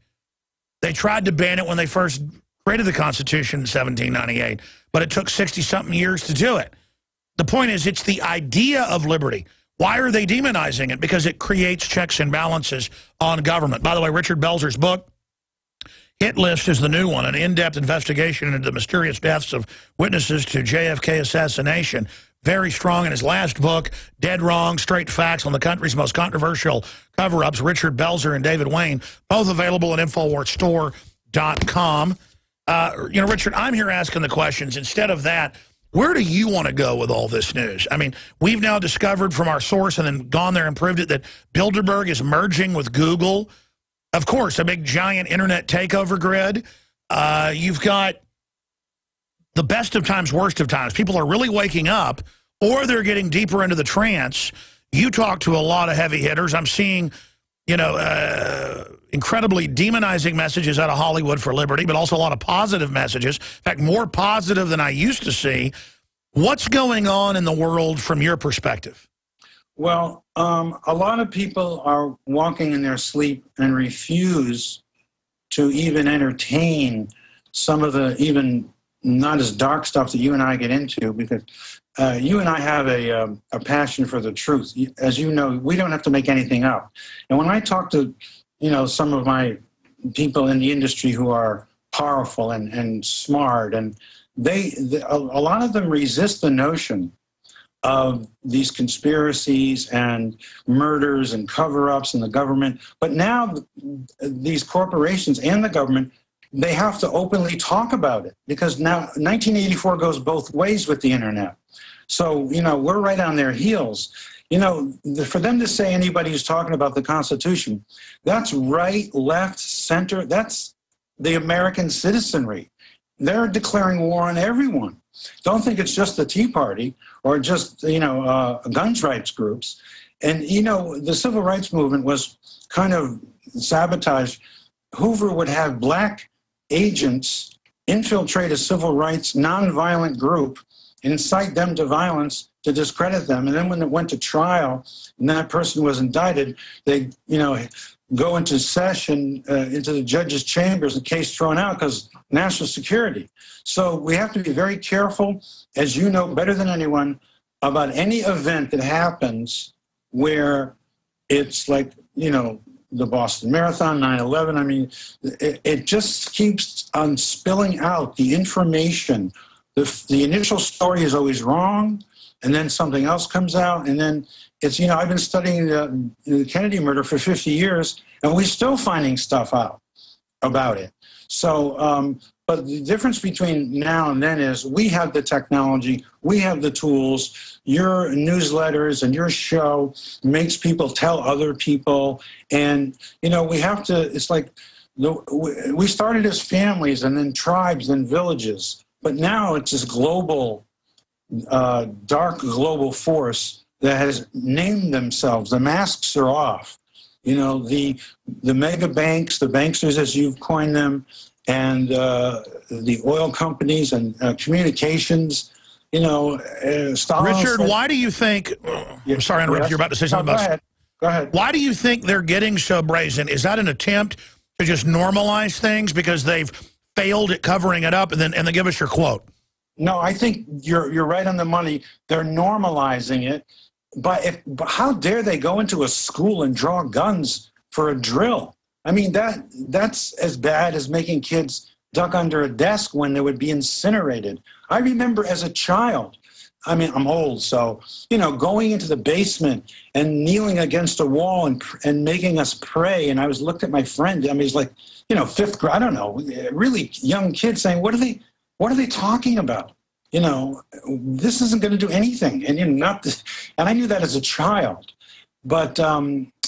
They tried to ban it when they first created the Constitution in 1798. But it took 60-something years to do it. The point is, it's the idea of liberty. Why are they demonizing it? Because it creates checks and balances on government. By the way, Richard Belzer's book, Hit List, is the new one, an in-depth investigation into the mysterious deaths of witnesses to JFK assassination. Very strong. In his last book, Dead Wrong, Straight Facts on the country's most controversial cover-ups, Richard Belzer and David Wayne, both available at InfoWarsStore.com. You know, Richard, I'm here asking the questions. Instead of that, where do you want to go with all this news? I mean, we've now discovered from our source and then gone there and proved it that Bilderberg is merging with Google. Of course, a big, giant internet takeover grid. You've got the best of times, worst of times. People are really waking up, or they're getting deeper into the trance. You talk to a lot of heavy hitters. I'm seeing, you know, incredibly demonizing messages out of Hollywood for liberty, but also a lot of positive messages. In fact, more positive than I used to see. What's going on in the world from your perspective? Well, a lot of people are walking in their sleep and refuse to even entertain some of the even not as dark stuff that you and I get into, because you and I have a passion for the truth. As you know, we don't have to make anything up. And when I talk to, you know, some of my people in the industry who are powerful and smart, and a lot of them resist the notion of these conspiracies and murders and cover-ups in the government. But now these corporations and the government, they have to openly talk about it, because now 1984 goes both ways with the internet. So, you know, we're right on their heels. You know, for them to say anybody who's talking about the Constitution, that's right, left, center, that's the American citizenry. They're declaring war on everyone. Don't think it's just the Tea Party or just, you know, guns rights groups. And, you know, the civil rights movement was kind of sabotaged. Hoover would have black agents infiltrate a civil rights nonviolent group, incite them to violence to discredit them. And then when it went to trial and that person was indicted, they, you know, go into session, into the judge's chambers, the case thrown out because national security. So we have to be very careful, as you know better than anyone, about any event that happens where it's like, you know, the Boston Marathon, 9/11. I mean, it just keeps on spilling out the information. The initial story is always wrong, and then something else comes out, and then it's, you know, I've been studying the Kennedy murder for 50 years, and we're still finding stuff out about it. So, but the difference between now and then is we have the technology, we have the tools. Your newsletters and your show makes people tell other people, and, you know, we have to, it's like, we started as families and then tribes and villages, but now it's this global, dark global force that has named themselves. The masks are off. You know, the mega banks, the banksters as you've coined them, and the oil companies and communications, you know. Richard, why do you think, I'm sorry to interrupt, you're about to say something about. Go ahead. Why do you think they're getting so brazen? Is that an attempt to just normalize things because they've failed at covering it up? And then give us your quote. No, I think you're right on the money. They're normalizing it. But how dare they go into a school and draw guns for a drill? I mean, that's as bad as making kids duck under a desk when they would be incinerated. I remember as a child, I mean, I'm old, so, you know, going into the basement and kneeling against a wall and making us pray. And I looked at my friend, I mean, he's like, you know, 5th grade, I don't know, really young kid saying, what are they talking about? You know, this isn't going to do anything. And, you know, and I knew that as a child. But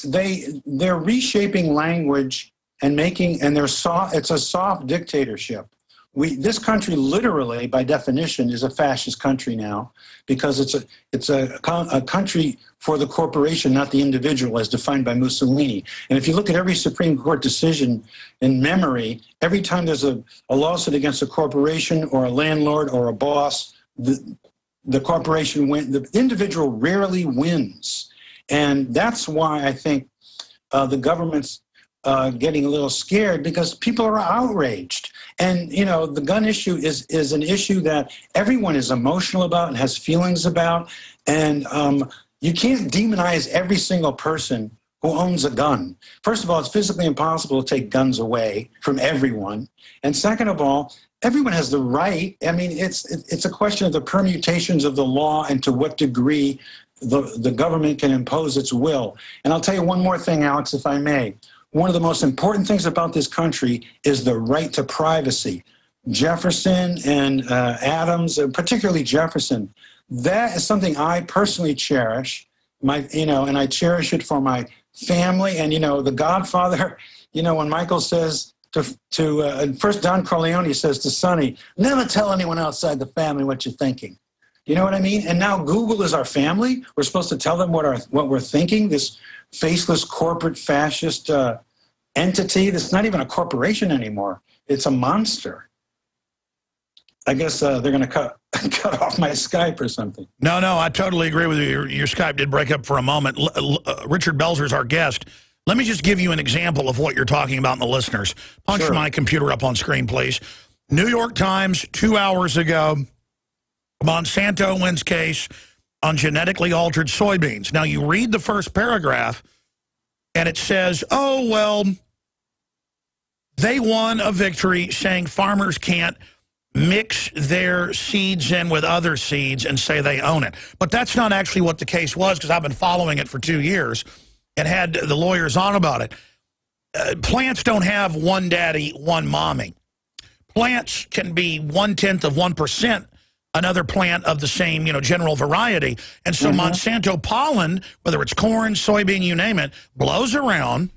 they're reshaping language and it's a soft dictatorship. This country literally, by definition, is a fascist country now, because it's a country for the corporation, not the individual, as defined by Mussolini. And if you look at every Supreme Court decision in memory, every time there's a lawsuit against a corporation or a landlord or a boss, the corporation wins. The individual rarely wins. And that's why I think the government's getting a little scared, because people are outraged. And, you know, the gun issue is an issue that everyone is emotional about and has feelings about. And you can't demonize every single person who owns a gun. First of all, it's physically impossible to take guns away from everyone. And second of all, everyone has the right. I mean, it's a question of the permutations of the law and to what degree the government can impose its will. And I'll tell you one more thing, Alex, if I may. One of the most important things about this country is the right to privacy. Jefferson and Adams, particularly Jefferson, that is something I personally cherish. And I cherish it for my family. And, The Godfather, when Michael says first Don Corleone says to Sonny, never tell anyone outside the family what you're thinking. You know what I mean? And now Google is our family. We're supposed to tell them what we're thinking, this faceless corporate fascist entity that's not even a corporation anymore. It's a monster. I guess they're going to cut off my Skype or something. No, I totally agree with you. Your Skype did break up for a moment. Richard Belzer is our guest. Let me just give you an example of what you're talking about in the listeners. Punch my computer up on screen, please. New York Times, 2 hours ago, Monsanto wins case on genetically altered soybeans. Now, you read the first paragraph, and it says, oh, well, they won a victory saying farmers can't mix their seeds in with other seeds and say they own it. But that's not actually what the case was, because I've been following it for 2 years and had the lawyers on about it. Plants don't have one daddy, one mommy. Plants can be 1/10 of 1%. Another plant of the same, general variety. And so Monsanto pollen, whether it's corn, soybean, you name it, blows around,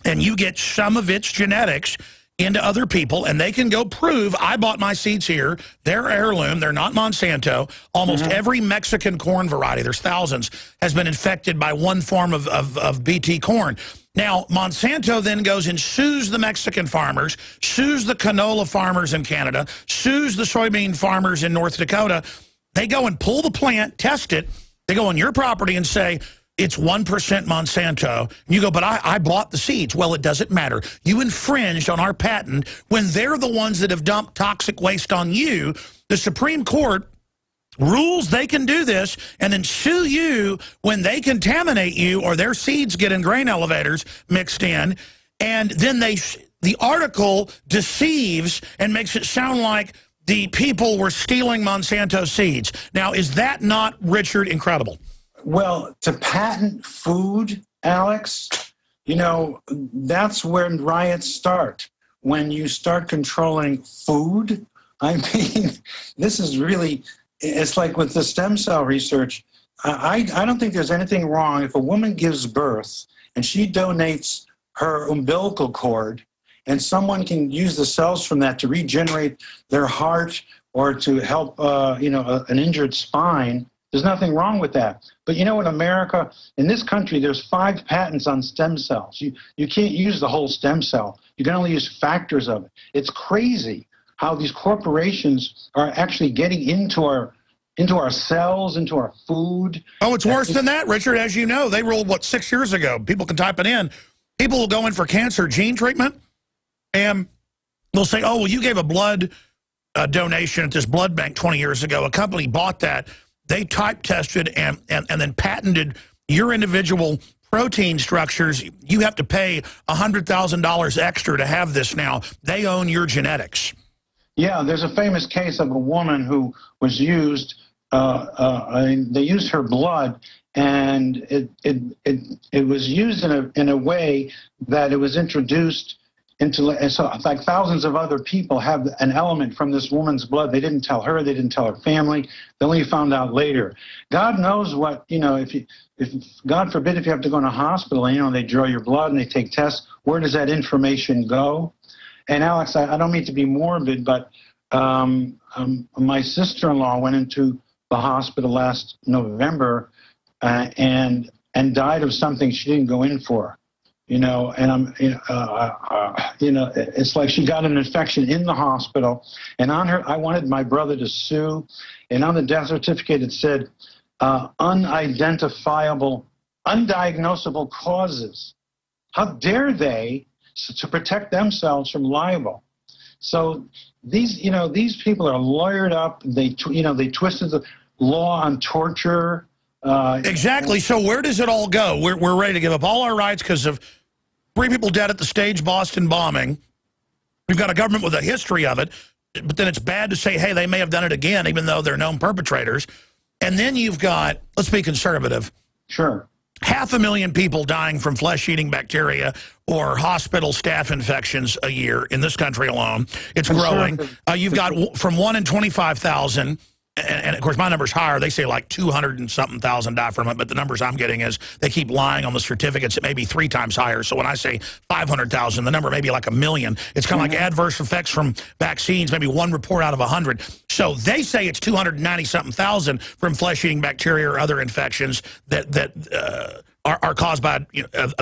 and you get some of its genetics into other people, and they can go prove, I bought my seeds here, they're heirloom, they're not Monsanto. Almost every Mexican corn variety, there's thousands, has been infected by one form of BT corn. Now, Monsanto then goes and sues the Mexican farmers, sues the canola farmers in Canada, sues the soybean farmers in North Dakota. They go and pull the plant, test it. They go on your property and say, it's 1% Monsanto. And you go, but I bought the seeds. Well, it doesn't matter. You infringed on our patent when they're the ones that have dumped toxic waste on you. The Supreme Court rules they can do this and then sue you when they contaminate you or their seeds get in grain elevators mixed in. And then the article deceives and makes it sound like the people were stealing Monsanto seeds. Now, is that not, Richard, incredible? Well, to patent food, Alex, that's where riots start. When you start controlling food, I mean, this is really, it's like with the stem cell research. I don't think there's anything wrong if a woman gives birth and she donates her umbilical cord and someone can use the cells from that to regenerate their heart or to help, an injured spine. There's nothing wrong with that. But in America, in this country, there's 5 patents on stem cells. You can't use the whole stem cell. You can only use factors of it. It's crazy how these corporations are actually getting into our cells, into our food. Oh, it's worse than that, Richard. As you know, they ruled, 6 years ago? People can type it in. People will go in for cancer gene treatment, and they'll say, oh, well, you gave a blood donation at this blood bank 20 years ago. A company bought that. They type tested and then patented your individual protein structures. You have to pay $100,000 extra to have this now. They own your genetics. Yeah, there's a famous case of a woman who was used, they used her blood, and it was used in a way that it was introduced and so like thousands of other people have an element from this woman's blood. They didn't tell her, they didn't tell her family. They only found out later. God knows what, you know, if God forbid, if you have to go in a hospital and, you know, they draw your blood and they take tests, where does that information go? And Alex, I don't mean to be morbid, but my sister-in-law went into the hospital last November and died of something she didn't go in for. You know, and it's like she got an infection in the hospital, and on her, I wanted my brother to sue, and on the death certificate it said, unidentifiable, undiagnosable causes. How dare they to protect themselves from libel? So these people are lawyered up. They twisted the law on torture. Exactly. So where does it all go? We're ready to give up all our rights because of 3 people dead at the Stage Boston bombing. We've got a government with a history of it, but then it's bad to say, hey, they may have done it again, even though they're known perpetrators. And then you've got, let's be conservative. Sure. 500,000 people dying from flesh-eating bacteria or hospital staph infections a year in this country alone. It's growing. You've got from 1 in 25,000. And, of course, my number's higher. They say like 200 and something thousand die from it, but the numbers I'm getting is they keep lying on the certificates. It may be 3 times higher. So when I say 500,000, the number may be like 1 million. It's kind of like adverse effects from vaccines, maybe 1 report out of 100. So they say it's 290-something thousand from flesh-eating bacteria or other infections that are caused by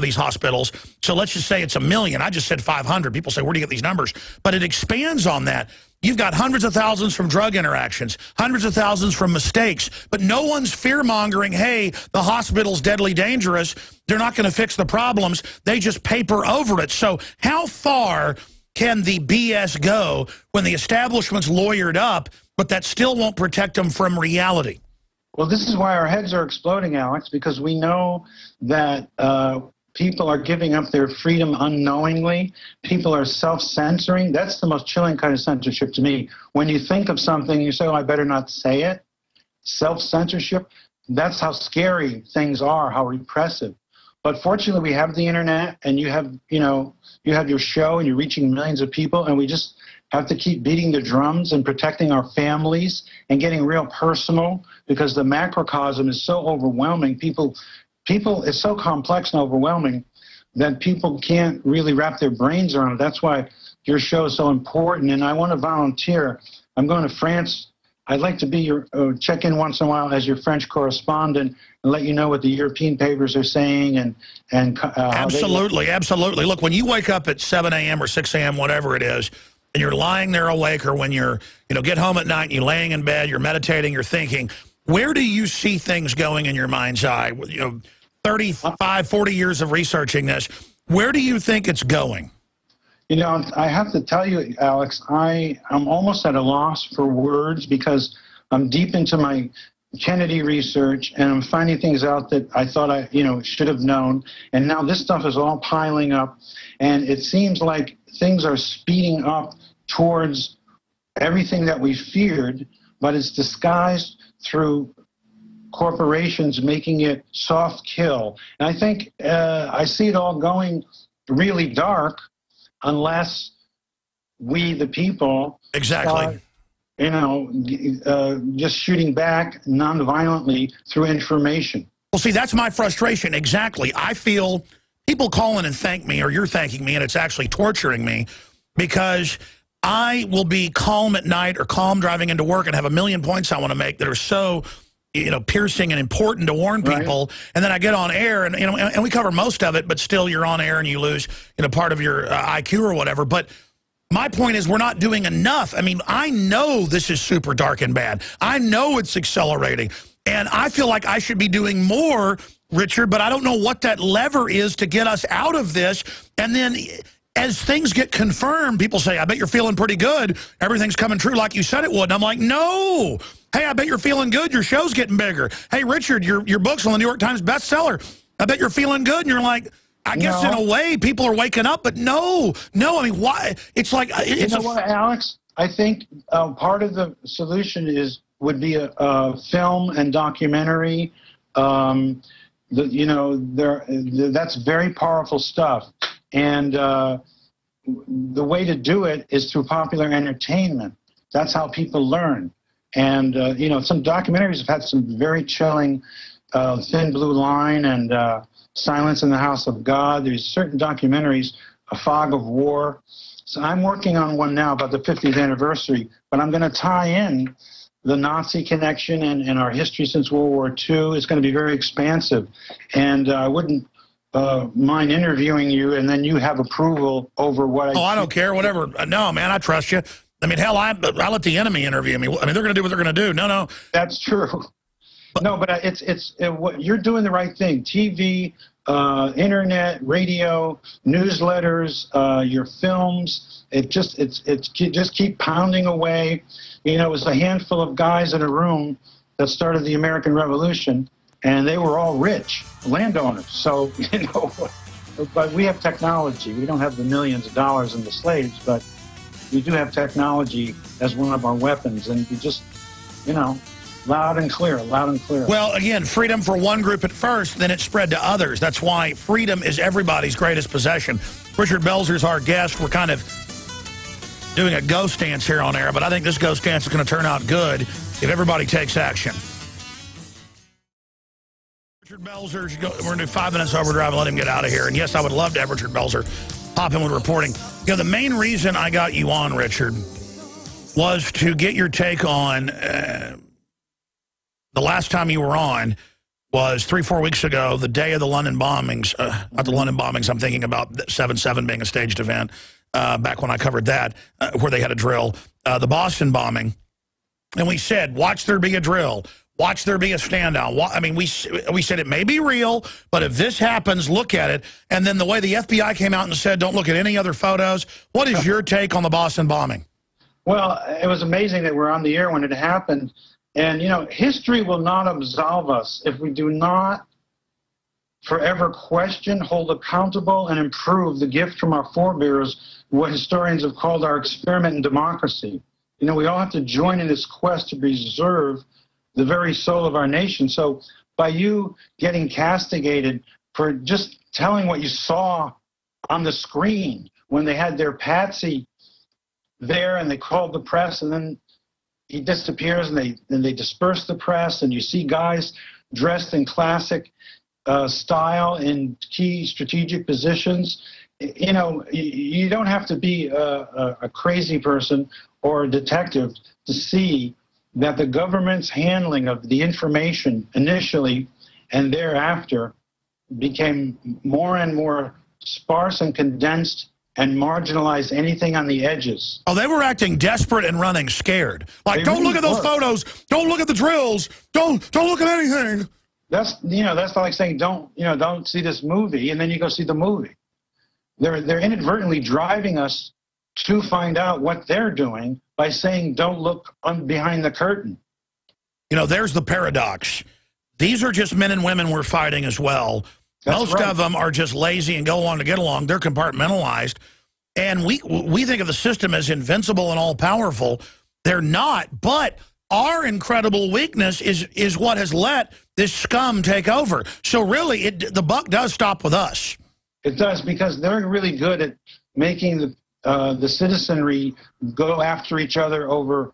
these hospitals. So let's just say it's 1 million. I just said 500. People say, where do you get these numbers? But it expands on that. You've got hundreds of thousands from drug interactions, hundreds of thousands from mistakes, but no one's fear-mongering, hey, the hospital's deadly dangerous. They're not going to fix the problems. They just paper over it. So how far can the BS go when the establishment's lawyered up, but that still won't protect them from reality? Well, this is why our heads are exploding, Alex, because we know that people are giving up their freedom unknowingly. People are self-censoring. That's the most chilling kind of censorship to me. When you think of something, you say, oh, I better not say it. Self-censorship, that's how scary things are, how repressive. But fortunately, we have the internet, and you have your show, and you're reaching millions of people, and we just have to keep beating the drums and protecting our families and getting real personal, because the macrocosm is so overwhelming. People, it's so complex and overwhelming that people can't really wrap their brains around it. That's why your show is so important, and I want to volunteer. I'm going to France. I'd like to be your check in once in a while as your French correspondent and let you know what the European papers are saying and absolutely. Look, when you wake up at 7 a.m. or 6 a.m., whatever it is, and you're lying there awake, or when you're get home at night and you're laying in bed, you're meditating, you're thinking, where do you see things going in your mind's eye? 35, 40 years of researching this. Where do you think it's going? I have to tell you, Alex, I'm almost at a loss for words, because I'm deep into my Kennedy research, and I'm finding things out that I thought I should have known. And now this stuff is all piling up, and it seems like things are speeding up towards everything that we feared, but it's disguised through corporations making it soft kill. And I think I see it all going really dark unless we, the people, exactly, just shooting back nonviolently through information. Well, see, that's my frustration. Exactly. I feel people call in and thank me, or you're thanking me, and it's actually torturing me, because I will be calm at night or calm driving into work and have a million points I want to make that are so piercing and important to warn people, right. And then I get on air, and and we cover most of it, but still you're on air and you lose part of your IQ or whatever. But my point is, we're not doing enough. I mean, I know this is super dark and bad. I know it's accelerating, and I feel like I should be doing more, Richard, but I don't know what that lever is to get us out of this. And then as things get confirmed, people say, I bet you're feeling pretty good. Everything's coming true like you said it would. And I'm like, no. Hey, I bet you're feeling good. Your show's getting bigger. Hey, Richard, your book's on the New York Times bestseller. I bet you're feeling good. And you're like, I guess in a way people are waking up, but no. I mean, why? It's like, it's what, Alex? I think part of the solution would be a film and documentary. That's very powerful stuff. And, the way to do it is through popular entertainment. That's how people learn. And, you know, some documentaries have had some very chilling, Thin Blue Line and Silence in the House of God. There's certain documentaries, A Fog of War. So I'm working on one now about the 50th anniversary, but I'm going to tie in the Nazi connection and our history since World War II. It's going to be very expansive. And I wouldn't mind interviewing you, and then you have approval over what I... Oh, I don't care, whatever. No, man, I trust you. I mean, hell, I let the enemy interview me. I mean, they're going to do what they're going to do. No. That's true. No, but what you're doing the right thing. TV, internet, radio, newsletters, your films. It's just keep pounding away. You know, it was a handful of guys in a room that started the American Revolution, and they were all rich landowners. So, you know, but we have technology. We don't have the millions of dollars in the slaves, but we do have technology as one of our weapons, and we just, you know, loud and clear, loud and clear. Well, again, freedom for one group at first, then it spread to others. That's why freedom is everybody's greatest possession. Richard Belzer's our guest. We're kind of doing a ghost dance here on air, but I think this ghost dance is going to turn out good if everybody takes action. Richard Belzer, we're going to do 5 minutes overdrive and let him get out of here. And yes, I would love to have Richard Belzer pop in with reporting. You know, the main reason I got you on, Richard, was to get your take on the last time you were on was 3-4 weeks ago, the day of the London bombings. Not the London bombings, I'm thinking about 7/7 being a staged event, back when I covered that, where they had a drill. The Boston bombing. And we said, watch there be a drill. Watch there be a standout. I mean, we said it may be real, but if this happens, look at it. And then the way the FBI came out and said, don't look at any other photos. What is your take on the Boston bombing? Well, it was amazing that we're on the air when it happened. And, you know, history will not absolve us if we do not forever question, hold accountable, and improve the gift from our forebears, what historians have called our experiment in democracy. You know, we all have to join in this quest to preserve the very soul of our nation. So by you getting castigated for just telling what you saw on the screen when they had their patsy there and they called the press, and then he disappears and they disperse the press, and you see guys dressed in classic style in key strategic positions. You know, you don't have to be a crazy person or a detective to see that the government's handling of the information initially and thereafter became more and more sparse and condensed and marginalized anything on the edges. Oh, they were acting desperate and running scared. Like, don't look at those photos. Don't look at the drills. Don't look at anything. That's, you know, that's like saying don't see this movie, and then you go see the movie. They're inadvertently driving us to find out what they're doing by saying don't look behind the curtain. You know, there's the paradox. These are just men and women we're fighting as well. That's Most right. of them are just lazy and go along to get along. They're compartmentalized. And we think of the system as invincible and all-powerful. They're not. But our incredible weakness is what has let this scum take over. So really, the buck does stop with us. It does, because they're really good at making the citizenry go after each other over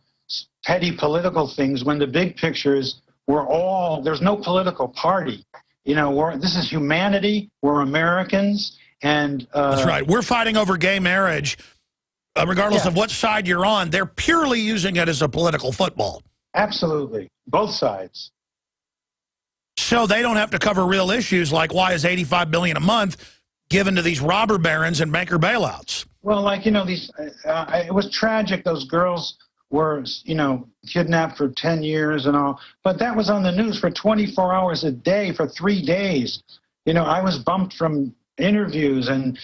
petty political things, when the big picture is there's no political party. You know, this is humanity. We're Americans. And that's right. We're fighting over gay marriage, regardless of what side you're on. They're purely using it as a political football. Absolutely. Both sides. So they don't have to cover real issues like why is $85 billion a month given to these robber barons and banker bailouts. Well, like, you know, it was tragic. Those girls were, you know, kidnapped for 10 years and all. But that was on the news for 24 hours a day for 3 days. You know, I was bumped from interviews, and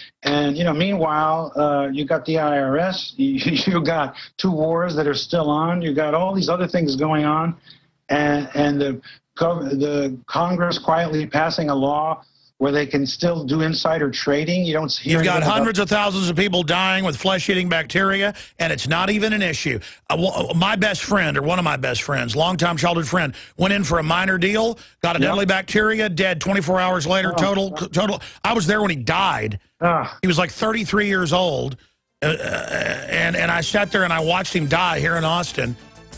you know, meanwhile, you got the IRS, you got 2 wars that are still on, you got all these other things going on, and the Congress quietly passing a law where they can still do insider trading. You don't hear. You've got hundreds of thousands of people dying with flesh-eating bacteria, and it's not even an issue. My best friend, or one of my best friends, longtime childhood friend, went in for a minor deal, got a deadly bacteria, dead 24 hours later, total. I was there when he died. He was like 33 years old. and I sat there and I watched him die here in Austin,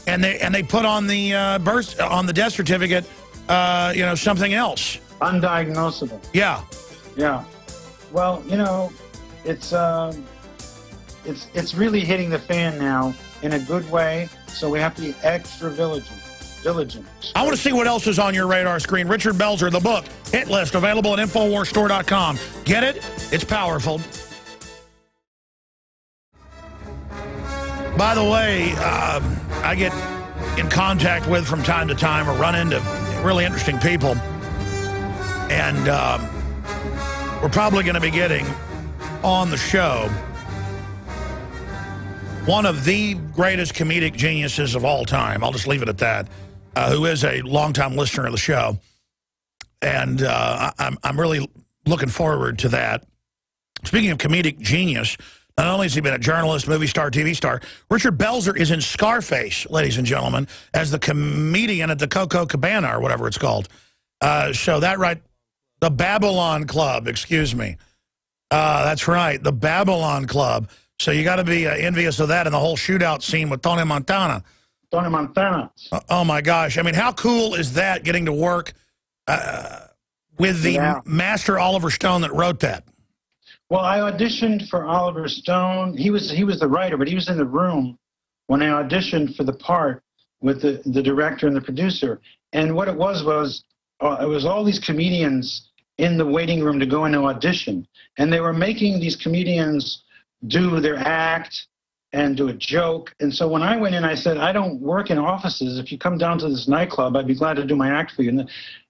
and they put on the death certificate, you know, something else. Undiagnosable. Yeah. Yeah. Well, you know, it's really hitting the fan now in a good way, so we have to be extra diligent. I want to see what else is on your radar screen. Richard Belzer, the book, Hit List, available at InfoWarsStore.com. Get it? It's powerful. By the way, I get in contact with from time to time or run into really interesting people. And we're probably going to be getting on the show one of the greatest comedic geniuses of all time. I'll just leave it at that. Who is a longtime listener of the show. And I'm really looking forward to that. Speaking of comedic genius, not only has he been a journalist, movie star, TV star, Richard Belzer is in Scarface, ladies and gentlemen, as the comedian at the Coco Cabana or whatever it's called. So that right, the Babylon Club, excuse me. That's right, the Babylon Club. So you got to be envious of that and the whole shootout scene with Tony Montana. Tony Montana. Oh, my gosh. I mean, how cool is that, getting to work with the master Oliver Stone that wrote that? Well, I auditioned for Oliver Stone. He was the writer, but he was in the room when I auditioned for the part with the director and the producer. And what it was all these comedians in the waiting room to go into audition. And they were making these comedians do their act and do a joke. And so when I went in, I said, I don't work in offices. If you come down to this nightclub, I'd be glad to do my act for you.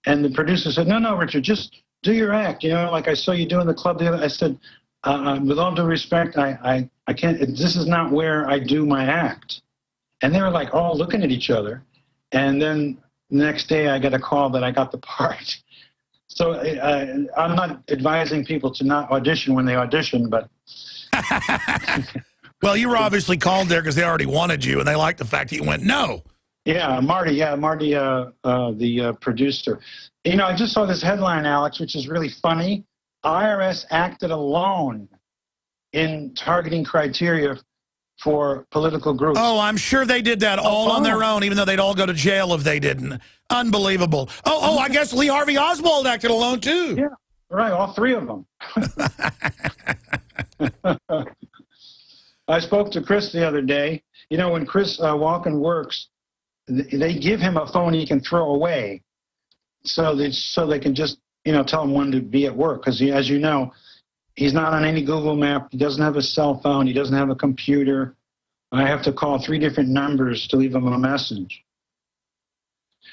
And the producer said, no, Richard, just do your act. You know, like I saw you do in the club the other. I said, with all due respect, I can't, this is not where I do my act. And they were like all looking at each other. And then the next day I got a call that I got the part. So I'm not advising people to not audition when they audition, but... Well, you were obviously called there because they already wanted you, and they liked the fact that you went no. Yeah, Marty, the producer. You know, I just saw this headline, Alex, which is really funny. IRS acted alone in targeting criteria for political groups. Oh, I'm sure they did that all on their own, even though they'd all go to jail if they didn't. Unbelievable. Oh, I guess Lee Harvey Oswald acted alone, too. Yeah, right, all three of them. I spoke to Chris the other day. You know, when Chris Walken works, they give him a phone he can throw away so they can just, you know, tell him when to be at work. Because, as you know, he's not on any Google map. He doesn't have a cell phone. He doesn't have a computer. I have to call 3 different numbers to leave him a message,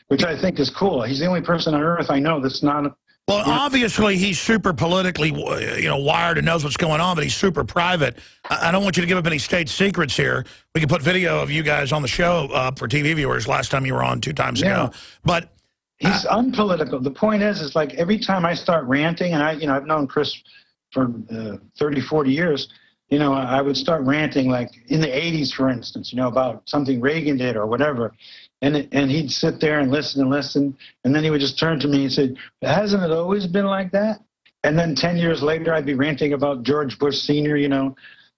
which I think is cool. He's the only person on earth I know that's not... Well, obviously, he's super politically, you know, wired and knows what's going on, but he's super private. I don't want you to give up any state secrets here. We can put video of you guys on the show for TV viewers last time you were on 2 times ago. But he's unpolitical. The point is like every time I start ranting, and I've known Chris for 30, 40 years, you know, I would start ranting like in the 80s, for instance, you know, about something Reagan did or whatever. And he'd sit there and listen, and then he would just turn to me and say, hasn't it always been like that? And then 10 years later, I'd be ranting about George Bush Sr., you know.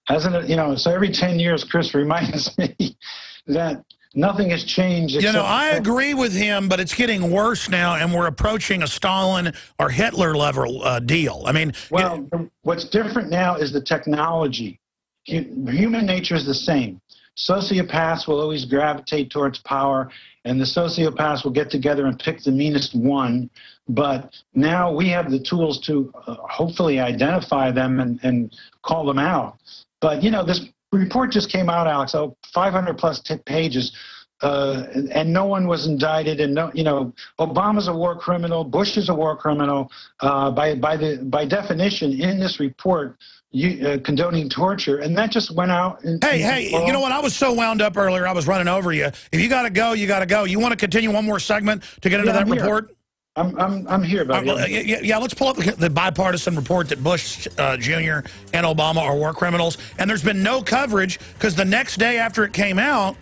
Hasn't it, you know, so every 10 years, Chris reminds me that nothing has changed. You know, I agree with him, but it's getting worse now, and we're approaching a Stalin or Hitler level deal. I mean... Well, what's different now is the technology. Human nature is the same. Sociopaths will always gravitate towards power, and the sociopaths will get together and pick the meanest one. But now we have the tools to hopefully identify them and call them out. But, you know, this report just came out, Alex, 500-plus pages, and no one was indicted. And, no, you know, Obama's a war criminal. Bush is a war criminal. By definition, in this report, condoning torture, and that just went out. Hey, you know what? I was so wound up earlier, I was running over you. If you got to go, you got to go. You want to continue one more segment to get into that report? I'm here, buddy. Yeah, let's pull up the bipartisan report that Bush Jr. and Obama are war criminals. And there's been no coverage because the next day after it came out,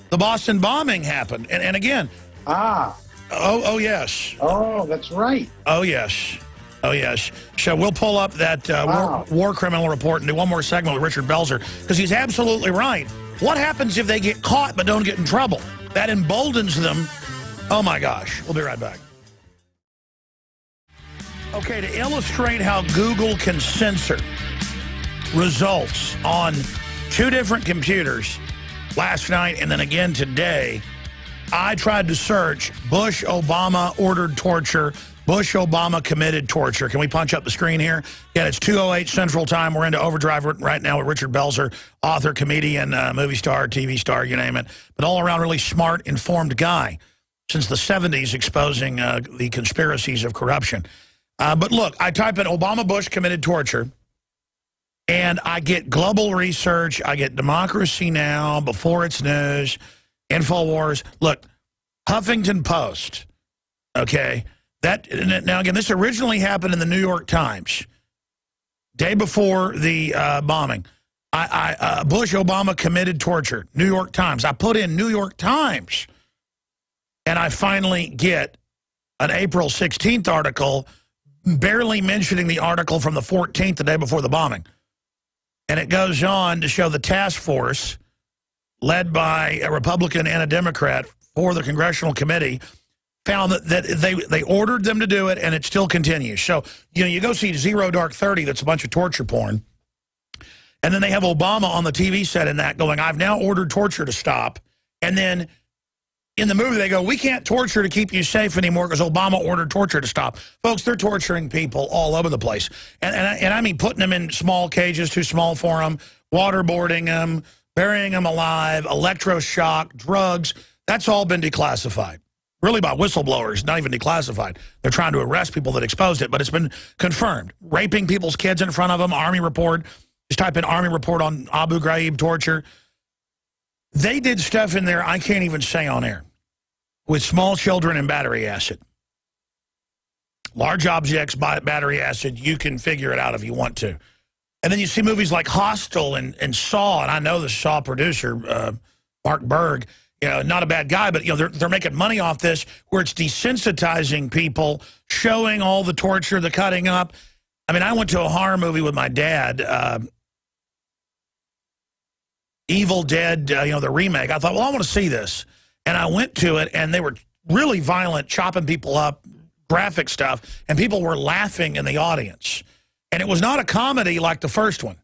the Boston bombing happened. And again... Ah. Oh, yes. Oh, that's right. Oh, yes. Oh, yes. So we'll pull up that war criminal report and do one more segment with Richard Belzer, because he's absolutely right. What happens if they get caught but don't get in trouble? That emboldens them. Oh, my gosh. We'll be right back. Okay, to illustrate how Google can censor results on 2 different computers last night and then again today, I tried to search Bush Obama ordered torture, Bush Obama committed torture. Can we punch up the screen here? Yeah, it's 2:08 Central Time. We're into overdrive right now with Richard Belzer, author, comedian, movie star, TV star, you name it. But all around really smart, informed guy since the 70s, exposing the conspiracies of corruption. But look, I type in Obama Bush committed torture, and I get Global Research, I get Democracy Now!, Before It's News, InfoWars. Look, Huffington Post, okay? Now, again, this originally happened in the New York Times, day before the bombing. Bush Obama committed torture, New York Times. I put in New York Times, and I finally get an April 16th article, barely mentioning the article from the 14th, the day before the bombing. And it goes on to show the task force, led by a Republican and a Democrat for the Congressional Committee, found that they ordered them to do it, and it still continues. So, you know, you go see Zero Dark 30, that's a bunch of torture porn, and then they have Obama on the TV set in that going, I've now ordered torture to stop. And then in the movie they go, we can't torture to keep you safe anymore because Obama ordered torture to stop. Folks, they're torturing people all over the place. And I mean putting them in small cages, too small for them, waterboarding them, burying them alive, electroshock, drugs. That's all been declassified. Really by whistleblowers, not even declassified. They're trying to arrest people that exposed it, but it's been confirmed. Raping people's kids in front of them, Army report. Just type in Army report on Abu Ghraib torture. They did stuff in there I can't even say on air with small children and battery acid. Large objects, battery acid, you can figure it out if you want to. And then you see movies like Hostel and Saw, and I know the Saw producer, Mark Berg, you know, not a bad guy, but you know they're making money off this, where it's desensitizing people, showing all the torture, the cutting up. I mean, I went to a horror movie with my dad, Evil Dead, you know, the remake. I thought, well, I want to see this, and I went to it, and they were really violent, chopping people up, graphic stuff, and people were laughing in the audience, and it was not a comedy like the first one.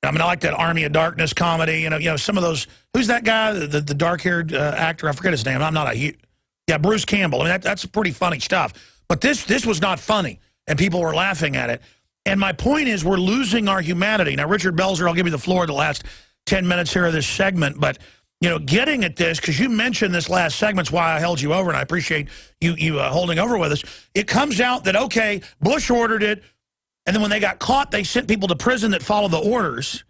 I mean, I like that Army of Darkness comedy. You know, some of those. Who's that guy? The dark-haired actor. I forget his name. I'm not a. Yeah, Bruce Campbell. I mean, that's pretty funny stuff. But this was not funny, and people were laughing at it. And my point is, we're losing our humanity. Now, Richard Belzer, I'll give you the floor the last 10 minutes here of this segment. But you know, getting at this, because you mentioned this last segment's why I held you over, and I appreciate you holding over with us. It comes out that okay, Bush ordered it. And then when they got caught, they sent people to prison that followed the orders.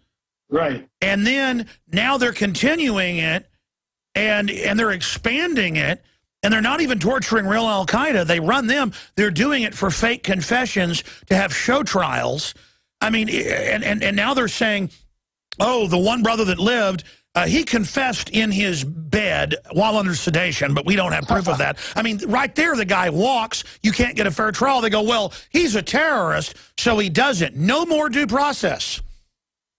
Right. And then now they're continuing it, and they're expanding it, and they're not even torturing real al-Qaeda. They run them. They're doing it for fake confessions to have show trials. I mean, and now they're saying, oh, the one brother that lived, he confessed in his bed while under sedation, but we don't have proof of that. I mean, right there, the guy walks. You can't get a fair trial. They go, well, he's a terrorist, so he doesn't. No more due process.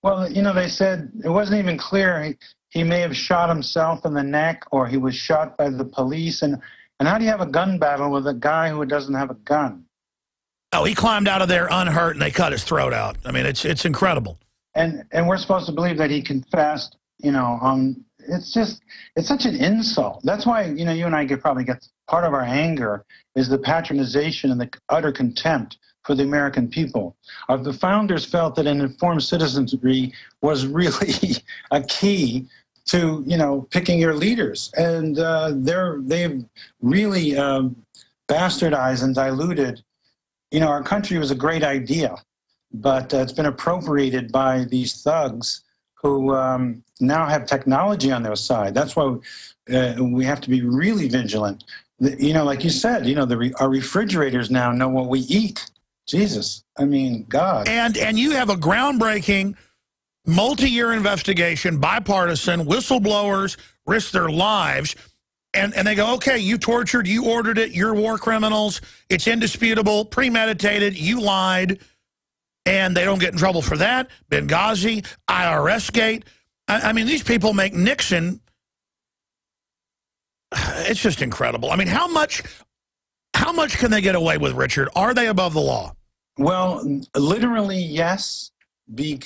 Well, you know, they said it wasn't even clear. He may have shot himself in the neck, or he was shot by the police. And how do you have a gun battle with a guy who doesn't have a gun? Oh, he climbed out of there unhurt, and they cut his throat out. I mean, it's incredible. And we're supposed to believe that he confessed. You know, it's such an insult. That's why, you know, you and I probably get part of our anger is the patronization and the utter contempt for the American people. The founders felt that an informed citizenry was really a key to, you know, picking your leaders. And they've really bastardized and diluted. You know, our country was a great idea, but it's been appropriated by these thugs who now have technology on their side. That's why we have to be really vigilant. You know, like you said, you know, our refrigerators now know what we eat. Jesus, I mean, God. And you have a groundbreaking, multi-year investigation, bipartisan, whistleblowers risk their lives. And they go, okay, you tortured, you ordered it, you're war criminals, it's indisputable, premeditated, you lied, and they don't get in trouble for that. Benghazi, IRS gate. I mean, these people make Nixon, it's just incredible. I mean, how much can they get away with, Richard? Are they above the law? Well, literally, yes. You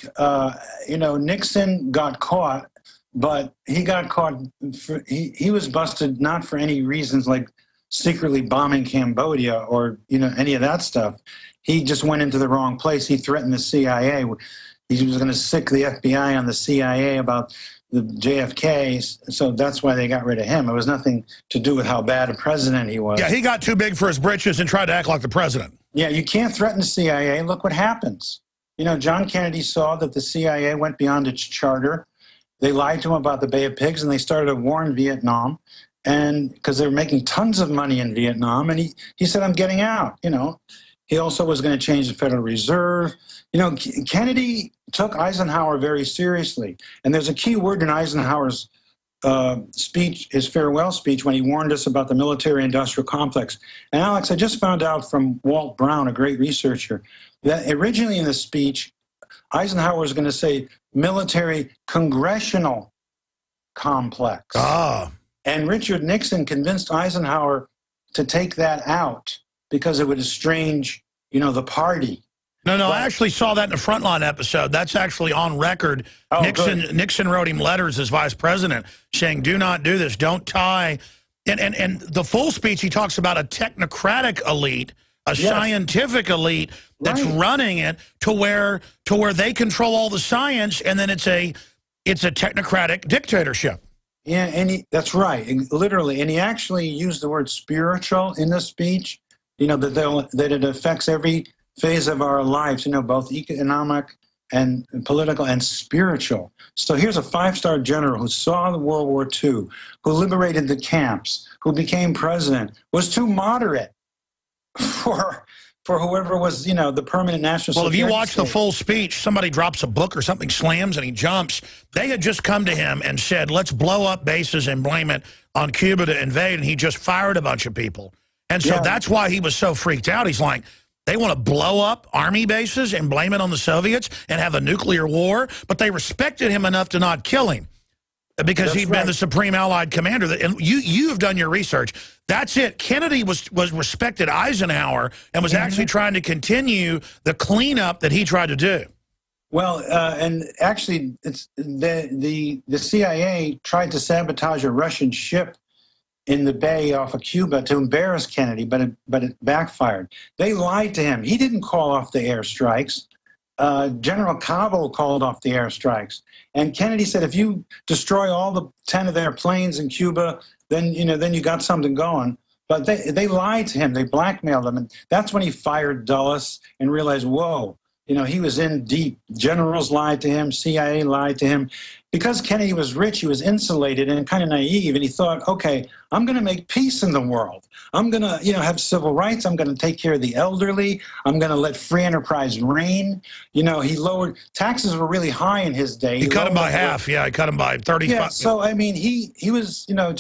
know, Nixon got caught, but he got caught, he was busted not for any reasons like secretly bombing Cambodia or, you know, any of that stuff. He just went into the wrong place. He threatened the CIA. He was going to sick the FBI on the CIA about the JFK, so that's why they got rid of him. It was nothing to do with how bad a president he was. Yeah, he got too big for his britches and tried to act like the president. Yeah, you can't threaten the CIA. Look what happens. You know, John Kennedy saw that the CIA went beyond its charter. They lied to him about the Bay of Pigs, and they started a war in Vietnam, and because they were making tons of money in Vietnam, and he said, I'm getting out, you know. He also was going to change the Federal Reserve. You know, Kennedy took Eisenhower very seriously, and there's a key word in Eisenhower's speech, his farewell speech, when he warned us about the military-industrial complex. And Alex, I just found out from Walt Brown, a great researcher, that originally in the speech, Eisenhower was going to say military congressional complex. Ah. And Richard Nixon convinced Eisenhower to take that out because it would estrange, you know, the party. No, I actually saw that in the Frontline episode. That's actually on record. Oh, Nixon wrote him letters as vice president saying, do not do this, don't tie. And the full speech, he talks about a technocratic elite, a scientific elite that's running it to where they control all the science, and then it's a technocratic dictatorship. Yeah, and that's right, literally. And he actually used the word spiritual in the speech, you know, that it affects every phase of our lives, you know, both economic and political and spiritual. So here's a five-star general who saw the World War II, who liberated the camps, who became president, was too moderate for whoever was, you know, the permanent national security. Well, if you watch the full speech, somebody drops a book or something, slams, and he jumps. They had just come to him and said, let's blow up bases and blame it on Cuba to invade, and he just fired a bunch of people. And so that's why he was so freaked out. He's like, they want to blow up army bases and blame it on the Soviets and have a nuclear war, but they respected him enough to not kill him because he'd been the supreme Allied commander. And you have done your research. That's it. Kennedy was respected Eisenhower and was actually trying to continue the cleanup that he tried to do. Well, and actually, it's the CIA tried to sabotage a Russian ship in the bay off of Cuba to embarrass Kennedy, but it backfired. They lied to him. He didn't call off the airstrikes. General Cabo called off the airstrikes. And Kennedy said, if you destroy all the 10 of their planes in Cuba, then you got something going. But they lied to him. They blackmailed him. And that's when he fired Dulles and realized, whoa, you know, he was in deep. Generals lied to him. CIA lied to him. Because Kennedy was rich, he was insulated and kind of naive, and he thought, okay, I'm going to make peace in the world. I'm going to, you know, have civil rights. I'm going to take care of the elderly. I'm going to let free enterprise reign. You know, he lowered, taxes were really high in his day. He cut them by half. Yeah, he cut them by 35. Yeah, so, I mean, he was, you know,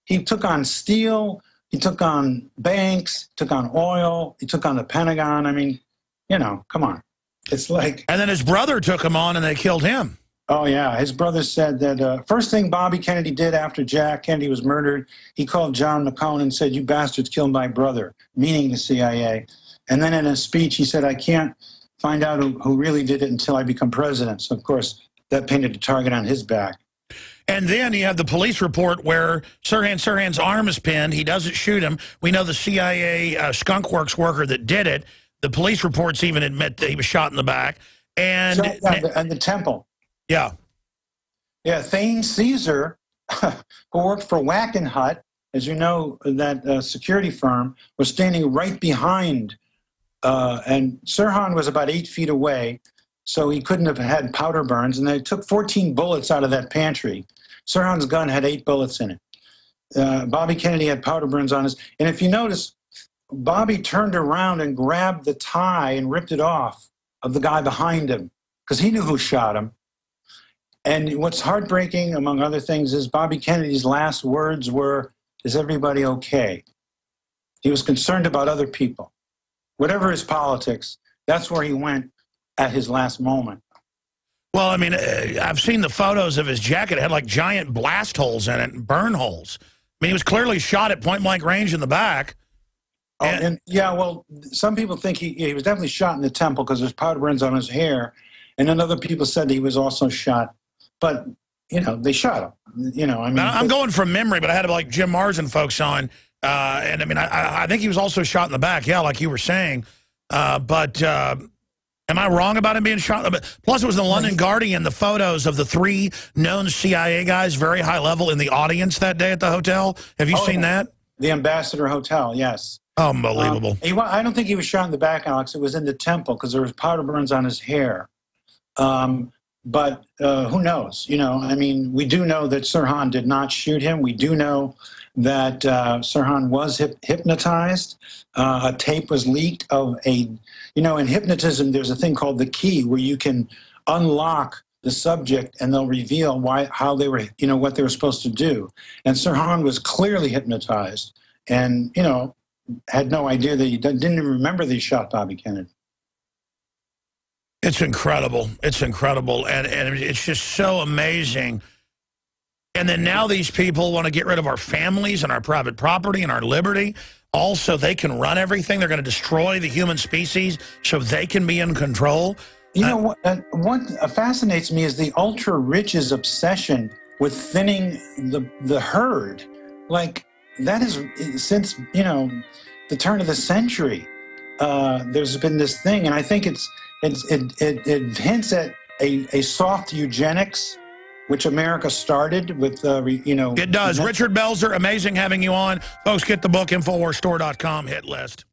he took on steel, he took on banks, took on oil, he took on the Pentagon. I mean, you know, come on. It's like... And then his brother took him on and they killed him. Oh, yeah. His brother said that first thing Bobby Kennedy did after Jack Kennedy was murdered, he called John McCone and said, you bastards killed my brother, meaning the CIA. And then in a speech, he said, I can't find out who really did it until I become president. So, of course, that painted a target on his back. And then you have the police report where Sirhan's arm is pinned. He doesn't shoot him. We know the CIA Skunk Works worker that did it. The police reports even admit that he was shot in the back. And the temple. Yeah. Yeah, Thane Caesar, who worked for Wackenhut, as you know, that security firm, was standing right behind, and Sirhan was about 8 feet away, so he couldn't have had powder burns, and they took 14 bullets out of that pantry. Sirhan's gun had 8 bullets in it. Bobby Kennedy had powder burns on his, and if you notice, Bobby turned around and grabbed the tie and ripped it off of the guy behind him, because he knew who shot him. And what's heartbreaking, among other things, is Bobby Kennedy's last words were, is everybody okay? He was concerned about other people. Whatever his politics, that's where he went at his last moment. Well, I mean, I've seen the photos of his jacket. It had like giant blast holes in it and burn holes. I mean, he was clearly shot at point-blank range in the back. And yeah, well, some people think he was definitely shot in the temple because there's powder burns on his hair. And then other people said he was also shot. But, you know, they shot him. You know, I mean, I'm going from memory, but I had like Jim Marsden folks on. And I mean, I think he was also shot in the back. Yeah, like you were saying. But am I wrong about him being shot? Plus, it was in the London Guardian, the photos of the 3 known CIA guys, very high level, in the audience that day at the hotel. Have you seen that? The Ambassador Hotel, yes. Unbelievable. I don't think he was shot in the back, Alex. It was in the temple because there was powder burns on his hair. But who knows? You know, I mean, we do know that Sirhan did not shoot him. We do know that Sirhan was hypnotized. A tape was leaked of you know, in hypnotism, there's a thing called the key where you can unlock the subject and they'll reveal how they were, you know, what they were supposed to do. And Sirhan was clearly hypnotized and, you know, had no idea that he didn't even remember that he shot Bobby Kennedy. It's incredible. It's incredible. And it's just so amazing. And then now these people want to get rid of our families and our private property and our liberty. Also, they can run everything. They're going to destroy the human species so they can be in control. You know, what fascinates me is the ultra-rich's obsession with thinning the herd. Like, that is, since, you know, the turn of the century, there's been this thing, and I think it hints at a soft eugenics, which America started with, you know. It does. Richard Belzer, amazing having you on. Folks, get the book, InfoWarsStore.com, Hit List.